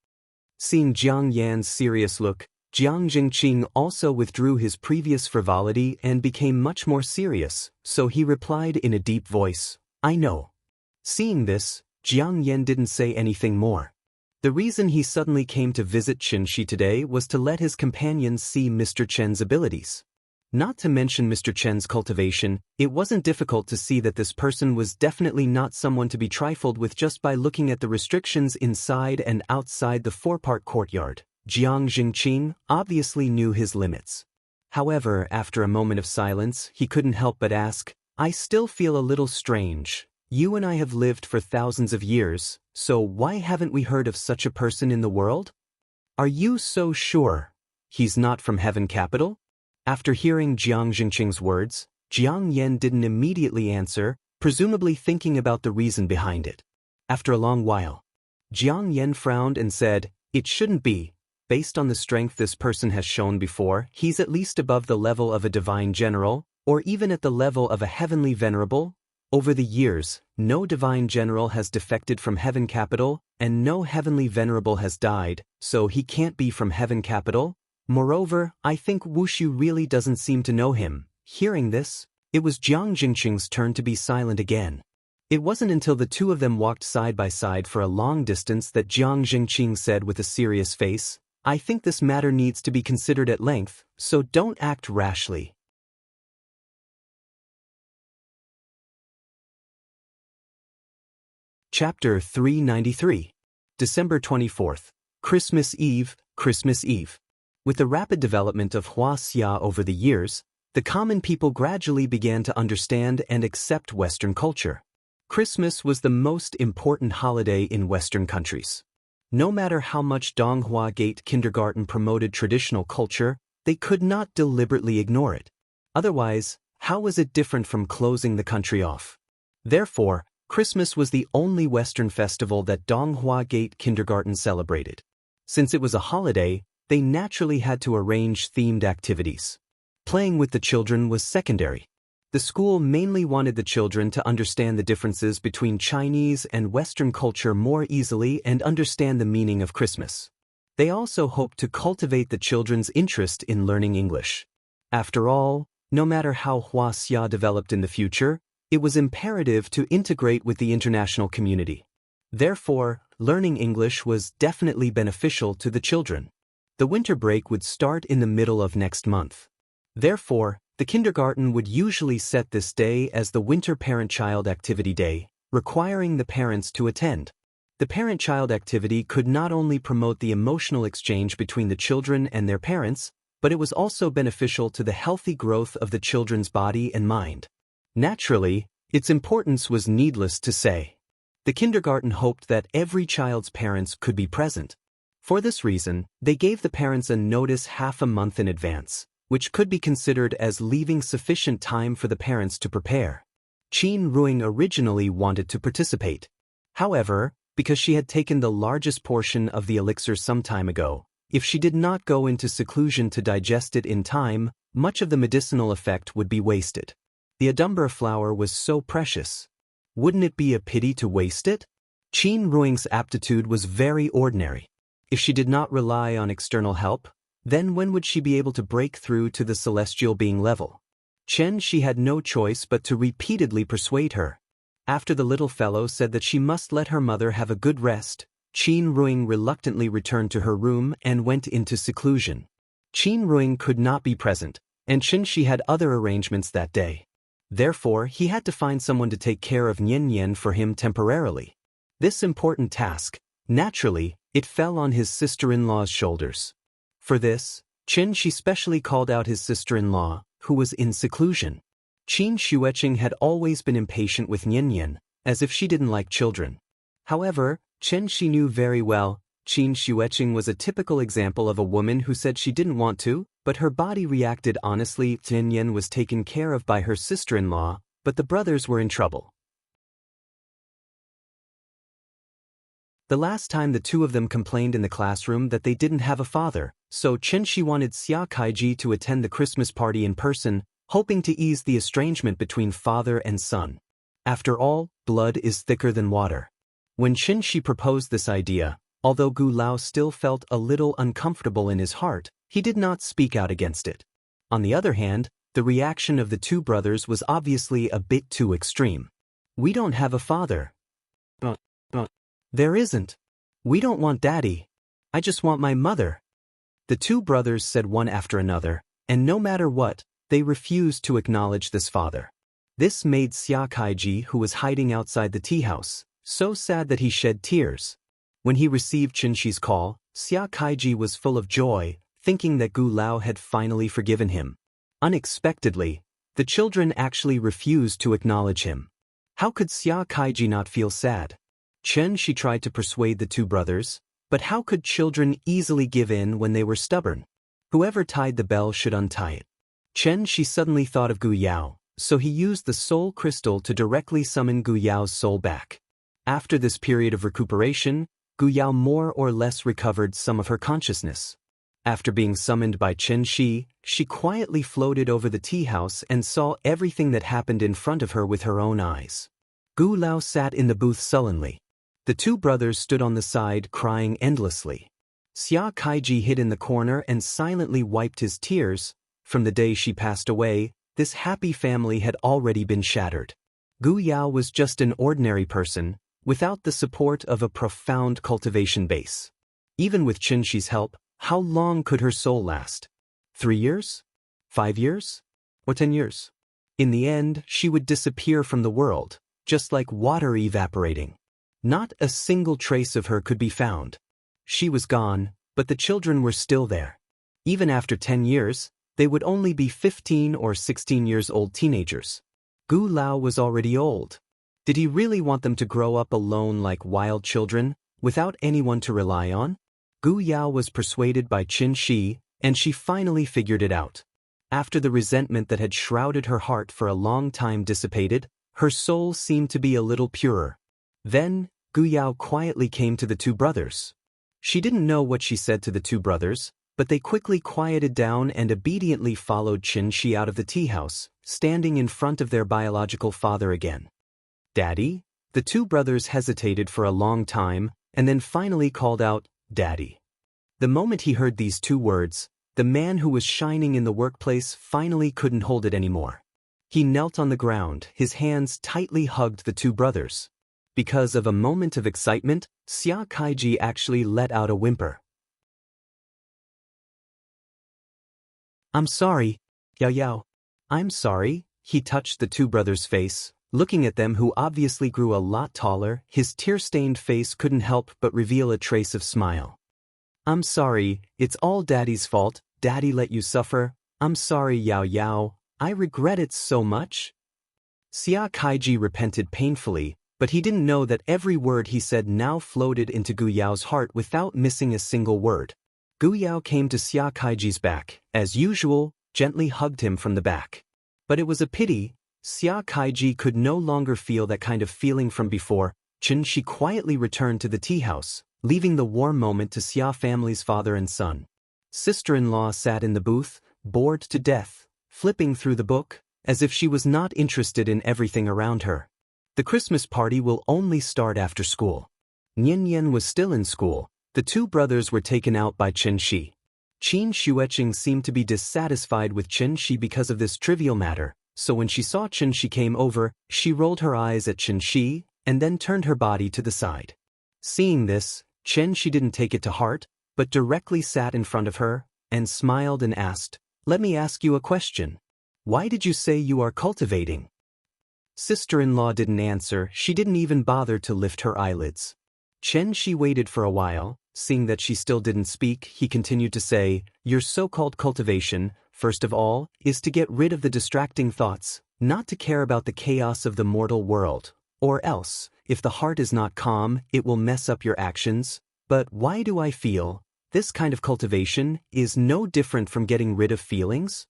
Seeing Jiang Yan's serious look, Jiang Jingqing also withdrew his previous frivolity and became much more serious, so he replied in a deep voice, "I know." Seeing this, Jiang Yan didn't say anything more. The reason he suddenly came to visit Chen-shi today was to let his companions see Mr. Chen's abilities. Not to mention Mr. Chen's cultivation, it wasn't difficult to see that this person was definitely not someone to be trifled with just by looking at the restrictions inside and outside the 4-part courtyard. Jiang Jingqing obviously knew his limits. However, after a moment of silence, he couldn't help but ask, "I still feel a little strange. You and I have lived for thousands of years, so why haven't we heard of such a person in the world? Are you so sure he's not from Heaven Capital?" After hearing Jiang Jingqing's words, Jiang Yan didn't immediately answer, presumably thinking about the reason behind it. After a long while, Jiang Yan frowned and said, "It shouldn't be. Based on the strength this person has shown before, he's at least above the level of a divine general, or even at the level of a heavenly venerable. Over the years, no divine general has defected from Heaven Capital, and no heavenly venerable has died, so he can't be from Heaven Capital. Moreover, I think Wushu really doesn't seem to know him." Hearing this, it was Jiang Jingqing's turn to be silent again. It wasn't until the two of them walked side by side for a long distance that Jiang Jingqing said with a serious face, "I think this matter needs to be considered at length, so don't act rashly." Chapter 393. December 24th. Christmas Eve, Christmas Eve. With the rapid development of Huaxia over the years, the common people gradually began to understand and accept Western culture. Christmas was the most important holiday in Western countries. No matter how much Donghua Gate Kindergarten promoted traditional culture, they could not deliberately ignore it. Otherwise, how was it different from closing the country off? Therefore, Christmas was the only Western festival that Donghua Gate Kindergarten celebrated. Since it was a holiday, they naturally had to arrange themed activities. Playing with the children was secondary. The school mainly wanted the children to understand the differences between Chinese and Western culture more easily and understand the meaning of Christmas. They also hoped to cultivate the children's interest in learning English. After all, no matter how Huaxia developed in the future, it was imperative to integrate with the international community. Therefore, learning English was definitely beneficial to the children. The winter break would start in the middle of next month. Therefore, the kindergarten would usually set this day as the Winter Parent-Child Activity Day, requiring the parents to attend. The parent-child activity could not only promote the emotional exchange between the children and their parents, but it was also beneficial to the healthy growth of the children's body and mind. Naturally, its importance was needless to say. The kindergarten hoped that every child's parents could be present. For this reason, they gave the parents a notice half a month in advance, which could be considered as leaving sufficient time for the parents to prepare. Qin Ruing originally wanted to participate. However, because she had taken the largest portion of the elixir some time ago, if she did not go into seclusion to digest it in time, much of the medicinal effect would be wasted. The Adumbra flower was so precious. Wouldn't it be a pity to waste it? Qin Ruing's aptitude was very ordinary. If she did not rely on external help, then when would she be able to break through to the celestial being level? She had no choice but to repeatedly persuade her. After the little fellow said that she must let her mother have a good rest, Qin Ruing reluctantly returned to her room and went into seclusion. Qin Ruing could not be present, and she had other arrangements that day. Therefore, he had to find someone to take care of Nian for him temporarily. This important task, naturally, it fell on his sister-in-law's shoulders. For this, she specially called out his sister-in-law, who was in seclusion. Qin Xueqing had always been impatient with Nian, as if she didn't like children. However, she knew very well, Qin Xueqing was a typical example of a woman who said she didn't want to, but her body reacted honestly. Nian was taken care of by her sister-in-law, but the brothers were in trouble. The last time the two of them complained in the classroom that they didn't have a father, so she wanted Xia Kaiji to attend the Christmas party in person, hoping to ease the estrangement between father and son. After all, blood is thicker than water. When she proposed this idea, although Gu Lao still felt a little uncomfortable in his heart, he did not speak out against it. On the other hand, the reaction of the two brothers was obviously a bit too extreme. We don't have a father. But. There isn't. We don't want daddy. I just want my mother. The two brothers said one after another, and no matter what, they refused to acknowledge this father. This made Xia Kaiji, who was hiding outside the tea house, so sad that he shed tears. When he received Qinshi's call, Xia Kaiji was full of joy, thinking that Gu Lao had finally forgiven him. Unexpectedly, the children actually refused to acknowledge him. How could Xia Kaiji not feel sad? She tried to persuade the two brothers, but how could children easily give in when they were stubborn? Whoever tied the bell should untie it. She suddenly thought of Gu Yao, so he used the soul crystal to directly summon Gu Yao's soul back. After this period of recuperation, Gu Yao more or less recovered some of her consciousness. After being summoned by she quietly floated over the tea house and saw everything that happened in front of her with her own eyes. Gu Lao sat in the booth sullenly. The two brothers stood on the side crying endlessly. Xia Kaiji hid in the corner and silently wiped his tears. From the day she passed away, this happy family had already been shattered. Gu Yao was just an ordinary person, without the support of a profound cultivation base. Even with Qinshi's help, how long could her soul last? 3 years? 5 years? Or 10 years? In the end, she would disappear from the world, just like water evaporating. Not a single trace of her could be found. She was gone, but the children were still there. Even after 10 years, they would only be 15 or 16 years old teenagers. Gu Lao was already old. Did he really want them to grow up alone like wild children, without anyone to rely on? Gu Yao was persuaded by Qinshi, and she finally figured it out. After the resentment that had shrouded her heart for a long time dissipated, her soul seemed to be a little purer. Then, Gu Yao quietly came to the two brothers. She didn't know what she said to the two brothers, but they quickly quieted down and obediently followed Qin Shi out of the tea house, standing in front of their biological father again. "Daddy?" The two brothers hesitated for a long time, and then finally called out, "Daddy." The moment he heard these two words, the man who was shining in the workplace finally couldn't hold it anymore. He knelt on the ground, his hands tightly hugged the two brothers. Because of a moment of excitement, Xia Kaiji actually let out a whimper. "I'm sorry, Yao Yao." "I'm sorry." He touched the two brothers' face, looking at them who obviously grew a lot taller. His tear-stained face couldn't help but reveal a trace of smile. "I'm sorry, it's all Daddy's fault. Daddy let you suffer. I'm sorry, Yao Yao. I regret it so much." Xia Kaiji repented painfully, but he didn't know that every word he said now floated into Gu Yao's heart without missing a single word. Gu Yao came to Xia Kaiji's back, as usual, gently hugged him from the back. But it was a pity. Xia Kaiji could no longer feel that kind of feeling from before. Qin Shi quietly returned to the tea house, leaving the warm moment to Xia family's father and son. Sister-in-law sat in the booth, bored to death, flipping through the book, as if she was not interested in everything around her. The Christmas party will only start after school. Nian Yan was still in school. The two brothers were taken out by Qin Shi. Qin Xueqing seemed to be dissatisfied with Qin Shi because of this trivial matter, so when she saw Qin Shi came over, she rolled her eyes at Qin Shi, and then turned her body to the side. Seeing this, Qin Shi didn't take it to heart, but directly sat in front of her, and smiled and asked, "Let me ask you a question. Why did you say you are cultivating?" Sister-in-law didn't answer. She didn't even bother to lift her eyelids. Qin Shi waited for a while. Seeing that she still didn't speak, he continued to say, "Your so-called cultivation, first of all, is to get rid of the distracting thoughts, not to care about the chaos of the mortal world. Or else, if the heart is not calm, it will mess up your actions. But why do I feel? This kind of cultivation is no different from getting rid of feelings.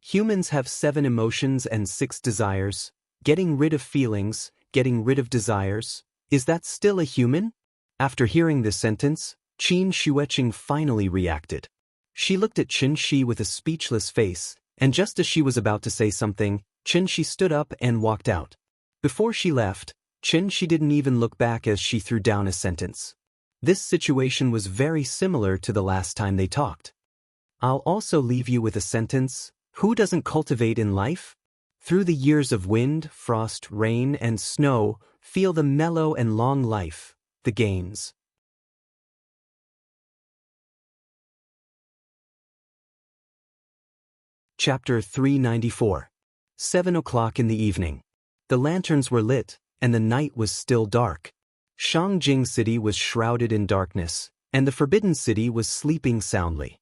Humans have 7 emotions and 6 desires. Getting rid of feelings, getting rid of desires, is that still a human?" After hearing this sentence, Qin Xueqing finally reacted. She looked at Qin Shi with a speechless face, and just as she was about to say something, Qin Shi stood up and walked out. Before she left, Qin Shi didn't even look back as she threw down a sentence. This situation was very similar to the last time they talked. "I'll also leave you with a sentence. Who doesn't cultivate in life? Through the years of wind, frost, rain, and snow, feel the mellow and long life, the gains." Chapter 394. 7 o'clock in the evening. The lanterns were lit, and the night was still dark. Shangjing City was shrouded in darkness, and the Forbidden City was sleeping soundly.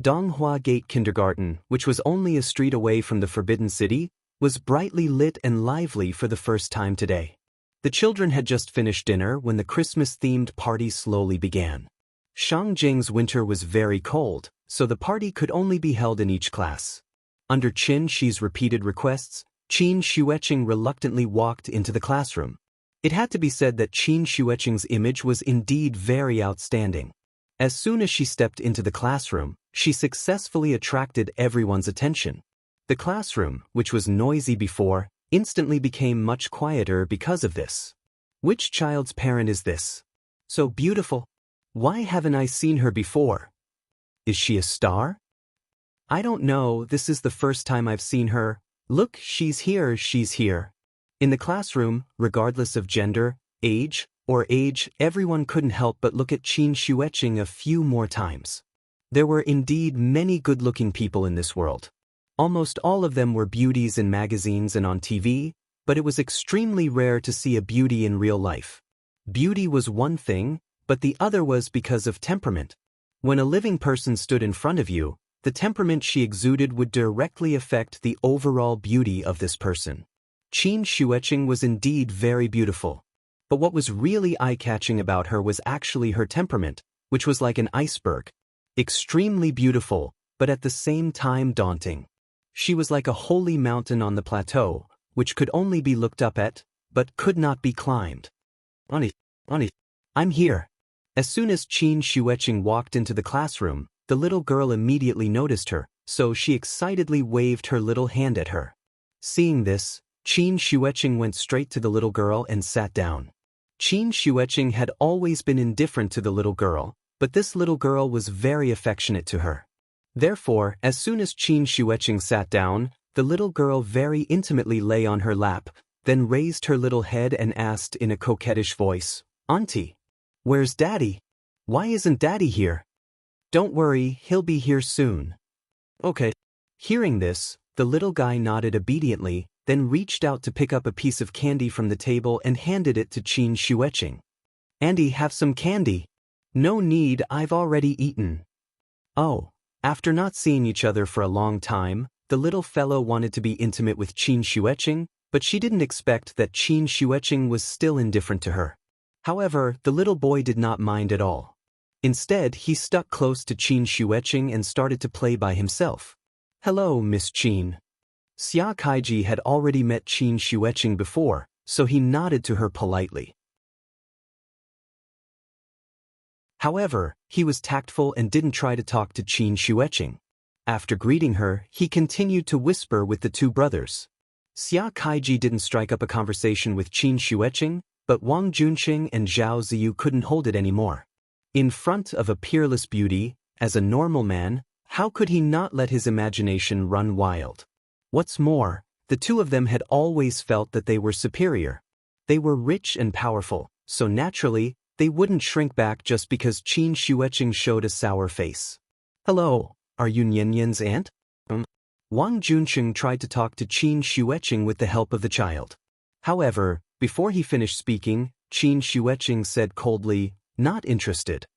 Donghua Gate Kindergarten, which was only a street away from the Forbidden City, was brightly lit and lively for the first time today. The children had just finished dinner when the Christmas-themed party slowly began. Shangjing's winter was very cold, so the party could only be held in each class. Under Qin Shi's repeated requests, Qin Xueqing reluctantly walked into the classroom. It had to be said that Qin Xueqing's image was indeed very outstanding. As soon as she stepped into the classroom, she successfully attracted everyone's attention. The classroom, which was noisy before, instantly became much quieter because of this. Which child's parent is this? So beautiful. Why haven't I seen her before? Is she a star? I don't know, this is the first time I've seen her. Look, she's here, she's here. In the classroom, regardless of gender, age, everyone couldn't help but look at Qin Xueqing a few more times. There were indeed many good-looking people in this world. Almost all of them were beauties in magazines and on TV, but it was extremely rare to see a beauty in real life. Beauty was one thing, but the other was because of temperament. When a living person stood in front of you, the temperament she exuded would directly affect the overall beauty of this person. Qin Xueqing was indeed very beautiful. But what was really eye-catching about her was actually her temperament, which was like an iceberg. Extremely beautiful, but at the same time daunting. She was like a holy mountain on the plateau, which could only be looked up at, but could not be climbed. I'm here. As soon as Qin Xueqing walked into the classroom, the little girl immediately noticed her, so she excitedly waved her little hand at her. Seeing this, Qin Xueqing went straight to the little girl and sat down. Qin Xueqing had always been indifferent to the little girl, but this little girl was very affectionate to her. Therefore, as soon as Qin Xueqing sat down, the little girl very intimately lay on her lap, then raised her little head and asked in a coquettish voice, "Auntie, where's Daddy? Why isn't Daddy here?" "Don't worry, he'll be here soon." "Okay." Hearing this, the little guy nodded obediently, then reached out to pick up a piece of candy from the table and handed it to Qin Xueqing. "Andy, have some candy." "No need, I've already eaten." Oh. After not seeing each other for a long time, the little fellow wanted to be intimate with Qin Xueqing, but she didn't expect that Qin Xueqing was still indifferent to her. However, the little boy did not mind at all. Instead, he stuck close to Qin Xueqing and started to play by himself. "Hello, Miss Qin." Xia Kaiji had already met Qin Xueqing before, so he nodded to her politely. However, he was tactful and didn't try to talk to Qin Xueqing. After greeting her, he continued to whisper with the two brothers. Xia Kaiji didn't strike up a conversation with Qin Xueqing, but Wang Junqing and Zhao Ziyu couldn't hold it anymore. In front of a peerless beauty, as a normal man, how could he not let his imagination run wild? What's more, the two of them had always felt that they were superior. They were rich and powerful, so naturally, they wouldn't shrink back just because Qin Xueqing showed a sour face. "Hello, are you Nian Nian's aunt?" Wang Junqing tried to talk to Qin Xueqing with the help of the child. However, before he finished speaking, Qin Xueqing said coldly, "Not interested."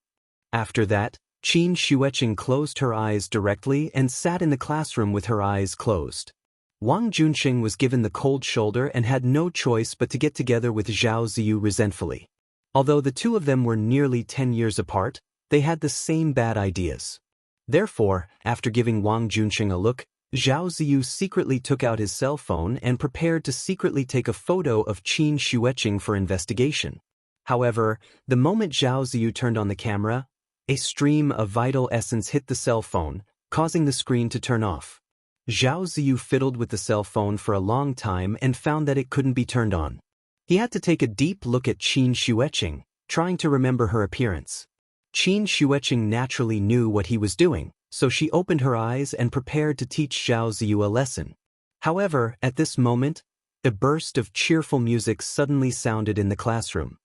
After that, Qin Xueqing closed her eyes directly and sat in the classroom with her eyes closed. Wang Junqing was given the cold shoulder and had no choice but to get together with Zhao Ziyu resentfully. Although the two of them were nearly 10 years apart, they had the same bad ideas. Therefore, after giving Wang Junqing a look, Zhao Ziyu secretly took out his cell phone and prepared to secretly take a photo of Qin Xueqing for investigation. However, the moment Zhao Ziyu turned on the camera, a stream of vital essence hit the cell phone, causing the screen to turn off. Zhao Ziyu fiddled with the cell phone for a long time and found that it couldn't be turned on. He had to take a deep look at Qin Xueqing, trying to remember her appearance. Qin Xueqing naturally knew what he was doing, so she opened her eyes and prepared to teach Zhao Ziyu a lesson. However, at this moment, a burst of cheerful music suddenly sounded in the classroom.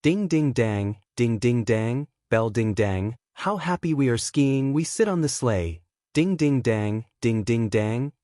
Ding ding dang, bell ding dang, how happy we are skiing, we sit on the sleigh. Ding ding dang,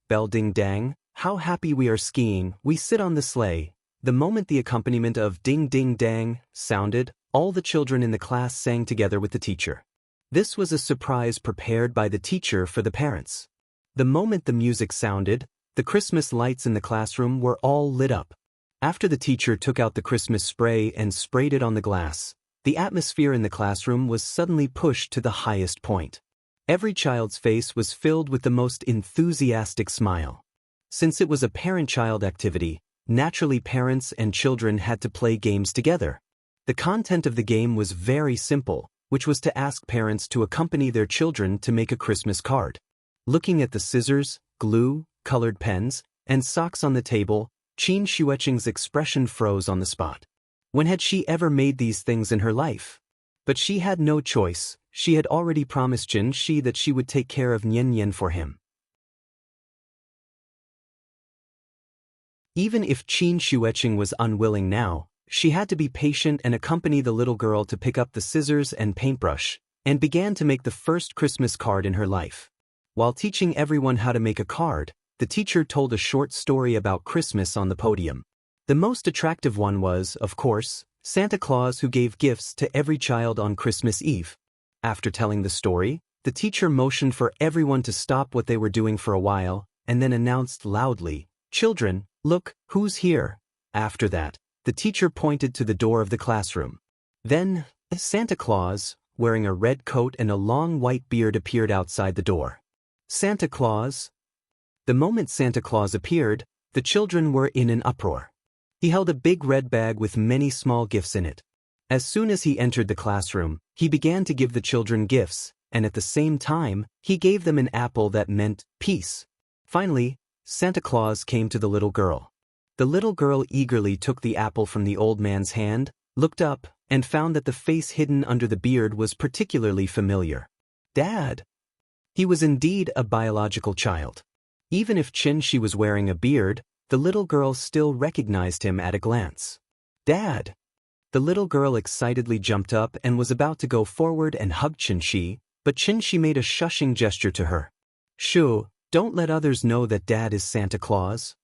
bell ding dang, how happy we are skiing, we sit on the sleigh. The moment the accompaniment of ding ding dang sounded, all the children in the class sang together with the teacher. This was a surprise prepared by the teacher for the parents. The moment the music sounded, the Christmas lights in the classroom were all lit up. After the teacher took out the Christmas spray and sprayed it on the glass, the atmosphere in the classroom was suddenly pushed to the highest point. Every child's face was filled with the most enthusiastic smile. Since it was a parent-child activity, naturally parents and children had to play games together. The content of the game was very simple, which was to ask parents to accompany their children to make a Christmas card. Looking at the scissors, glue, colored pens, and socks on the table, Qin Xueqing's expression froze on the spot. When had she ever made these things in her life? But she had no choice. She had already promised Qin Shi that she would take care of Nian Nian for him. Even if Qin Xueqing was unwilling now, she had to be patient and accompany the little girl to pick up the scissors and paintbrush, and began to make the first Christmas card in her life. While teaching everyone how to make a card, the teacher told a short story about Christmas on the podium. The most attractive one was, of course, Santa Claus who gave gifts to every child on Christmas Eve. After telling the story, the teacher motioned for everyone to stop what they were doing for a while, and then announced loudly, "Children, look, who's here?" After that, the teacher pointed to the door of the classroom. Then, Santa Claus, wearing a red coat and a long white beard, appeared outside the door. Santa Claus. The moment Santa Claus appeared, the children were in an uproar. He held a big red bag with many small gifts in it. As soon as he entered the classroom, he began to give the children gifts, and at the same time, he gave them an apple that meant peace. Finally, Santa Claus came to the little girl. The little girl eagerly took the apple from the old man's hand, looked up, and found that the face hidden under the beard was particularly familiar. Dad! He was indeed a biological child. Even if Chin-shi was wearing a beard, the little girl still recognized him at a glance. Dad! The little girl excitedly jumped up and was about to go forward and hug Chin-shi, but Chin-shi made a shushing gesture to her. Shoo, don't let others know that Dad is Santa Claus.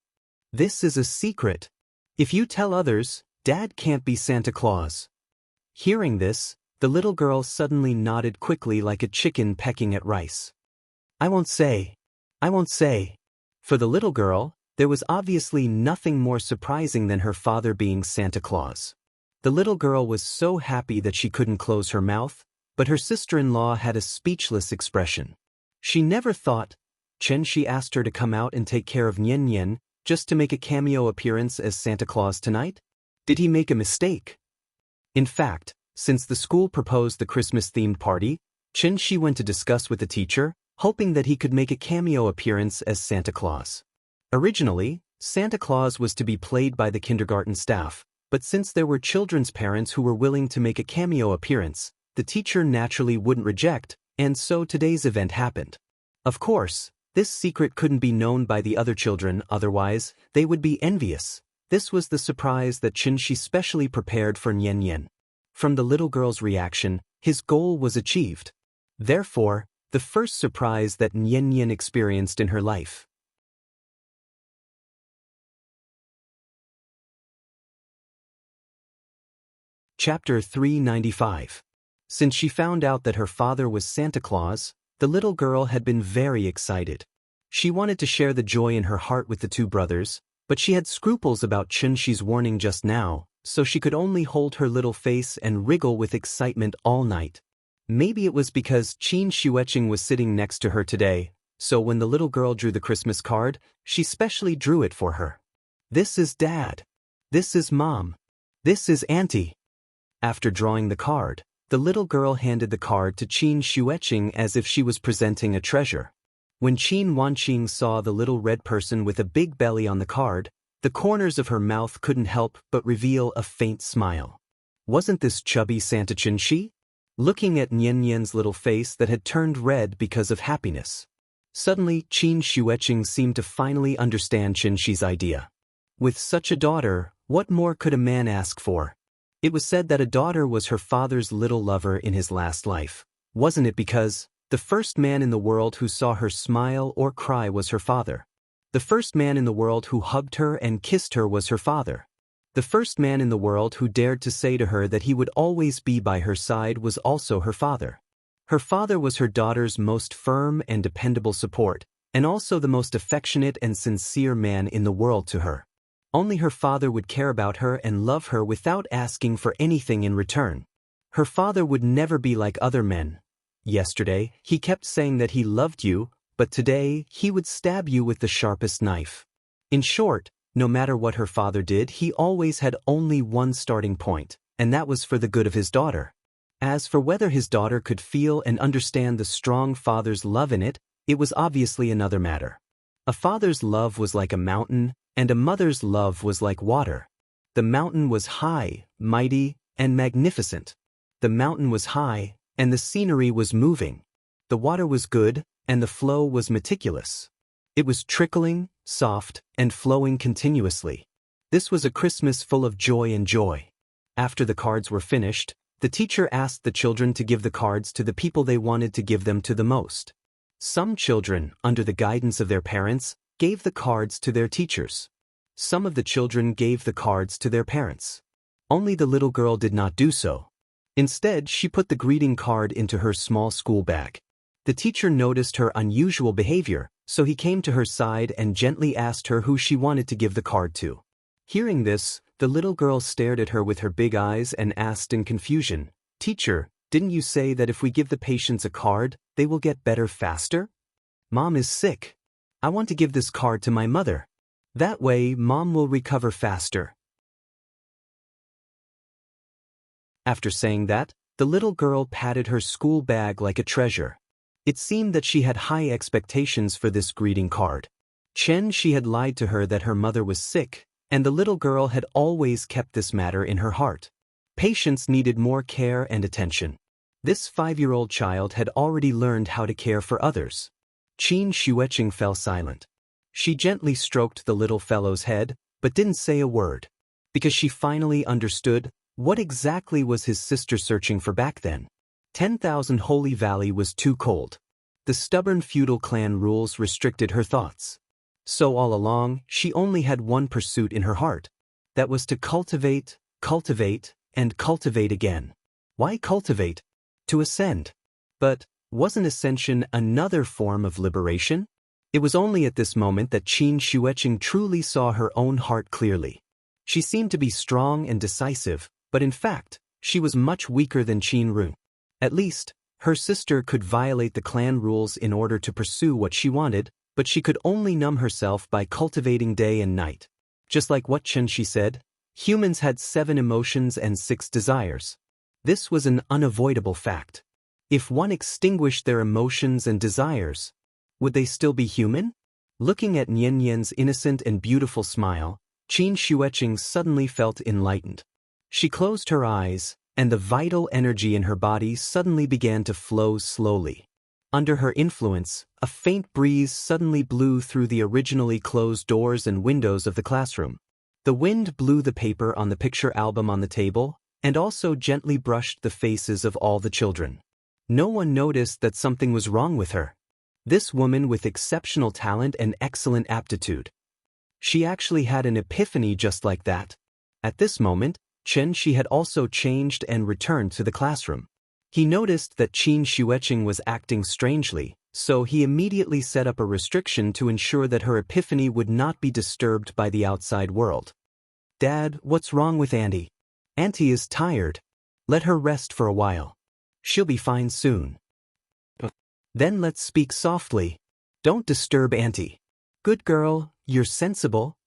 This is a secret. If you tell others, Dad can't be Santa Claus. Hearing this, the little girl suddenly nodded quickly like a chicken pecking at rice. I won't say. I won't say. For the little girl, there was obviously nothing more surprising than her father being Santa Claus. The little girl was so happy that she couldn't close her mouth, but her sister-in-law had a speechless expression. She never thought. Chen-shi asked her to come out and take care of Nian-Nian, just to make a cameo appearance as Santa Claus tonight? Did he make a mistake? In fact, since the school proposed the Christmas-themed party, Chen-shi went to discuss with the teacher, hoping that he could make a cameo appearance as Santa Claus. Originally, Santa Claus was to be played by the kindergarten staff, but since there were children's parents who were willing to make a cameo appearance, the teacher naturally wouldn't reject, and so today's event happened. Of course, this secret couldn't be known by the other children, otherwise, they would be envious. This was the surprise that Chen-shi specially prepared for Nian-Nian. From the little girl's reaction, his goal was achieved. Therefore, the first surprise that Nian-Nian experienced in her life. Chapter 395. Since she found out that her father was Santa Claus, the little girl had been very excited. She wanted to share the joy in her heart with the two brothers, but she had scruples about Chen-shi's warning just now, so she could only hold her little face and wriggle with excitement all night. Maybe it was because Qin Xueching was sitting next to her today, so when the little girl drew the Christmas card, she specially drew it for her. This is Dad. This is Mom. This is Auntie. After drawing the card, the little girl handed the card to Qin Xueching as if she was presenting a treasure. When Qin Wanqing saw the little red person with a big belly on the card, the corners of her mouth couldn't help but reveal a faint smile. Wasn't this chubby Santa Chen-shi? Looking at Nian-Nian's little face that had turned red because of happiness. Suddenly, Qin Xueching seemed to finally understand Chen-shi's idea. With such a daughter, what more could a man ask for? It was said that a daughter was her father's little lover in his last life. Wasn't it because the first man in the world who saw her smile or cry was her father? The first man in the world who hugged her and kissed her was her father. The first man in the world who dared to say to her that he would always be by her side was also her father. Her father was her daughter's most firm and dependable support, and also the most affectionate and sincere man in the world to her. Only her father would care about her and love her without asking for anything in return. Her father would never be like other men. Yesterday, he kept saying that he loved you, but today, he would stab you with the sharpest knife. In short, no matter what her father did, he always had only one starting point, and that was for the good of his daughter. As for whether his daughter could feel and understand the strong father's love in it, it was obviously another matter. A father's love was like a mountain, and a mother's love was like water. The mountain was high, mighty, and magnificent. The mountain was high, and the scenery was moving. The water was good, and the flow was meticulous. It was trickling, soft, and flowing continuously. This was a Christmas full of joy and joy. After the cards were finished, the teacher asked the children to give the cards to the people they wanted to give them to the most. Some children, under the guidance of their parents, gave the cards to their teachers. Some of the children gave the cards to their parents. Only the little girl did not do so. Instead, she put the greeting card into her small school bag. The teacher noticed her unusual behavior, so he came to her side and gently asked her who she wanted to give the card to. Hearing this, the little girl stared at her with her big eyes and asked in confusion, "Teacher, didn't you say that if we give the patients a card, they will get better faster? Mom is sick. I want to give this card to my mother. That way, Mom will recover faster." After saying that, The little girl patted her school bag like a treasure. It seemed that she had high expectations for this greeting card. She had lied to her that her mother was sick, and the little girl had always kept this matter in her heart. Patience needed more care and attention. This 5-year-old child had already learned how to care for others. Qin Shueqing fell silent. She gently stroked the little fellow's head, but didn't say a word. Because she finally understood what exactly was his sister searching for back then. 10,000 Holy Valley was too cold. The stubborn feudal clan rules restricted her thoughts. So all along, she only had one pursuit in her heart. That was to cultivate, and cultivate again. Why cultivate? To ascend. But wasn't ascension another form of liberation? It was only at this moment that Qin Shueqing truly saw her own heart clearly. She seemed to be strong and decisive, but in fact, she was much weaker than Qin Rui. At least, her sister could violate the clan rules in order to pursue what she wanted, but she could only numb herself by cultivating day and night. Just like what Chen Shi said, humans had 7 emotions and 6 desires. This was an unavoidable fact. If one extinguished their emotions and desires, would they still be human? Looking at Nian Yan's innocent and beautiful smile, Qin Shueqing suddenly felt enlightened. She closed her eyes, and the vital energy in her body suddenly began to flow slowly. Under her influence, a faint breeze suddenly blew through the originally closed doors and windows of the classroom. The wind blew the paper on the picture album on the table, and also gently brushed the faces of all the children. No one noticed that something was wrong with her. This woman with exceptional talent and excellent aptitude. She actually had an epiphany just like that. At this moment, Chen Shi had also changed and returned to the classroom. He noticed that Qin Shueqing was acting strangely, so he immediately set up a restriction to ensure that her epiphany would not be disturbed by the outside world. "Dad, what's wrong with Auntie? Auntie is tired. Let her rest for a while. She'll be fine soon. Then let's speak softly. Don't disturb Auntie. Good girl, you're sensible."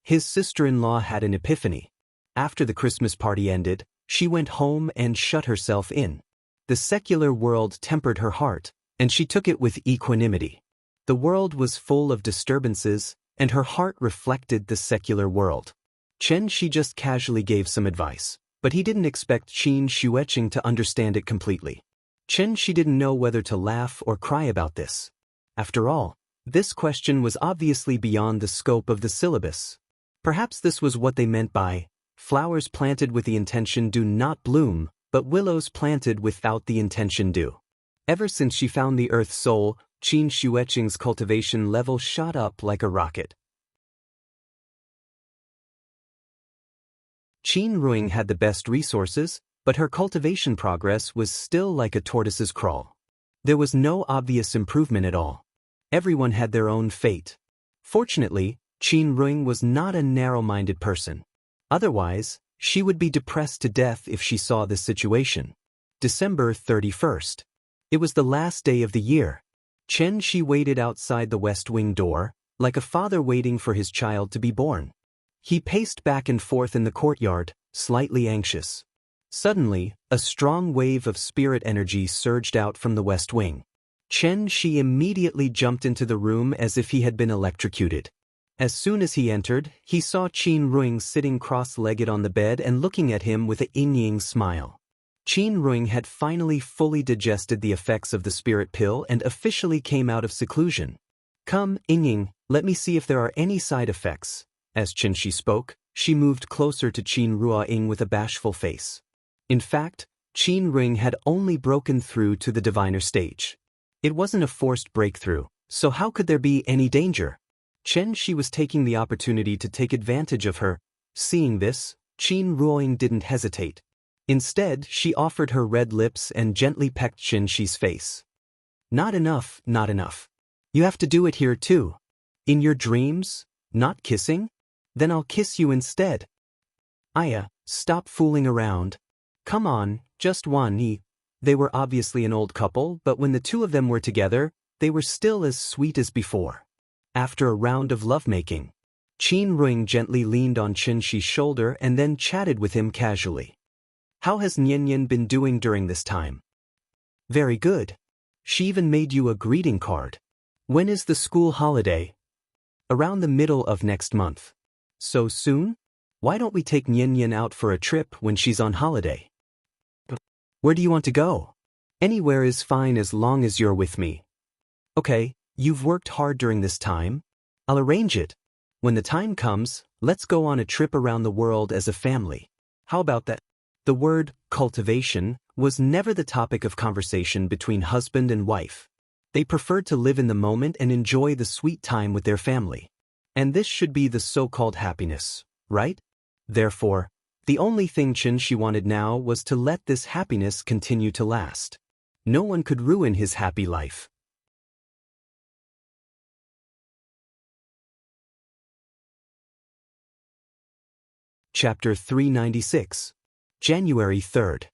His sister-in-law had an epiphany. After the Christmas party ended, she went home and shut herself in. The secular world tempered her heart, and she took it with equanimity. The world was full of disturbances, and her heart reflected the secular world. Chen Shi just casually gave some advice, but he didn't expect Qin Shueqing to understand it completely. Chen Shi didn't know whether to laugh or cry about this. After all, this question was obviously beyond the scope of the syllabus. Perhaps this was what they meant by, "Flowers planted with the intention do not bloom, but willows planted without the intention do." Ever since she found the Earth Soul, Qin Shueqing's cultivation level shot up like a rocket. Qin Ruing had the best resources, but her cultivation progress was still like a tortoise's crawl. There was no obvious improvement at all. Everyone had their own fate. Fortunately, Qin Ruing was not a narrow-minded person. Otherwise, she would be depressed to death if she saw this situation. December 31st. It was the last day of the year. Chen Shi waited outside the West Wing door, like a father waiting for his child to be born. He paced back and forth in the courtyard, slightly anxious. Suddenly, a strong wave of spirit energy surged out from the West Wing. Chen Shi immediately jumped into the room as if he had been electrocuted. As soon as he entered, he saw Qin Ruing sitting cross-legged on the bed and looking at him with a yin-yang smile. Qin Ruing had finally fully digested the effects of the spirit pill and officially came out of seclusion. "Come, Ying, let me see if there are any side effects." As Chen Shi spoke, she moved closer to Qin Ruing with a bashful face. In fact, Qin Ruing had only broken through to the diviner stage. It wasn't a forced breakthrough, so how could there be any danger? Chen Shi was taking the opportunity to take advantage of her. Seeing this, Qin Ruing didn't hesitate. Instead, she offered her red lips and gently pecked Chen Shi's face. "Not enough, not enough. You have to do it here too. In your dreams? Not kissing? Then I'll kiss you instead." "Aya, stop fooling around. Come on, just one." They were obviously an old couple, but when the two of them were together, they were still as sweet as before. After a round of lovemaking, Qin Ruing gently leaned on Chen Shi's shoulder and then chatted with him casually. How has Nian been doing during this time? Very good. She even made you a greeting card. When is the school holiday? Around the middle of next month. So soon? Why don't we take Nian out for a trip when she's on holiday? Where do you want to go? Anywhere is fine as long as you're with me. Okay, you've worked hard during this time. I'll arrange it. When the time comes, let's go on a trip around the world as a family. How about that? The word cultivation was never the topic of conversation between husband and wife. They preferred to live in the moment and enjoy the sweet time with their family. And this should be the so-called happiness, right? Therefore, the only thing she wanted now was to let this happiness continue to last. No one could ruin his happy life. Chapter 396. January 3rd.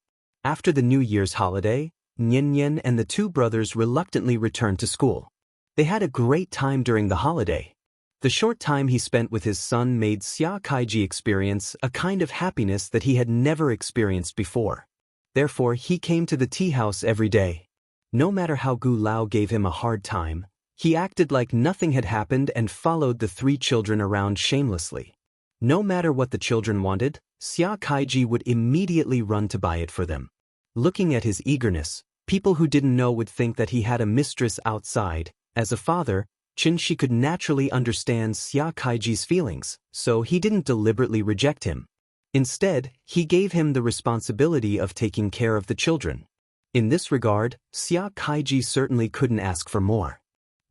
After the New Year's holiday, Nian and the two brothers reluctantly returned to school. They had a great time during the holiday. The short time he spent with his son made Xia Kaiji experience a kind of happiness that he had never experienced before. Therefore, he came to the tea house every day. No matter how Gu Lao gave him a hard time, he acted like nothing had happened and followed the three children around shamelessly. No matter what the children wanted, Xia Kaiji would immediately run to buy it for them. Looking at his eagerness, people who didn't know would think that he had a mistress outside. As a father, Shi could naturally understand Xia Kaiji's feelings, so he didn't deliberately reject him. Instead, he gave him the responsibility of taking care of the children. In this regard, Xia Kaiji certainly couldn't ask for more.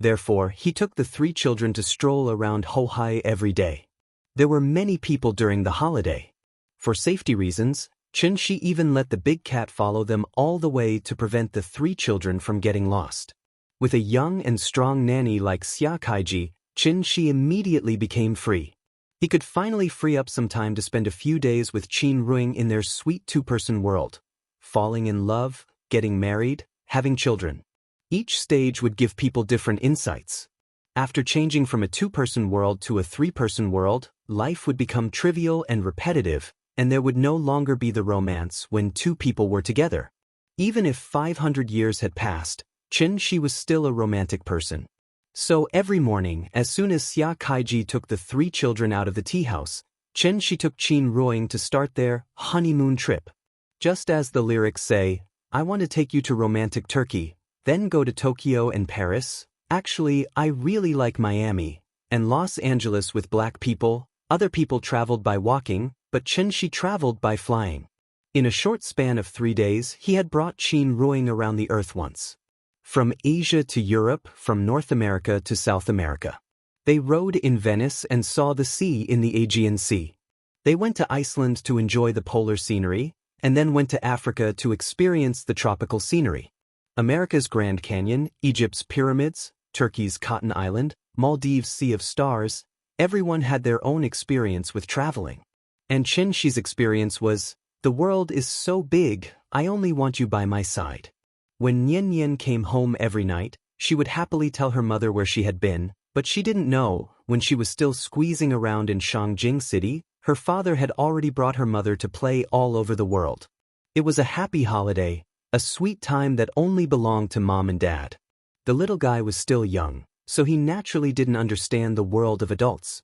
Therefore, he took the three children to stroll around Hohai every day. There were many people during the holiday. For safety reasons, Shi even let the big cat follow them all the way to prevent the three children from getting lost. With a young and strong nanny like Xia Kaiji, Shi immediately became free. He could finally free up some time to spend a few days with Qin Ruing in their sweet two-person world. Falling in love, getting married, having children. Each stage would give people different insights. After changing from a two-person world to a three-person world, life would become trivial and repetitive, and there would no longer be the romance when two people were together. Even if 500 years had passed, Shi was still a romantic person. So every morning, as soon as Xia Kaiji took the three children out of the tea house, Shi took Qin Ruing to start their honeymoon trip. Just as the lyrics say, I want to take you to romantic Turkey, then go to Tokyo and Paris. Actually, I really like Miami and Los Angeles with black people. Other people traveled by walking, but Shi traveled by flying. In a short span of 3 days, he had brought Qin Ruing around the earth once. From Asia to Europe, from North America to South America. They rode in Venice and saw the sea in the Aegean Sea. They went to Iceland to enjoy the polar scenery, and then went to Africa to experience the tropical scenery. America's Grand Canyon, Egypt's pyramids, Turkey's Cotton Island, Maldives' Sea of Stars, everyone had their own experience with traveling. And Shi's experience was, the world is so big, I only want you by my side. When Nian came home every night, she would happily tell her mother where she had been, but she didn't know, when she was still squeezing around in Shangjing City, her father had already brought her mother to play all over the world. It was a happy holiday, a sweet time that only belonged to mom and dad. The little guy was still young, so he naturally didn't understand the world of adults.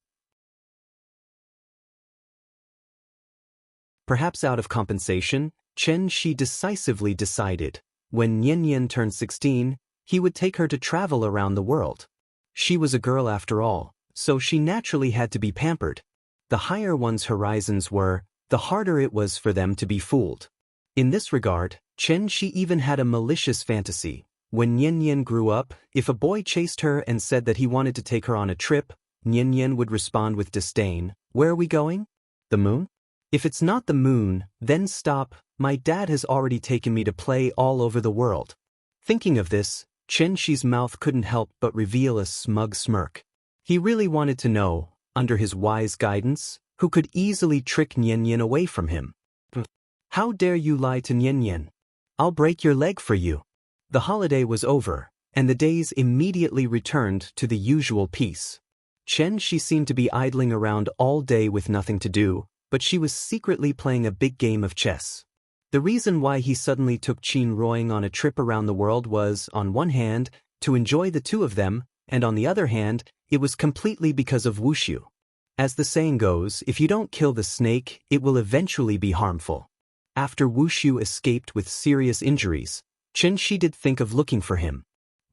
Perhaps out of compensation, Shi decisively decided, when Nian turned 16, he would take her to travel around the world. She was a girl after all, so she naturally had to be pampered. The higher one's horizons were, the harder it was for them to be fooled. In this regard, Shi even had a malicious fantasy. When Nian grew up, if a boy chased her and said that he wanted to take her on a trip, Nian would respond with disdain, "Where are we going? The moon? If it's not the moon, then stop, my dad has already taken me to play all over the world." Thinking of this, Shi's mouth couldn't help but reveal a smug smirk. He really wanted to know, under his wise guidance, who could easily trick Nian away from him. How dare you lie to Nian? I'll break your leg for you. The holiday was over, and the days immediately returned to the usual peace. She seemed to be idling around all day with nothing to do, but she was secretly playing a big game of chess. The reason why he suddenly took Qin Ruoying on a trip around the world was, on one hand, to enjoy the two of them, and on the other hand, it was completely because of Wushu. As the saying goes, if you don't kill the snake, it will eventually be harmful. After Wushu escaped with serious injuries, Chen Shi did think of looking for him.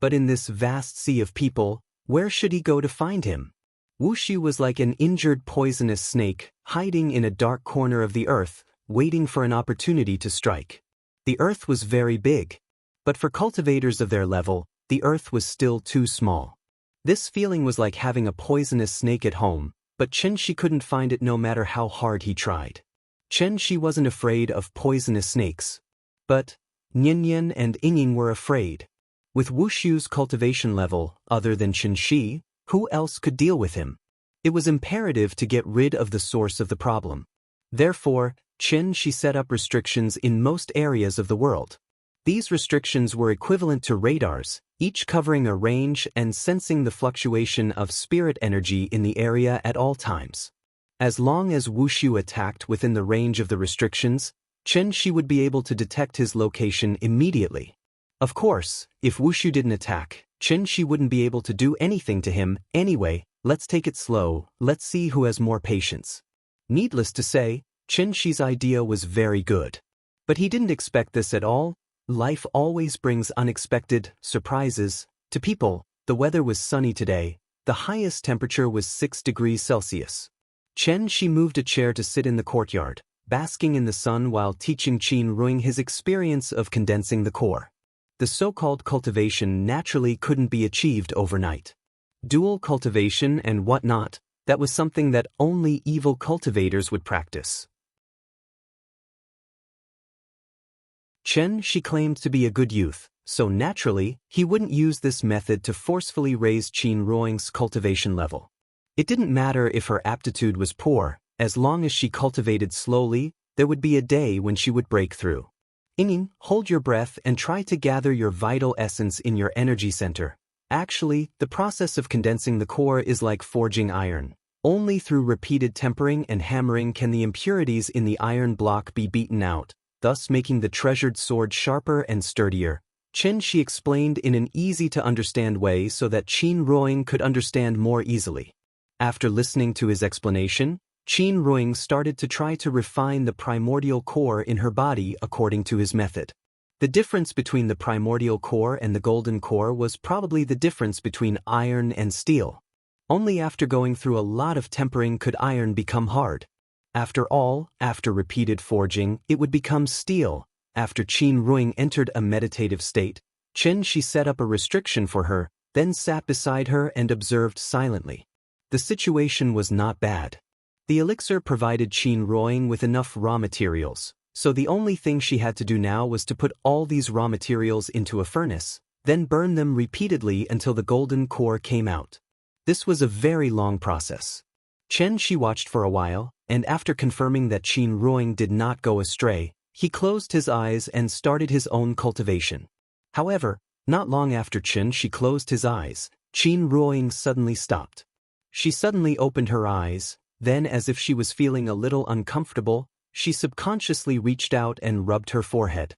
But in this vast sea of people, where should he go to find him? Wushu was like an injured poisonous snake, hiding in a dark corner of the earth, waiting for an opportunity to strike. The earth was very big. But for cultivators of their level, the earth was still too small. This feeling was like having a poisonous snake at home, but Chen Shi couldn't find it no matter how hard he tried. Chen Shi wasn't afraid of poisonous snakes. But Nian and Ying were afraid. With Wushu's cultivation level, other than Chen Shi, who else could deal with him? It was imperative to get rid of the source of the problem. Therefore, Chen Shi set up restrictions in most areas of the world. These restrictions were equivalent to radars, each covering a range and sensing the fluctuation of spirit energy in the area at all times. As long as Wushu attacked within the range of the restrictions, Chen Shi would be able to detect his location immediately. Of course, if Wushu didn't attack, Chen Shi wouldn't be able to do anything to him anyway. Let's take it slow, let's see who has more patience. Needless to say, Chen Shi's idea was very good. But he didn't expect this at all. Life always brings unexpected surprises to people. The weather was sunny today. The highest temperature was 6 degrees Celsius. Chen Shi moved a chair to sit in the courtyard, basking in the sun while teaching Qin Ruoying his experience of condensing the core. The so-called cultivation naturally couldn't be achieved overnight. Dual cultivation and whatnot, that was something that only evil cultivators would practice. Chen Shi claimed to be a good youth, so naturally, he wouldn't use this method to forcefully raise Qin Ruoying's cultivation level. It didn't matter if her aptitude was poor, as long as she cultivated slowly, there would be a day when she would break through. Ying, hold your breath and try to gather your vital essence in your energy center. Actually, the process of condensing the core is like forging iron. Only through repeated tempering and hammering can the impurities in the iron block be beaten out, thus making the treasured sword sharper and sturdier. Chen Shi explained in an easy-to-understand way so that Qin Ruoying could understand more easily. After listening to his explanation, Qin Ruoying started to try to refine the primordial core in her body according to his method. The difference between the primordial core and the golden core was probably the difference between iron and steel. Only after going through a lot of tempering could iron become hard. After all, after repeated forging, it would become steel. After Qin Ruoying entered a meditative state, Chen Shi set up a restriction for her, then sat beside her and observed silently. The situation was not bad. The elixir provided Qin Ruoying with enough raw materials, so the only thing she had to do now was to put all these raw materials into a furnace, then burn them repeatedly until the golden core came out. This was a very long process. Chen Shi watched for a while, and after confirming that Qin Ruoying did not go astray, he closed his eyes and started his own cultivation. However, not long after Chen Shi closed his eyes, Qin Ruoying suddenly stopped. She suddenly opened her eyes, then as if she was feeling a little uncomfortable, she subconsciously reached out and rubbed her forehead.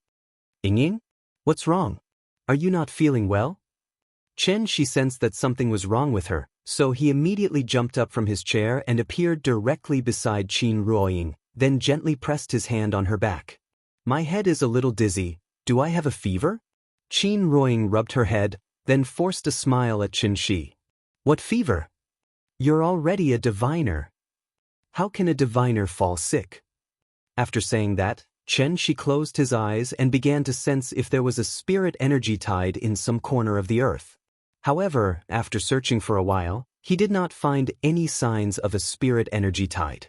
Ying? What's wrong? Are you not feeling well? Chen Shi sensed that something was wrong with her, so he immediately jumped up from his chair and appeared directly beside Qin Ruoying, then gently pressed his hand on her back. My head is a little dizzy. Do I have a fever? Qin Ruoying rubbed her head, then forced a smile at Chen Shi. What fever? You're already a diviner. How can a diviner fall sick? After saying that, Chen Shi closed his eyes and began to sense if there was a spirit energy tied in some corner of the earth. However, after searching for a while, he did not find any signs of a spirit energy tide.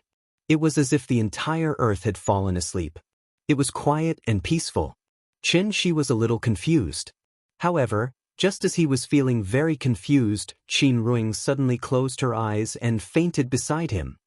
It was as if the entire earth had fallen asleep. It was quiet and peaceful. Chen Shi was a little confused. However, just as he was feeling very confused, Qin Ruoying suddenly closed her eyes and fainted beside him.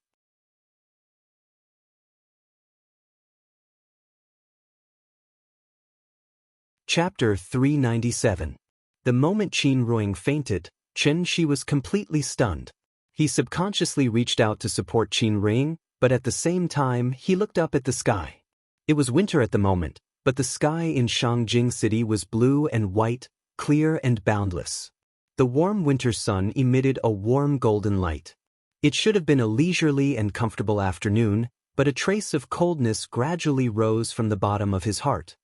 Chapter 397. The moment Qin Ruoying fainted, Chen Shi was completely stunned. He subconsciously reached out to support Qin Ruoying, but at the same time he looked up at the sky. It was winter at the moment, but the sky in Shangjing City was blue and white, clear and boundless. The warm winter sun emitted a warm golden light. It should have been a leisurely and comfortable afternoon, but a trace of coldness gradually rose from the bottom of his heart.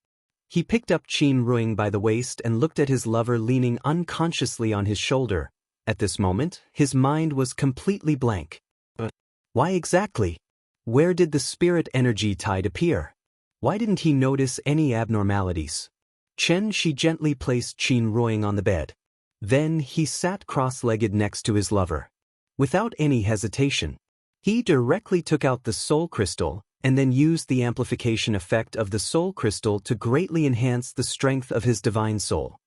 He picked up Qin Ruing by the waist and looked at his lover leaning unconsciously on his shoulder. At this moment, his mind was completely blank. But why exactly? Where did the spirit energy tide appear? Why didn't he notice any abnormalities? She gently placed Qin Ruing on the bed. Then he sat cross-legged next to his lover. Without any hesitation, he directly took out the soul crystal and then used the amplification effect of the soul crystal to greatly enhance the strength of his divine soul.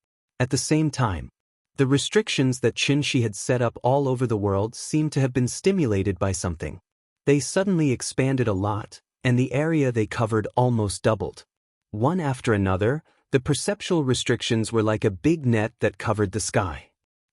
At the same time, the restrictions that Qin had set up all over the world seemed to have been stimulated by something. They suddenly expanded a lot, and the area they covered almost doubled. One after another, the perceptual restrictions were like a big net that covered the sky.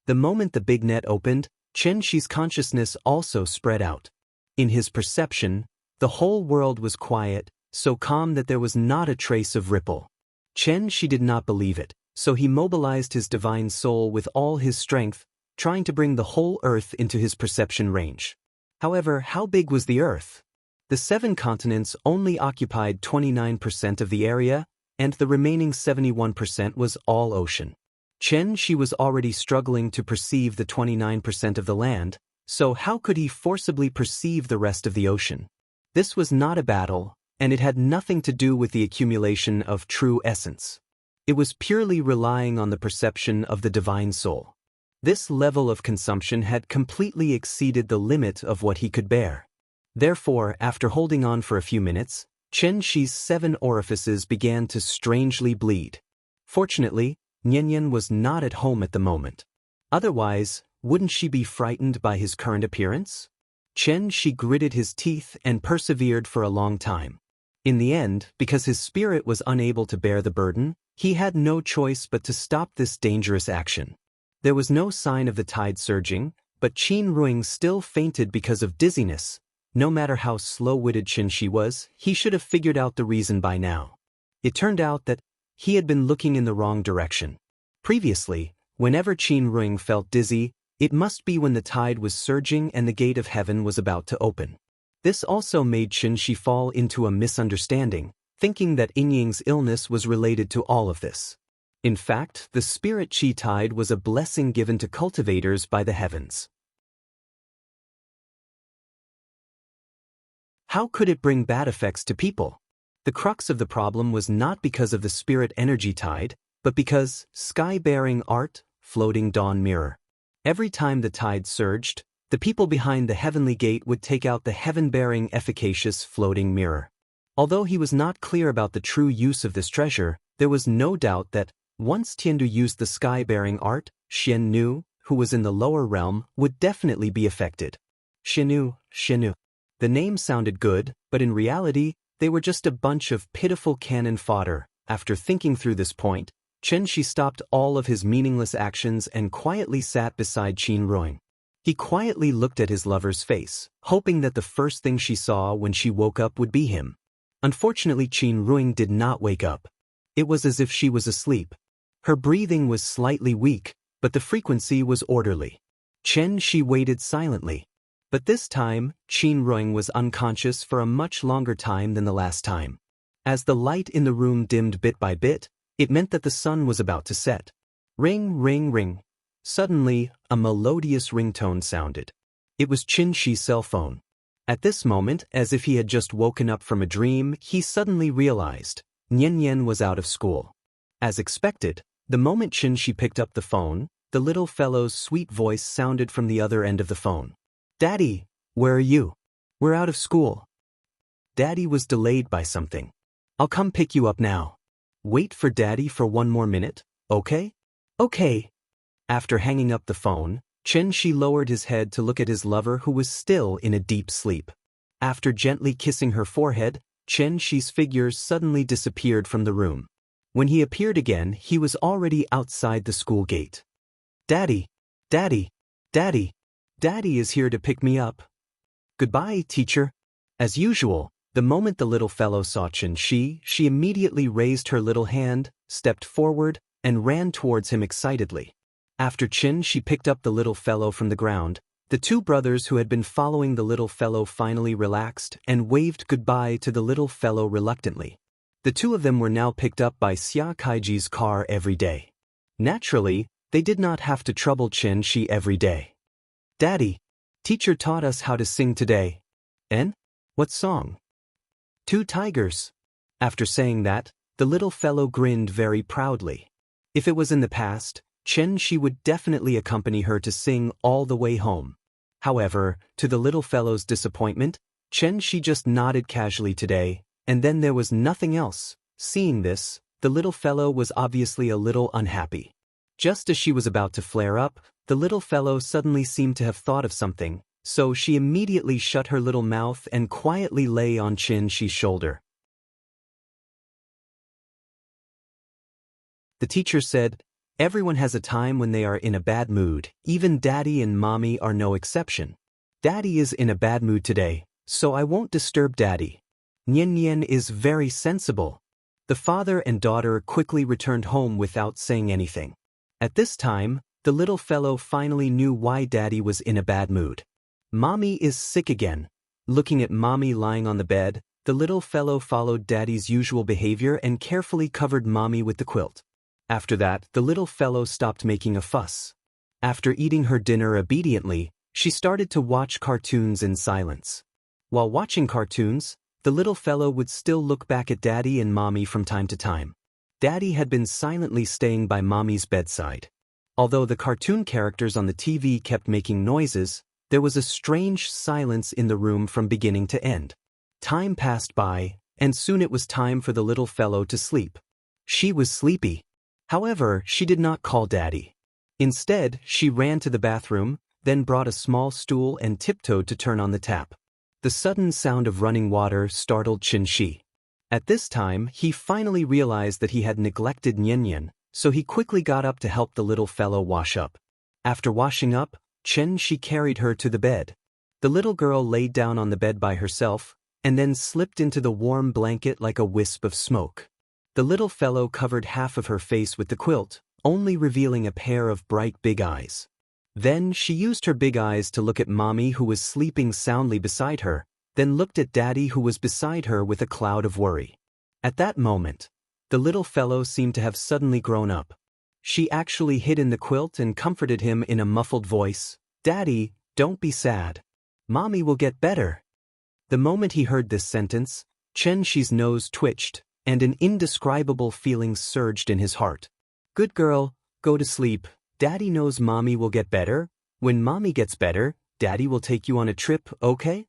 The moment the big net opened, Qi's consciousness also spread out. In his perception, the whole world was quiet, so calm that there was not a trace of ripple. She did not believe it, so he mobilized his divine soul with all his strength, trying to bring the whole earth into his perception range. However, how big was the earth? The 7 continents only occupied 29% of the area, and the remaining 71% was all ocean. She was already struggling to perceive the 29% of the land, so how could he forcibly perceive the rest of the ocean? This was not a battle, and it had nothing to do with the accumulation of true essence. It was purely relying on the perception of the divine soul. This level of consumption had completely exceeded the limit of what he could bear. Therefore, after holding on for a few minutes, Qi's 7 orifices began to strangely bleed. Fortunately, Nian was not at home at the moment. Otherwise, wouldn't she be frightened by his current appearance? She gritted his teeth and persevered for a long time. In the end, because his spirit was unable to bear the burden, he had no choice but to stop this dangerous action. There was no sign of the tide surging, but Qin Ruing still fainted because of dizziness. No matter how slow-witted Qin was, he should have figured out the reason by now. It turned out that he had been looking in the wrong direction. Previously, whenever Qin Ruing felt dizzy, it must be when the tide was surging and the gate of heaven was about to open. This also made Qin fall into a misunderstanding, thinking that Yingying's illness was related to all of this. In fact, the spirit qi tide was a blessing given to cultivators by the heavens. How could it bring bad effects to people? The crux of the problem was not because of the spirit energy tide, but because sky-bearing art, floating dawn mirror. Every time the tide surged, the people behind the heavenly gate would take out the heaven-bearing efficacious floating mirror. Although he was not clear about the true use of this treasure, there was no doubt that, once Tiandu used the sky-bearing art, Xiannu, who was in the lower realm, would definitely be affected. Xiannu. The name sounded good, but in reality, they were just a bunch of pitiful cannon fodder. After thinking through this point, She stopped all of his meaningless actions and quietly sat beside Qin Ruing. He quietly looked at his lover's face, hoping that the first thing she saw when she woke up would be him. Unfortunately, Qin Ruing did not wake up. It was as if she was asleep. Her breathing was slightly weak, but the frequency was orderly. She waited silently. But this time, Qin Ruing was unconscious for a much longer time than the last time. As the light in the room dimmed bit by bit, it meant that the sun was about to set. Ring, ring, ring. Suddenly, a melodious ringtone sounded. It was Qin's cell phone. At this moment, as if he had just woken up from a dream, he suddenly realized Nian was out of school. As expected, the moment Qin picked up the phone, the little fellow's sweet voice sounded from the other end of the phone. "Daddy, where are you? We're out of school." Daddy was delayed by something. "I'll come pick you up now." "Wait for Daddy for one more minute, okay?" "Okay." After hanging up the phone, Qin lowered his head to look at his lover who was still in a deep sleep. After gently kissing her forehead, Qin's figure suddenly disappeared from the room. When he appeared again, he was already outside the school gate. "Daddy, Daddy, Daddy, Daddy is here to pick me up." "Goodbye, teacher." As usual, The moment the little fellow saw Chen, she immediately raised her little hand, stepped forward, and ran towards him excitedly. After Chen picked up the little fellow from the ground, the two brothers who had been following the little fellow finally relaxed and waved goodbye to the little fellow reluctantly. The two of them were now picked up by Xia Kaiji's car every day. Naturally, they did not have to trouble Chen every day. "Daddy, teacher taught us how to sing today." "And? What song?" "Two tigers." After saying that, the little fellow grinned very proudly. If it was in the past, Chen would definitely accompany her to sing all the way home. However, to the little fellow's disappointment, Chen just nodded casually today, and then there was nothing else. Seeing this, the little fellow was obviously a little unhappy. Just as she was about to flare up, the little fellow suddenly seemed to have thought of something, so she immediately shut her little mouth and quietly lay on Chen shoulder. The teacher said, "Everyone has a time when they are in a bad mood, even Daddy and Mommy are no exception. Daddy is in a bad mood today, so I won't disturb Daddy. Nian is very sensible." The father and daughter quickly returned home without saying anything. At this time, the little fellow finally knew why Daddy was in a bad mood. Mommy is sick again. Looking at Mommy lying on the bed, the little fellow followed Daddy's usual behavior and carefully covered Mommy with the quilt. After that, the little fellow stopped making a fuss. After eating her dinner obediently, she started to watch cartoons in silence. While watching cartoons, the little fellow would still look back at Daddy and Mommy from time to time. Daddy had been silently staying by Mommy's bedside. Although the cartoon characters on the TV kept making noises, there was a strange silence in the room from beginning to end. Time passed by, and soon it was time for the little fellow to sleep. She was sleepy. However, she did not call Daddy. Instead, she ran to the bathroom, then brought a small stool and tiptoed to turn on the tap. The sudden sound of running water startled Chen. At this time, he finally realized that he had neglected Nian, so he quickly got up to help the little fellow wash up. After washing up, Chen carried her to the bed. The little girl laid down on the bed by herself, and then slipped into the warm blanket like a wisp of smoke. The little fellow covered half of her face with the quilt, only revealing a pair of bright big eyes. Then she used her big eyes to look at Mommy, who was sleeping soundly beside her, then looked at Daddy, who was beside her with a cloud of worry. At that moment, the little fellow seemed to have suddenly grown up. She actually hid in the quilt and comforted him in a muffled voice. "Daddy, don't be sad. Mommy will get better." The moment he heard this sentence, Chen's nose twitched, and an indescribable feeling surged in his heart. "Good girl, go to sleep. Daddy knows Mommy will get better. When Mommy gets better, Daddy will take you on a trip, okay?"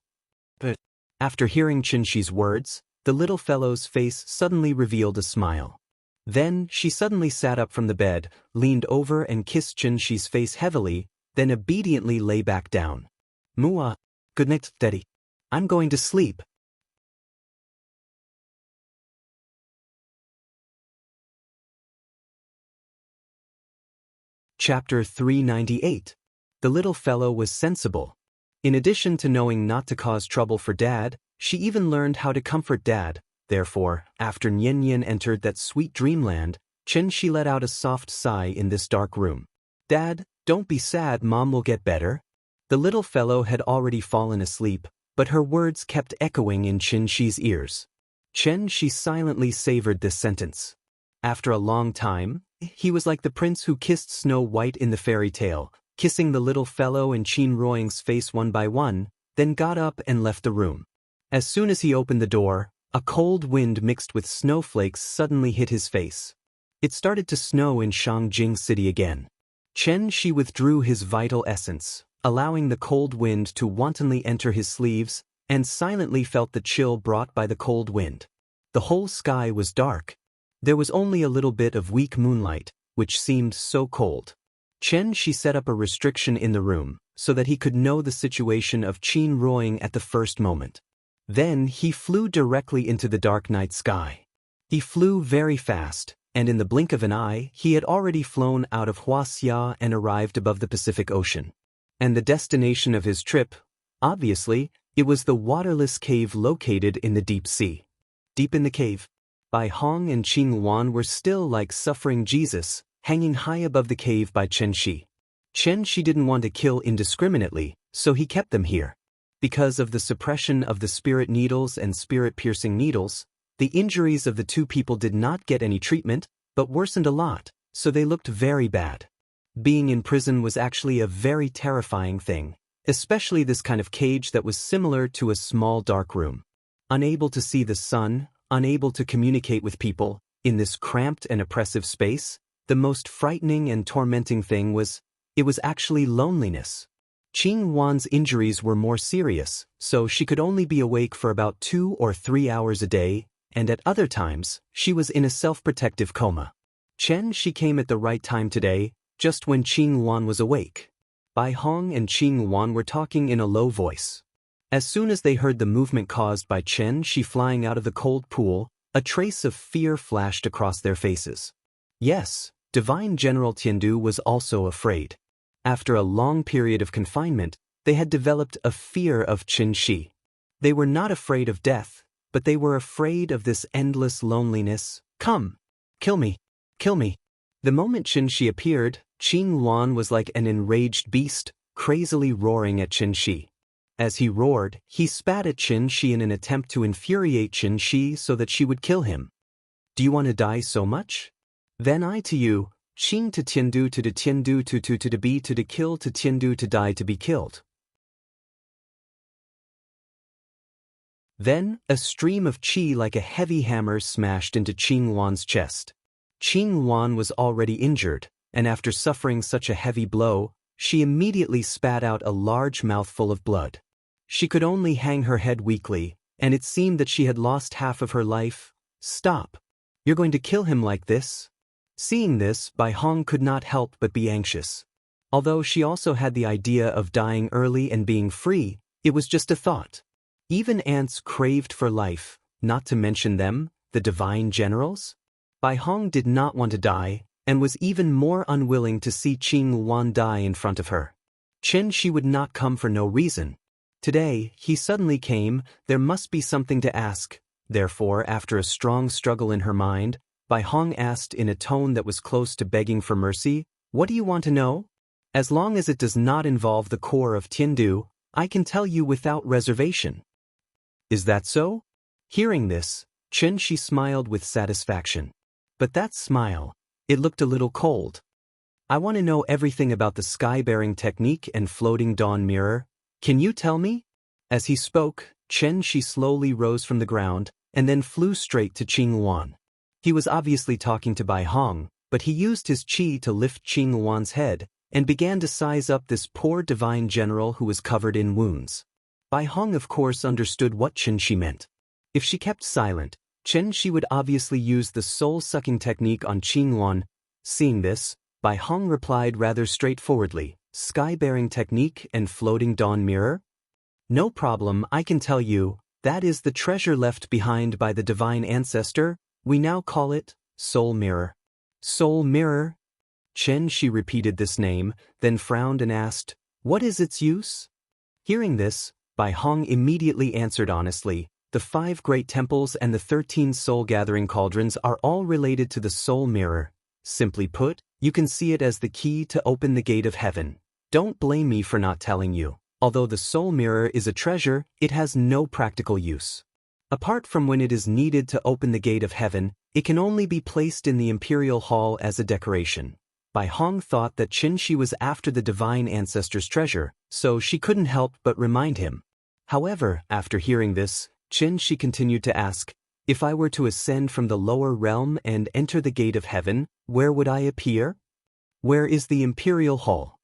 But after hearing Chen's words, the little fellow's face suddenly revealed a smile. Then she suddenly sat up from the bed, leaned over and kissed Chen's face heavily, then obediently lay back down. "Mua, good night, Daddy. I'm going to sleep." Chapter 398. The little fellow was sensible. In addition to knowing not to cause trouble for Dad, she even learned how to comfort Dad. Therefore, after Nian entered that sweet dreamland, Chen let out a soft sigh in this dark room. "Dad, don't be sad, Mom will get better." The little fellow had already fallen asleep, but her words kept echoing in Chen's ears. Chen silently savored this sentence. After a long time, he was like the prince who kissed Snow White in the fairy tale, kissing the little fellow and Qin Ruoying's face one by one, then got up and left the room. As soon as he opened the door, a cold wind mixed with snowflakes suddenly hit his face. It started to snow in Shangjing City again. Chen withdrew his vital essence, allowing the cold wind to wantonly enter his sleeves, and silently felt the chill brought by the cold wind. The whole sky was dark. There was only a little bit of weak moonlight, which seemed so cold. Chen set up a restriction in the room, so that he could know the situation of Qin Ruoying at the first moment. Then he flew directly into the dark night sky. He flew very fast, and in the blink of an eye, he had already flown out of Huaxia and arrived above the Pacific Ocean. And the destination of his trip, obviously, It was the waterless cave located in the deep sea. Deep in the cave, Bai Hong and Qing Wan were still like suffering Jesus, hanging high above the cave by Chen Shi. Chen Shi didn't want to kill indiscriminately, so he kept them here. Because of the suppression of the spirit needles and spirit-piercing needles, the injuries of the two people did not get any treatment, but worsened a lot, so they looked very bad. Being in prison was actually a very terrifying thing, especially this kind of cage that was similar to a small dark room. Unable to see the sun, unable to communicate with people, in this cramped and oppressive space, the most frightening and tormenting thing was, it was actually loneliness. Qing Wan's injuries were more serious, so she could only be awake for about 2 or 3 hours a day, and at other times, she was in a self-protective coma. Chen Shi came at the right time today, just when Qing Wan was awake. Bai Hong and Qing Wan were talking in a low voice. As soon as they heard the movement caused by Chen Shi flying out of the cold pool, a trace of fear flashed across their faces. Yes, Divine General Tiandu was also afraid. After a long period of confinement, they had developed a fear of Chen Shi. They were not afraid of death, but they were afraid of this endless loneliness. Come! Kill me! Kill me! The moment Chen Shi appeared, Qing Wan was like an enraged beast, crazily roaring at Chen Shi. As he roared, he spat at Chen Shi in an attempt to infuriate Chen Shi so that she would kill him. Do you want to die so much? Then I to you, Qing to Tiandu to the Tiandu to be to the kill to Tiandu to die to be killed. Then, a stream of qi like a heavy hammer smashed into Qing Wan's chest. Qing Wan was already injured, and after suffering such a heavy blow, she immediately spat out a large mouthful of blood. She could only hang her head weakly, and it seemed that she had lost half of her life. Stop! You're going to kill him like this? Seeing this, Bai Hong could not help but be anxious. Although she also had the idea of dying early and being free, it was just a thought. Even ants craved for life, not to mention them, the divine generals. Bai Hong did not want to die, and was even more unwilling to see Qing Wan die in front of her. Chen Shi would not come for no reason. Today, he suddenly came, there must be something to ask. Therefore, after a strong struggle in her mind, Bai Hong asked in a tone that was close to begging for mercy, "What do you want to know? As long as it does not involve the core of Tiandu, I can tell you without reservation." Is that so? Hearing this, Chen Shi smiled with satisfaction. But that smile, it looked a little cold. I want to know everything about the sky-bearing technique and floating dawn mirror. Can you tell me? As he spoke, Chen Shi slowly rose from the ground, and then flew straight to Qing Wan. He was obviously talking to Bai Hong, but he used his qi to lift Qing Wan's head, and began to size up this poor divine general who was covered in wounds. Bai Hong of course understood what Chen Shi meant. If she kept silent, Chen Shi would obviously use the soul-sucking technique on Qing Wan. Seeing this, Bai Hong replied rather straightforwardly, "Sky-bearing technique and floating dawn mirror? No problem, I can tell you, that is the treasure left behind by the divine ancestor. We now call it Soul Mirror." Soul Mirror? Chen Shi repeated this name, then frowned and asked, "What is its use?" Hearing this, Bai Hong immediately answered honestly, "The 5 great temples and the 13 soul-gathering cauldrons are all related to the Soul Mirror. Simply put, you can see it as the key to open the gate of heaven. Don't blame me for not telling you. Although the Soul Mirror is a treasure, it has no practical use. Apart from when it is needed to open the gate of heaven, it can only be placed in the Imperial Hall as a decoration." Bai Hong thought that Chen Shi was after the divine ancestor's treasure, so she couldn't help but remind him. However, after hearing this, Chen Shi continued to ask, "If I were to ascend from the lower realm and enter the gate of heaven, where would I appear? Where is the Imperial Hall?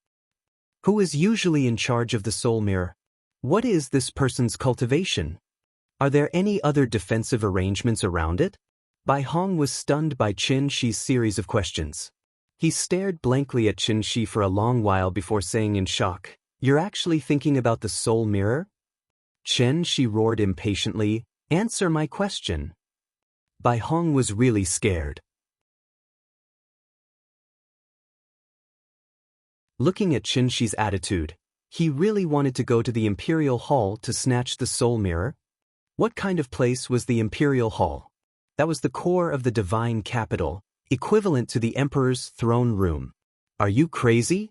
Who is usually in charge of the Soul Mirror? What is this person's cultivation? Are there any other defensive arrangements around it?" Bai Hong was stunned by Chen Shi's series of questions. He stared blankly at Chen Shi for a long while before saying in shock, "You're actually thinking about the Soul Mirror?" Chen Shi roared impatiently, "Answer my question." Bai Hong was really scared. Looking at Chen Shi's attitude, He really wanted to go to the Imperial Hall to snatch the soul mirror? What kind of place was the Imperial Hall? That was the core of the divine capital, equivalent to the Emperor's throne room. Are you crazy?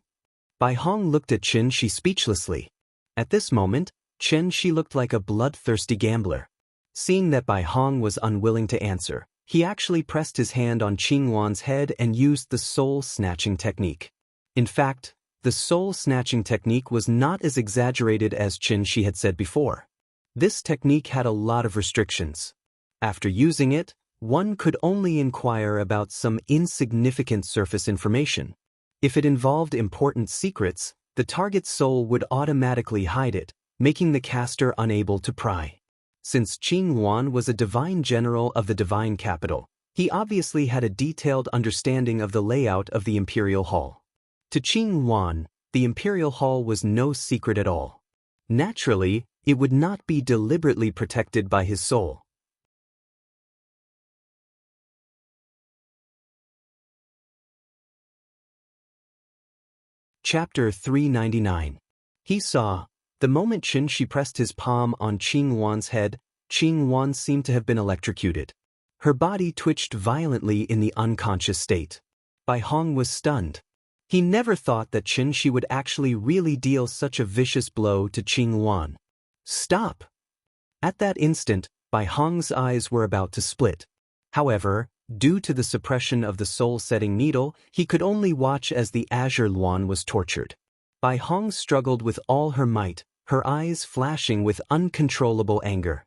Bai Hong looked at Qin Shi speechlessly. At this moment, Qin Shi looked like a bloodthirsty gambler. Seeing that Bai Hong was unwilling to answer, he actually pressed his hand on Qing Wan's head and used the soul-snatching technique. In fact, the soul-snatching technique was not as exaggerated as Qin Shi had said before. This technique had a lot of restrictions. After using it, one could only inquire about some insignificant surface information. If it involved important secrets, the target's soul would automatically hide it, making the caster unable to pry. Since Qing Wan was a divine general of the divine capital, he obviously had a detailed understanding of the layout of the Imperial Hall. To Qing Wan, the Imperial Hall was no secret at all. Naturally, it would not be deliberately protected by his soul. Chapter 399. He saw. The moment Qin Shi pressed his palm on Qing Wan's head, Qing Wan seemed to have been electrocuted. Her body twitched violently in the unconscious state. Bai Hong was stunned. He never thought that Qin Shi would actually really deal such a vicious blow to Qing Wan. Stop! At that instant, Bai Hong's eyes were about to split. However, due to the suppression of the soul-setting needle, he could only watch as the Azure Luan was tortured. Bai Hong struggled with all her might, her eyes flashing with uncontrollable anger.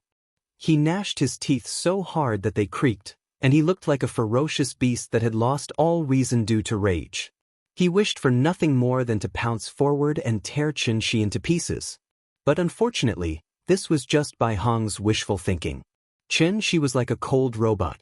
He gnashed his teeth so hard that they creaked, and he looked like a ferocious beast that had lost all reason due to rage. He wished for nothing more than to pounce forward and tear Qin Shi into pieces. But unfortunately, this was just Bai Hong's wishful thinking. Qin Shi was like a cold robot.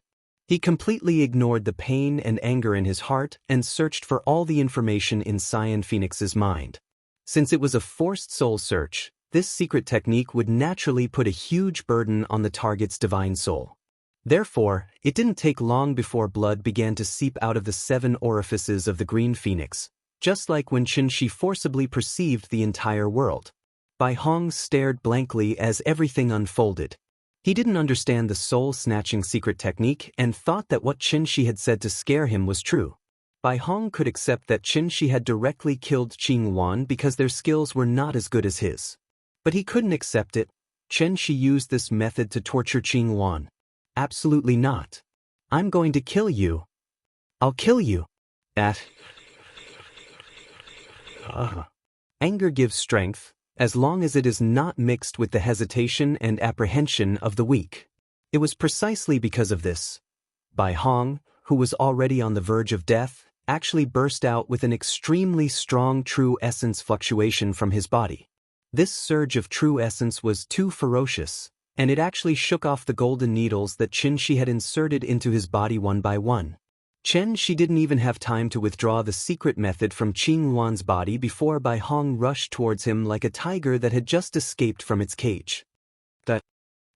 He completely ignored the pain and anger in his heart and searched for all the information in Cyan Phoenix's mind. Since it was a forced soul search, this secret technique would naturally put a huge burden on the target's divine soul. Therefore, it didn't take long before blood began to seep out of the 7 orifices of the Green Phoenix, just like when Qin Shi forcibly perceived the entire world. Bai Hong stared blankly as everything unfolded. He didn't understand the soul-snatching secret technique and thought that what Qin Shi had said to scare him was true. Bai Hong could accept that Qin Shi had directly killed Qing Wan because their skills were not as good as his. But he couldn't accept it. Qin Shi used this method to torture Qing Wan. Absolutely not. I'm going to kill you. I'll kill you. Anger gives strength, as long as it is not mixed with the hesitation and apprehension of the weak. It was precisely because of this. Bai Hong, who was already on the verge of death, actually burst out with an extremely strong true essence fluctuation from his body. This surge of true essence was too ferocious, and it actually shook off the golden needles that Qin Shi had inserted into his body one by one. Qin Shi didn't even have time to withdraw the secret method from Qing Wan's body before Bai Hong rushed towards him like a tiger that had just escaped from its cage.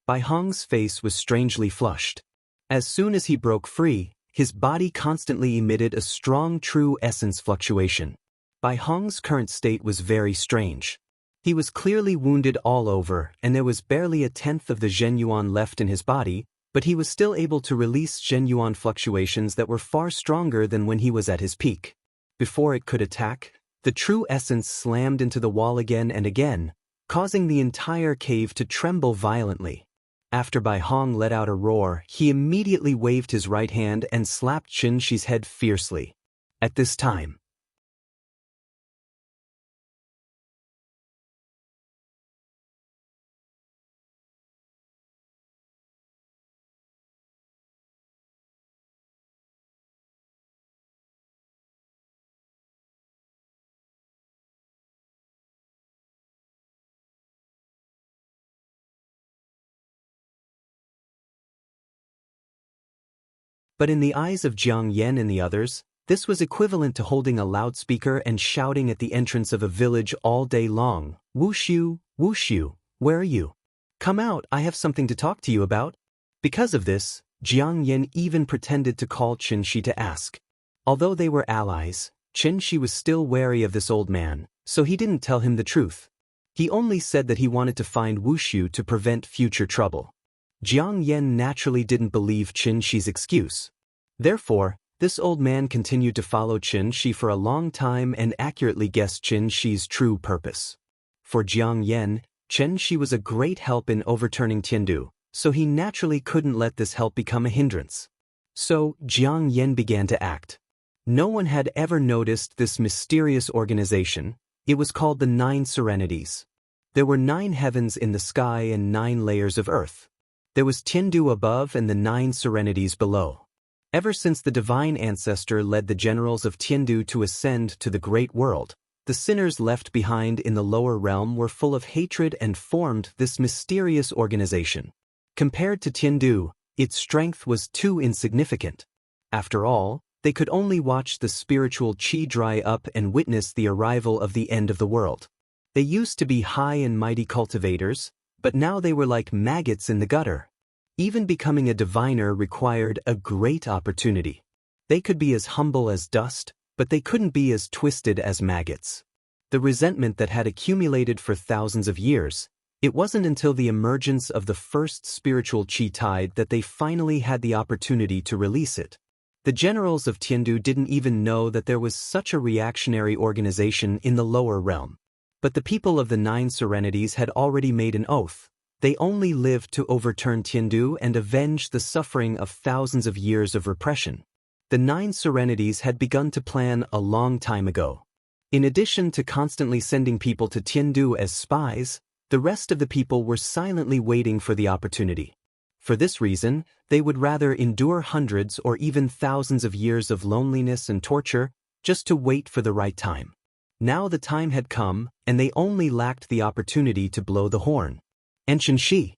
Bai Hong's face was strangely flushed. As soon as he broke free, his body constantly emitted a strong true essence fluctuation. Bai Hong's current state was very strange. He was clearly wounded all over, and there was barely a tenth of the Zhenyuan left in his body, but he was still able to release Zhenyuan fluctuations that were far stronger than when he was at his peak. Before it could attack, the true essence slammed into the wall again and again, causing the entire cave to tremble violently. After Bai Hong let out a roar, he immediately waved his right hand and slapped Qin Shi's head fiercely. At this time, but in the eyes of Jiang Yan and the others, this was equivalent to holding a loudspeaker and shouting at the entrance of a village all day long, "Wushu, wushu, where are you? Come out, I have something to talk to you about." Because of this, Jiang Yan even pretended to call Qin Shi to ask. Although they were allies, Qin Shi was still wary of this old man, so he didn't tell him the truth. He only said that he wanted to find Wushu to prevent future trouble. Jiang Yan naturally didn't believe Qin Shi's excuse. Therefore, this old man continued to follow Qin Shi for a long time and accurately guessed Qin Shi's true purpose. For Jiang Yan, Qin Shi was a great help in overturning Tiandu, so he naturally couldn't let this help become a hindrance. So, Jiang Yan began to act. No one had ever noticed this mysterious organization. It was called the 9 Serenities. There were 9 heavens in the sky and 9 layers of earth. There was Tiandu above and the 9 Serenities below. Ever since the divine ancestor led the generals of Tiandu to ascend to the great world, the sinners left behind in the lower realm were full of hatred and formed this mysterious organization. Compared to Tiandu, its strength was too insignificant. After all, they could only watch the spiritual qi dry up and witness the arrival of the end of the world. They used to be high and mighty cultivators, but now they were like maggots in the gutter. Even becoming a diviner required a great opportunity. They could be as humble as dust, but they couldn't be as twisted as maggots. The resentment that had accumulated for thousands of years, it wasn't until the emergence of the first spiritual qi tide that they finally had the opportunity to release it. The generals of Tiandu didn't even know that there was such a reactionary organization in the lower realm. But the people of the 9 Serenities had already made an oath. They only lived to overturn Tiandu and avenge the suffering of thousands of years of repression. The 9 Serenities had begun to plan a long time ago. In addition to constantly sending people to Tiandu as spies, the rest of the people were silently waiting for the opportunity. For this reason, they would rather endure hundreds or even thousands of years of loneliness and torture just to wait for the right time. Now the time had come, and they only lacked the opportunity to blow the horn. Ancient Shi.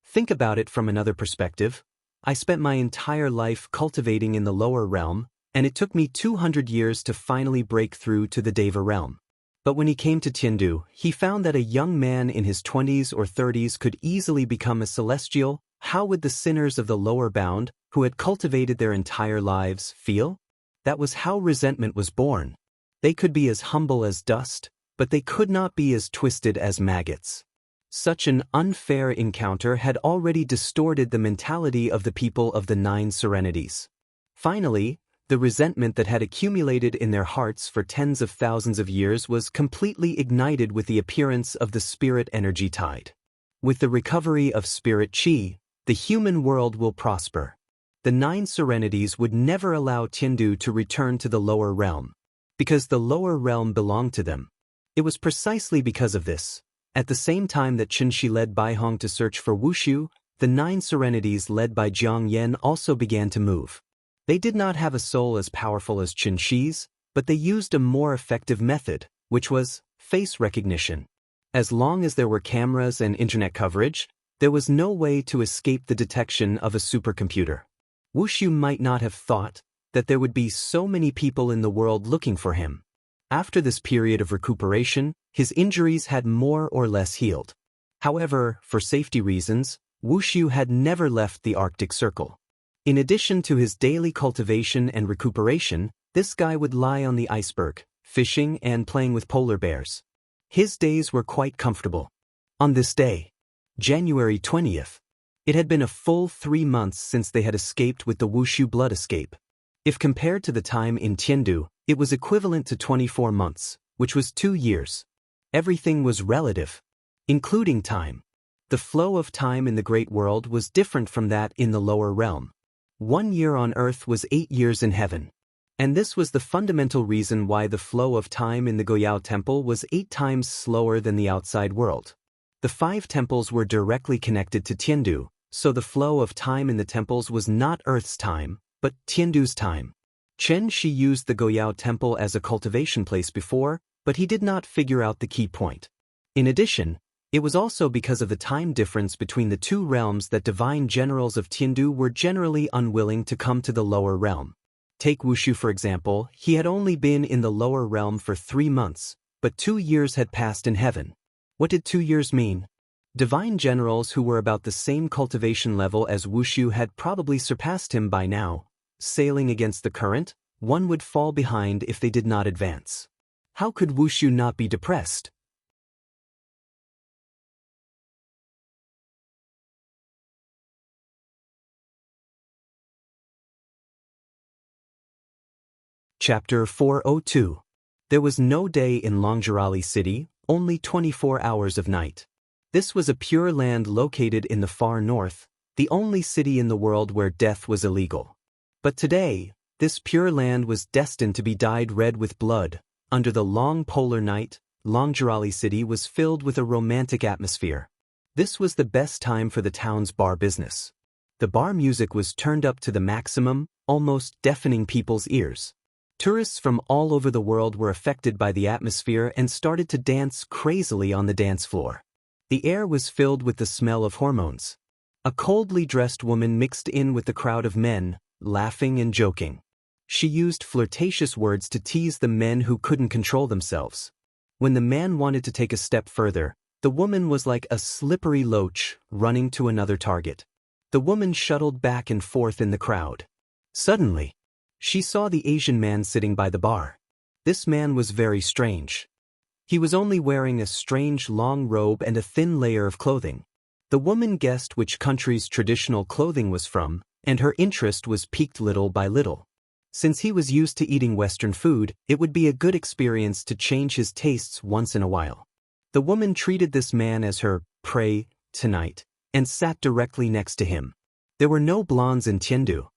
Think about it from another perspective. I spent my entire life cultivating in the lower realm, and it took me 200 years to finally break through to the Deva realm. But when he came to Tiandu, he found that a young man in his 20s or 30s could easily become a celestial. How would the sinners of the lower bound, who had cultivated their entire lives, feel? That was how resentment was born. They could be as humble as dust, but they could not be as twisted as maggots. Such an unfair encounter had already distorted the mentality of the people of the 9 Serenities. Finally, the resentment that had accumulated in their hearts for tens of thousands of years was completely ignited with the appearance of the spirit energy tide. With the recovery of spirit qi, the human world will prosper. The 9 Serenities would never allow Tiandu to return to the lower realm, because the lower realm belonged to them. It was precisely because of this. At the same time that Qin Shi led Baihong to search for Wushu, the 9 Serenities led by Jiang Yan also began to move. They did not have a soul as powerful as Qin Shi's, but they used a more effective method, which was face recognition. As long as there were cameras and internet coverage, there was no way to escape the detection of a supercomputer. Wushu might not have thought that there would be so many people in the world looking for him. After this period of recuperation, his injuries had more or less healed. However, for safety reasons, Wushu had never left the Arctic Circle. In addition to his daily cultivation and recuperation, this guy would lie on the iceberg, fishing and playing with polar bears. His days were quite comfortable. On this day, January 20th, it had been a full 3 months since they had escaped with the Wushu blood escape. If compared to the time in Tiandu, it was equivalent to 24 months, which was 2 years. Everything was relative, including time. The flow of time in the great world was different from that in the lower realm. 1 year on earth was 8 years in heaven. And this was the fundamental reason why the flow of time in the Goyao Temple was 8 times slower than the outside world. The 5 temples were directly connected to Tiandu, so the flow of time in the temples was not Earth's time, but Tiandu's time. Qin Shi used the Goyao Temple as a cultivation place before, but he did not figure out the key point. In addition, it was also because of the time difference between the 2 realms that divine generals of Tiandu were generally unwilling to come to the lower realm. Take Wushu for example, he had only been in the lower realm for 3 months, but 2 years had passed in heaven. What did 2 years mean? Divine generals who were about the same cultivation level as Wushu had probably surpassed him by now. Sailing against the current, one would fall behind if they did not advance. How could Wushu not be depressed? Chapter 402. There was no day in Longzhirali city, only 24 hours of night. This was a pure land located in the far north, the only city in the world where death was illegal. But today, this pure land was destined to be dyed red with blood. Under the long polar night, Longzhirali city was filled with a romantic atmosphere. This was the best time for the town's bar business. The bar music was turned up to the maximum, almost deafening people's ears. Tourists from all over the world were affected by the atmosphere and started to dance crazily on the dance floor. The air was filled with the smell of hormones. A coldly dressed woman mixed in with the crowd of men, laughing and joking. She used flirtatious words to tease the men who couldn't control themselves. When the man wanted to take a step further, the woman was like a slippery loach running to another target. The woman shuttled back and forth in the crowd. Suddenly, she saw the Asian man sitting by the bar. This man was very strange. He was only wearing a strange long robe and a thin layer of clothing. The woman guessed which country's traditional clothing was from, and her interest was piqued little by little. Since he was used to eating Western food, it would be a good experience to change his tastes once in a while. The woman treated this man as her prey tonight, and sat directly next to him. There were no blondes in Tiandu.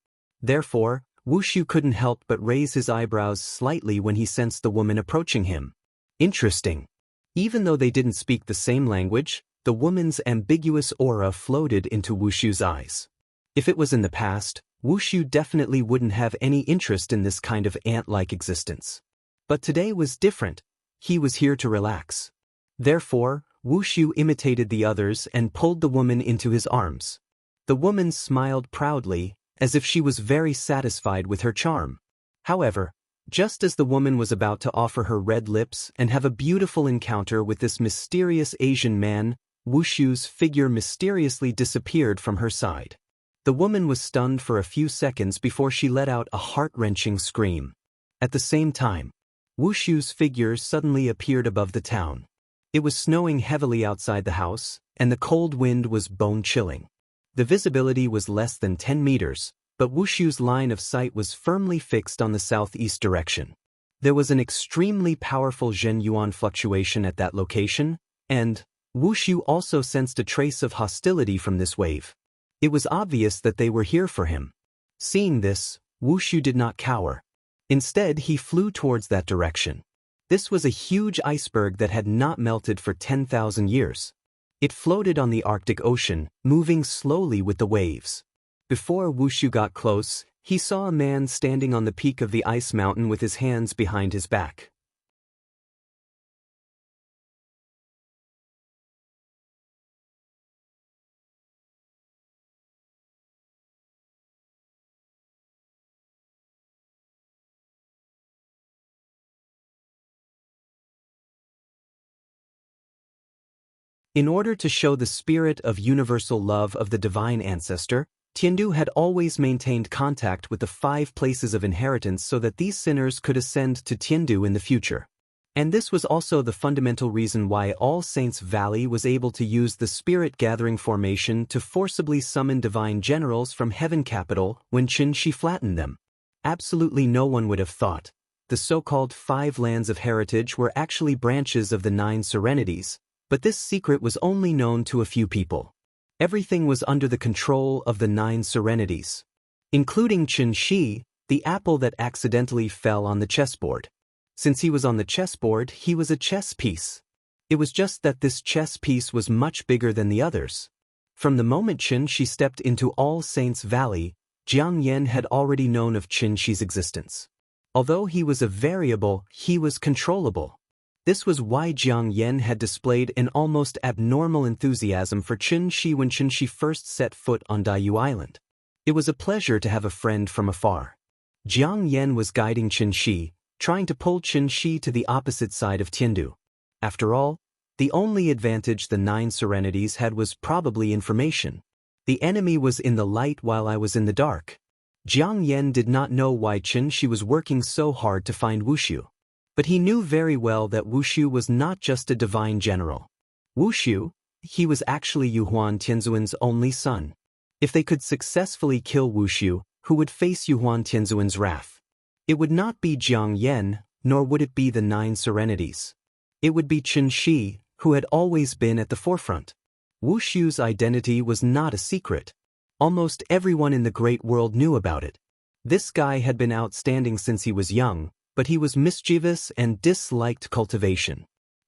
Therefore, Wushu couldn't help but raise his eyebrows slightly when he sensed the woman approaching him. Interesting. Even though they didn't speak the same language, the woman's ambiguous aura floated into Wushu's eyes. If it was in the past, Wushu definitely wouldn't have any interest in this kind of ant-like existence. But today was different. He was here to relax. Therefore, Wushu imitated the others and pulled the woman into his arms. The woman smiled proudly, as if she was very satisfied with her charm. However, just as the woman was about to offer her red lips and have a beautiful encounter with this mysterious Asian man, Wushu's figure mysteriously disappeared from her side. The woman was stunned for a few seconds before she let out a heart-wrenching scream. At the same time, Wushu's figure suddenly appeared above the town. It was snowing heavily outside the house, and the cold wind was bone-chilling. The visibility was less than 10 meters, but Wushu's line of sight was firmly fixed on the southeast direction. There was an extremely powerful Zhen Yuan fluctuation at that location, and Wushu also sensed a trace of hostility from this wave. It was obvious that they were here for him. Seeing this, Wushu did not cower. Instead, he flew towards that direction. This was a huge iceberg that had not melted for 10,000 years. It floated on the Arctic Ocean, moving slowly with the waves. Before Wushu got close, he saw a man standing on the peak of the ice mountain with his hands behind his back. In order to show the spirit of universal love of the divine ancestor, Tiandu had always maintained contact with the 5 places of inheritance so that these sinners could ascend to Tiandu in the future. And this was also the fundamental reason why All Saints Valley was able to use the spirit-gathering formation to forcibly summon divine generals from Heaven Capital when Qin Shi flattened them. Absolutely no one would have thought. The so-called 5 lands of heritage were actually branches of the 9 serenities. But this secret was only known to a few people. Everything was under the control of the 9 serenities, including Qin Shi, the apple that accidentally fell on the chessboard. Since he was on the chessboard, he was a chess piece. It was just that this chess piece was much bigger than the others. From the moment Qin Shi stepped into All Saints Valley, Jiang Yan had already known of Qin Shi's existence. Although he was a variable, he was controllable. This was why Jiang Yan had displayed an almost abnormal enthusiasm for Qin Shi when Qin Shi first set foot on Daiyu Island. It was a pleasure to have a friend from afar. Jiang Yan was guiding Qin Shi, trying to pull Qin Shi to the opposite side of Tiandu. After all, The only advantage the 9 serenities had was probably information. The enemy was in the light while I was in the dark. Jiang Yan did not know why Qin Shi was working so hard to find Wushu. But he knew very well that Wushu was not just a divine general. Wushu, he was actually Yuhuan Tianzuan's only son. If they could successfully kill Wushu, who would face Yuhuan Tianzuan's wrath? It would not be Jiang Yan, nor would it be the 9 serenities. It would be Qin Shi, who had always been at the forefront. Wushu's identity was not a secret. Almost everyone in the great world knew about it. This guy had been outstanding since he was young, but he was mischievous and disliked cultivation.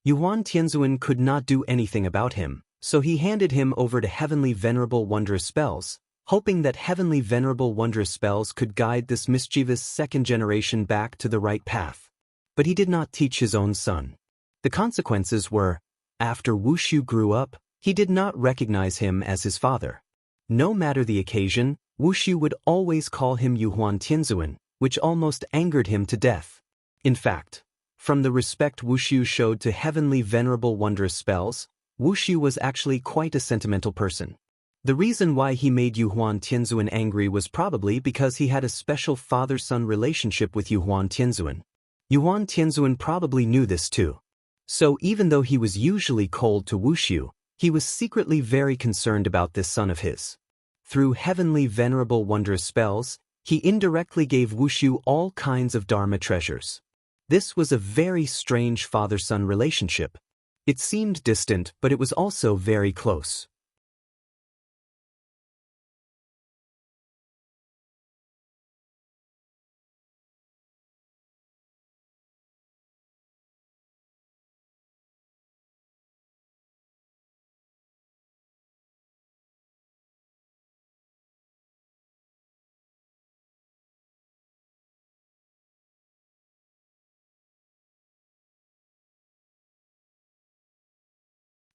Yuhuan Tianzuan could not do anything about him, so he handed him over to Heavenly Venerable Wondrous Spells, hoping that Heavenly Venerable Wondrous Spells could guide this mischievous second generation back to the right path. But he did not teach his own son. The consequences were, after Wushu grew up, he did not recognize him as his father. No matter the occasion, Wushu would always call him Yuhuan Tianzuan, which almost angered him to death. In fact, from the respect Wushu showed to Heavenly Venerable Wondrous Spells, Wushu was actually quite a sentimental person. The reason why he made Yuhuan Tianzuan angry was probably because he had a special father-son relationship with Yuhuan Tianzuan. Yuhuan Tianzuan probably knew this too. So even though he was usually cold to Wushu, he was secretly very concerned about this son of his. Through Heavenly Venerable Wondrous Spells, he indirectly gave Wushu all kinds of Dharma treasures. This was a very strange father-son relationship. It seemed distant, but it was also very close.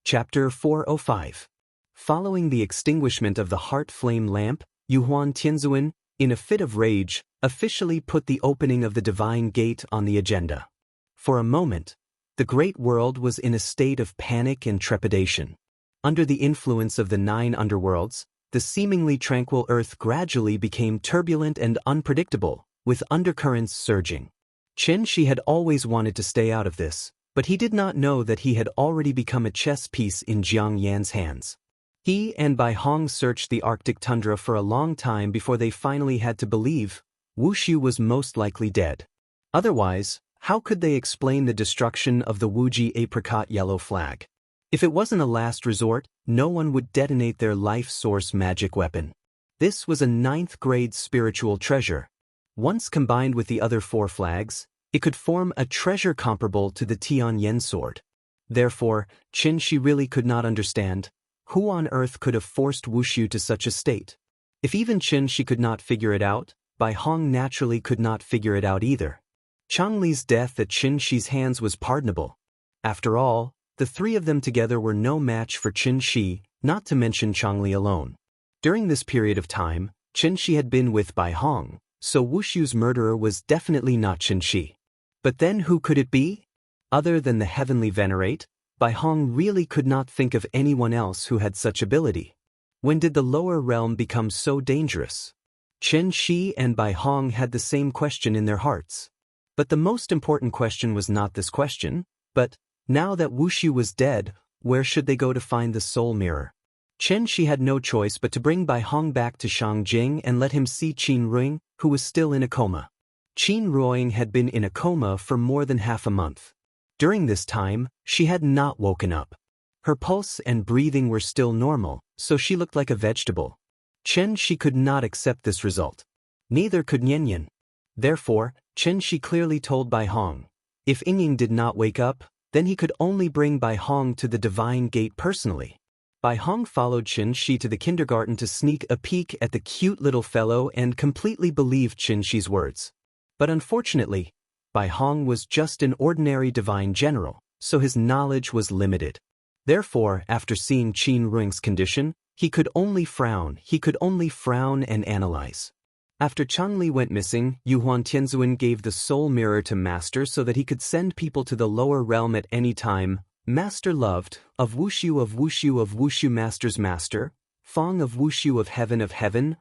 Chapter 405. Following the extinguishment of the heart flame lamp, Yuhuan Tianzuan, in a fit of rage, officially put the opening of the divine gate on the agenda. For a moment, the great world was in a state of panic and trepidation. Under the influence of the 9 underworlds, the seemingly tranquil earth gradually became turbulent and unpredictable, with undercurrents surging. Qin Shi had always wanted to stay out of this, but he did not know that he had already become a chess piece in Jiang Yan's hands. He and Bai Hong searched the Arctic tundra for a long time before they finally had to believe Wushu was most likely dead. Otherwise, how could they explain the destruction of the Wuji apricot yellow flag? If it wasn't a last resort, no one would detonate their life source magic weapon. This was a 9th-grade spiritual treasure. Once combined with the other 4 flags, it could form a treasure comparable to the Tianyan sword. Therefore, Qin Shi really could not understand who on earth could have forced Wushu to such a state. If even Qin Shi could not figure it out, Bai Hong naturally could not figure it out either. Changli's death at Qin Shi's hands was pardonable. After all, the 3 of them together were no match for Qin Shi, not to mention Changli alone. During this period of time, Qin Shi had been with Bai Hong, so Wushu's murderer was definitely not Qin Shi. But then who could it be? Other than the Heavenly Venerate, Bai Hong really could not think of anyone else who had such ability. When did the lower realm become so dangerous? Qin Shi and Bai Hong had the same question in their hearts. But the most important question was not this question, but, now that Wushu was dead, where should they go to find the soul mirror? Qin Shi had no choice but to bring Bai Hong back to Shangjing and let him see Qin Ruing, who was still in a coma. Qin Ruing had been in a coma for more than half a month. During this time, she had not woken up. Her pulse and breathing were still normal, so she looked like a vegetable. Qin Shi could not accept this result. Neither could Nianyan. Therefore, Qin Shi clearly told Bai Hong, if Yingying did not wake up, then he could only bring Bai Hong to the divine gate personally. Bai Hong followed Qin Shi to the kindergarten to sneak a peek at the cute little fellow and completely believed Qin Shi's words. But unfortunately, Bai Hong was just an ordinary divine general, so his knowledge was limited. Therefore, after seeing Qin Ruing's condition, he could only frown and analyze. After Changli went missing, Yuhuan Tianzuan gave the soul mirror to Master so that he could send people to the lower realm at any time, Master loved, of Wushu of Wushu of Wushu Master's Master, Fong of Wushu of Heaven, of Heaven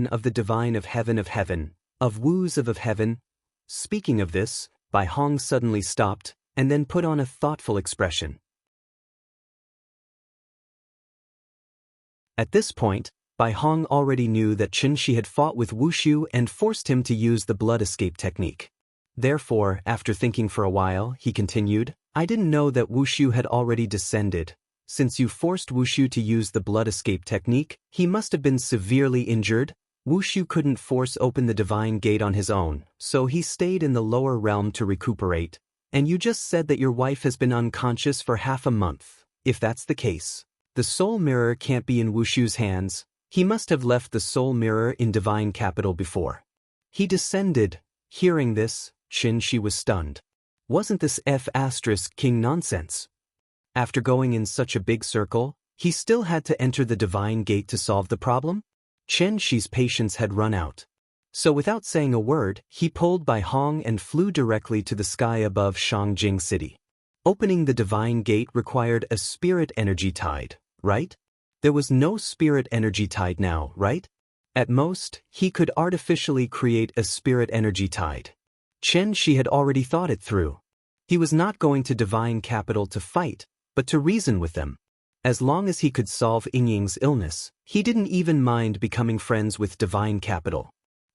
of the Divine of Heaven, of Wus of Heaven. Speaking of this, Bai Hong suddenly stopped, and then put on a thoughtful expression. At this point, Bai Hong already knew that Chen Shi had fought with Wushu and forced him to use the blood escape technique. Therefore, after thinking for a while, he continued, I didn't know that Wushu had already descended. Since you forced Wushu to use the blood escape technique, he must have been severely injured. Wushu couldn't force open the divine gate on his own, so he stayed in the lower realm to recuperate. And you just said that your wife has been unconscious for half a month. If that's the case, the soul mirror can't be in Wushu's hands. He must have left the soul mirror in divine capital before he descended. Hearing this, Qin Shi was stunned. Wasn't this King nonsense? After going in such a big circle, he still had to enter the divine gate to solve the problem? Chen Shi's patience had run out. So without saying a word, he pulled Bai Hong and flew directly to the sky above Shangjing City. Opening the divine gate required a spirit energy tide, right? There was no spirit energy tide now, right? At most, he could artificially create a spirit energy tide. Chen Shi had already thought it through. He was not going to divine capital to fight, but to reason with them. As long as he could solve Yingying's illness, he didn't even mind becoming friends with divine capital.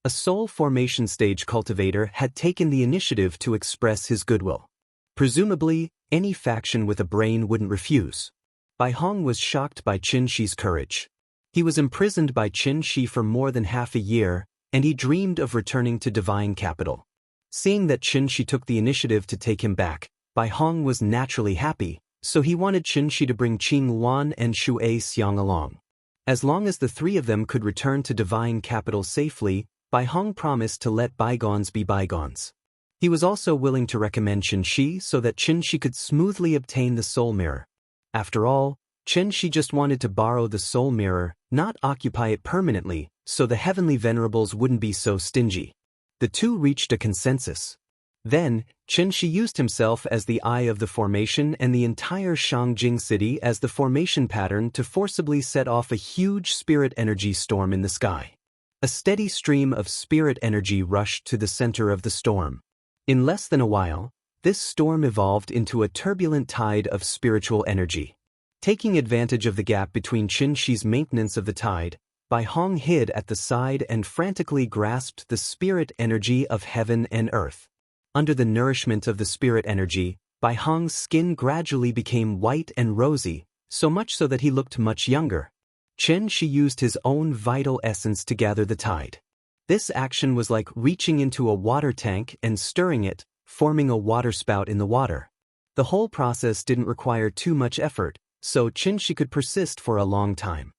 A soul formation stage cultivator had taken the initiative to express his goodwill. Presumably, any faction with a brain wouldn't refuse. Bai Hong was shocked by Qin Shi's courage. He was imprisoned by Qin Shi for more than half a year, and he dreamed of returning to divine capital. Seeing that Qin Shi took the initiative to take him back, Bai Hong was naturally happy, so he wanted Qin Shi to bring Qing Luan and Shu Xiang along. As long as the three of them could return to divine capital safely, Bai Hong promised to let bygones be bygones. He was also willing to recommend Qin Shi so that Qin Shi could smoothly obtain the soul mirror. After all, Qin Shi just wanted to borrow the soul mirror, not occupy it permanently, so the heavenly venerables wouldn't be so stingy. The two reached a consensus. Then, Qin Shi used himself as the eye of the formation and the entire Shangjing City as the formation pattern to forcibly set off a huge spirit energy storm in the sky. A steady stream of spirit energy rushed to the center of the storm. In less than a while, this storm evolved into a turbulent tide of spiritual energy. Taking advantage of the gap between Qin Shi's maintenance of the tide, Bai Hong hid at the side and frantically grasped the spirit energy of heaven and earth. Under the nourishment of the spirit energy, Bai Hong's skin gradually became white and rosy, so much so that he looked much younger. Chen Shi used his own vital essence to gather the tide. This action was like reaching into a water tank and stirring it, forming a waterspout in the water. The whole process didn't require too much effort, so Qin Shi could persist for a long time.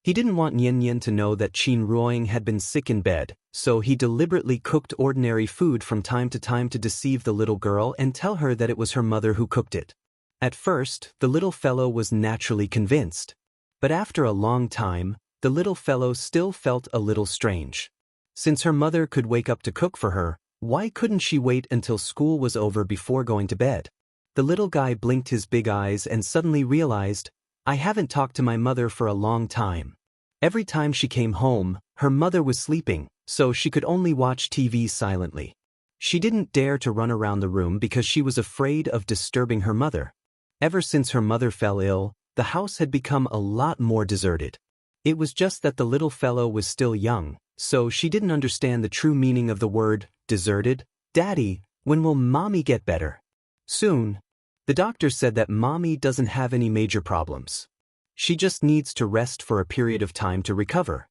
He didn't want Nian Nian to know that Qin Ruoying had been sick in bed, so he deliberately cooked ordinary food from time to time to deceive the little girl and tell her that it was her mother who cooked it. At first, the little fellow was naturally convinced. But after a long time, the little fellow still felt a little strange. Since her mother could wake up to cook for her, why couldn't she wait until school was over before going to bed? The little guy blinked his big eyes and suddenly realized, I haven't talked to my mother for a long time. Every time she came home, her mother was sleeping, so she could only watch TV silently. She didn't dare to run around the room because she was afraid of disturbing her mother. Ever since her mother fell ill, the house had become a lot more deserted. It was just that the little fellow was still young, so she didn't understand the true meaning of the word, deserted. Daddy, when will mommy get better? Soon. The doctor said that mommy doesn't have any major problems. She just needs to rest for a period of time to recover.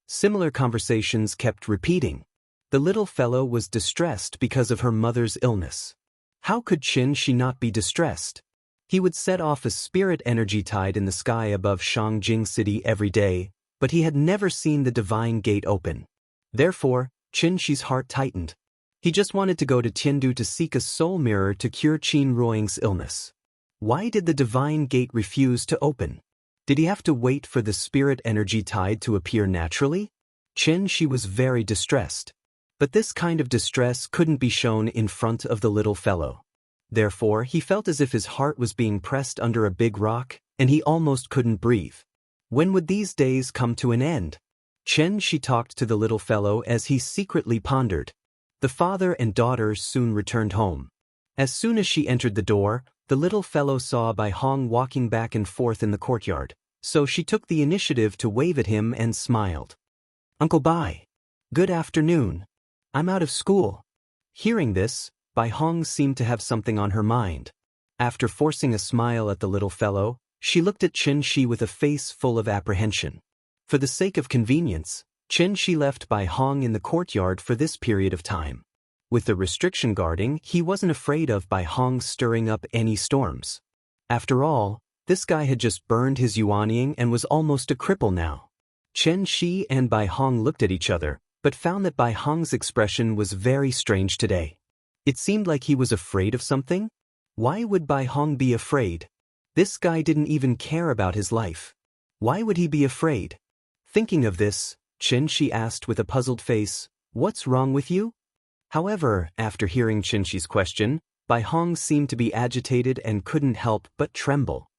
Similar conversations kept repeating. The little fellow was distressed because of her mother's illness. How could Qin Shi not be distressed? He would set off a spirit energy tide in the sky above Shangjing City every day, but he had never seen the divine gate open. Therefore, Qin Shi's heart tightened. He just wanted to go to Tiandu to seek a soul mirror to cure Qin Ruoying's illness. Why did the divine gate refuse to open? Did he have to wait for the spirit energy tide to appear naturally? Chen Shi was very distressed. But this kind of distress couldn't be shown in front of the little fellow. Therefore, he felt as if his heart was being pressed under a big rock, and he almost couldn't breathe. When would these days come to an end? Chen Shi talked to the little fellow as he secretly pondered. The father and daughter soon returned home. As soon as she entered the door, the little fellow saw Bai Hong walking back and forth in the courtyard, so she took the initiative to wave at him and smiled. "Uncle Bai. Good afternoon. I'm out of school." Hearing this, Bai Hong seemed to have something on her mind. After forcing a smile at the little fellow, she looked at Chen Shi with a face full of apprehension. For the sake of convenience, Chen Shi left Bai Hong in the courtyard for this period of time. With the restriction guarding, he wasn't afraid of Bai Hong stirring up any storms. After all, this guy had just burned his Yuanying and was almost a cripple now. Chen Shi and Bai Hong looked at each other, but found that Bai Hong's expression was very strange today. It seemed like he was afraid of something. Why would Bai Hong be afraid? This guy didn't even care about his life. Why would he be afraid? Thinking of this, Chen Shi asked with a puzzled face, "What's wrong with you?" However, after hearing Chen Shi's question, Bai Hong seemed to be agitated and couldn't help but tremble.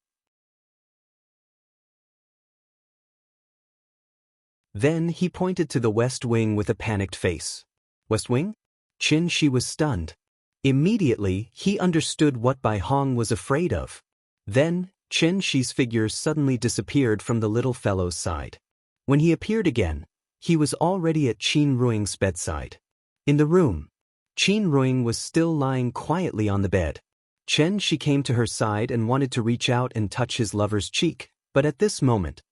Then he pointed to the West Wing with a panicked face. "West Wing?" Chen Shi was stunned. Immediately, he understood what Bai Hong was afraid of. Then, Chen Shi's figure suddenly disappeared from the little fellow's side. When he appeared again, he was already at Qin Ruoying's bedside. In the room, Qin Ruoying was still lying quietly on the bed. Chen Shi came to her side and wanted to reach out and touch his lover's cheek, but at this moment,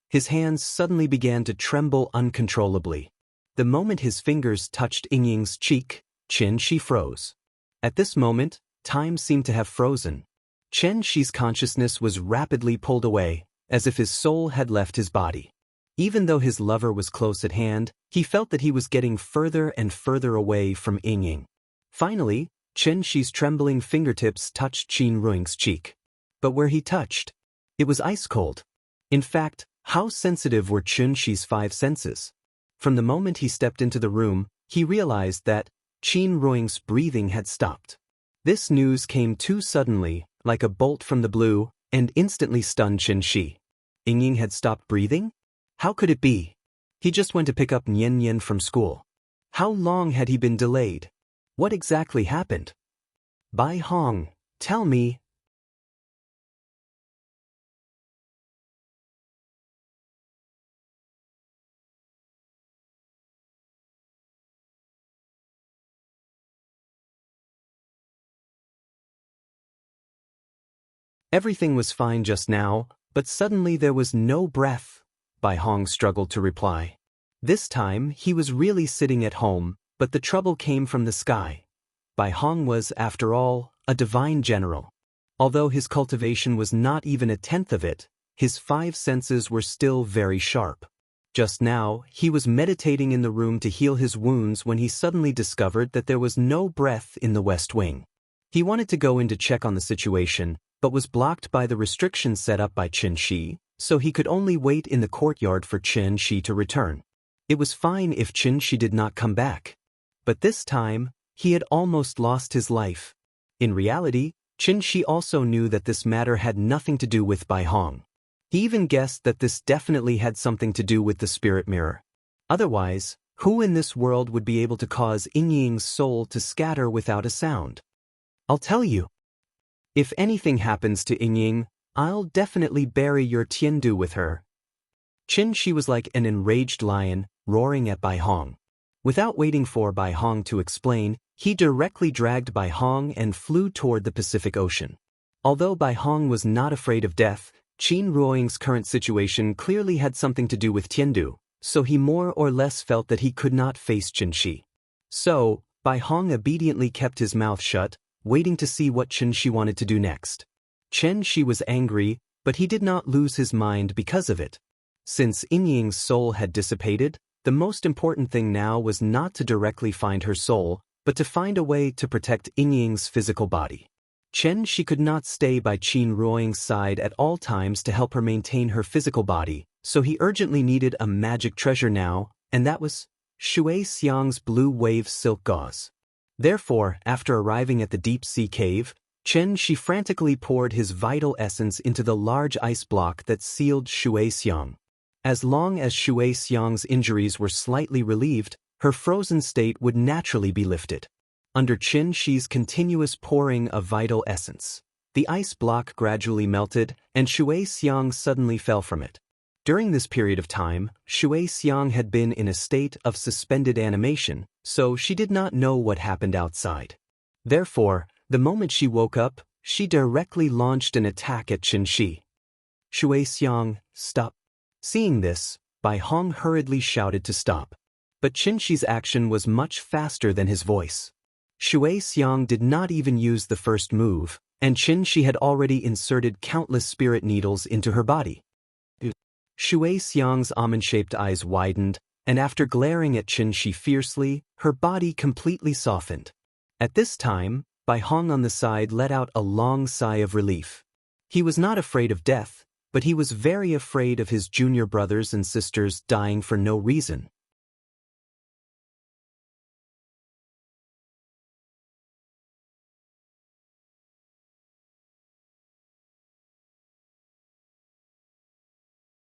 his hands suddenly began to tremble uncontrollably. The moment his fingers touched Yingying's cheek, Chen Shi froze. At this moment, time seemed to have frozen. Chen Shi's consciousness was rapidly pulled away, as if his soul had left his body. Even though his lover was close at hand, he felt that he was getting further and further away from Yingying. Finally, Chen Shi's trembling fingertips touched Qin Ruoying's cheek. But where he touched, it was ice cold. In fact, how sensitive were Chen Shi's 5 senses? From the moment he stepped into the room, he realized that Qin Ruoying's breathing had stopped. This news came too suddenly, like a bolt from the blue, and instantly stunned Chen Shi. Yingying had stopped breathing? How could it be? He just went to pick up Nian Nian from school. How long had he been delayed? What exactly happened? Bai Hong, tell me. Everything was fine just now, but suddenly there was no breath. Bai Hong struggled to reply. This time, he was really sitting at home, but the trouble came from the sky. Bai Hong was, after all, a divine general. Although his cultivation was not even a tenth of it, his 5 senses were still very sharp. Just now, he was meditating in the room to heal his wounds when he suddenly discovered that there was no breath in the West Wing. He wanted to go in to check on the situation, but was blocked by the restrictions set up by Chen Shi, so he could only wait in the courtyard for Chen Shi to return. It was fine if Chen Shi did not come back. But this time, he had almost lost his life. In reality, Chen Shi also knew that this matter had nothing to do with Bai Hong. He even guessed that this definitely had something to do with the spirit mirror. Otherwise, who in this world would be able to cause Yingying's soul to scatter without a sound? I'll tell you. If anything happens to Yingying, I'll definitely bury your Tiandu with her. Chen Shi was like an enraged lion, roaring at Bai Hong. Without waiting for Bai Hong to explain, he directly dragged Bai Hong and flew toward the Pacific Ocean. Although Bai Hong was not afraid of death, Qin Ruoying's current situation clearly had something to do with Tiandu, so he more or less felt that he could not face Chen Shi. So, Bai Hong obediently kept his mouth shut, waiting to see what Chen Shi wanted to do next. Chen Shi was angry, but he did not lose his mind because of it. Since Yingying's soul had dissipated, the most important thing now was not to directly find her soul, but to find a way to protect Yingying's physical body. Chen Shi could not stay by Qin Ruoying's side at all times to help her maintain her physical body, so he urgently needed a magic treasure now, and that was Shui Xiang's blue wave silk gauze. Therefore, after arriving at the deep-sea cave, Chen Shi frantically poured his vital essence into the large ice block that sealed Shui Xiang. As long as Shui Xiang's injuries were slightly relieved, her frozen state would naturally be lifted. Under Chen Shi's continuous pouring of vital essence, the ice block gradually melted, and Shui Xiang suddenly fell from it. During this period of time, Shui Xiang had been in a state of suspended animation, so she did not know what happened outside. Therefore, the moment she woke up, she directly launched an attack at Chen Shi. Shui Xiang, stop. Seeing this, Bai Hong hurriedly shouted to stop. But Chen Shi's action was much faster than his voice. Shui Xiang did not even use the first move, and Chen Shi had already inserted countless spirit needles into her body. Shui Xiang's almond-shaped eyes widened, and after glaring at Chen Shi fiercely, her body completely softened. At this time, Bai Hong on the side let out a long sigh of relief. He was not afraid of death, but he was very afraid of his junior brothers and sisters dying for no reason.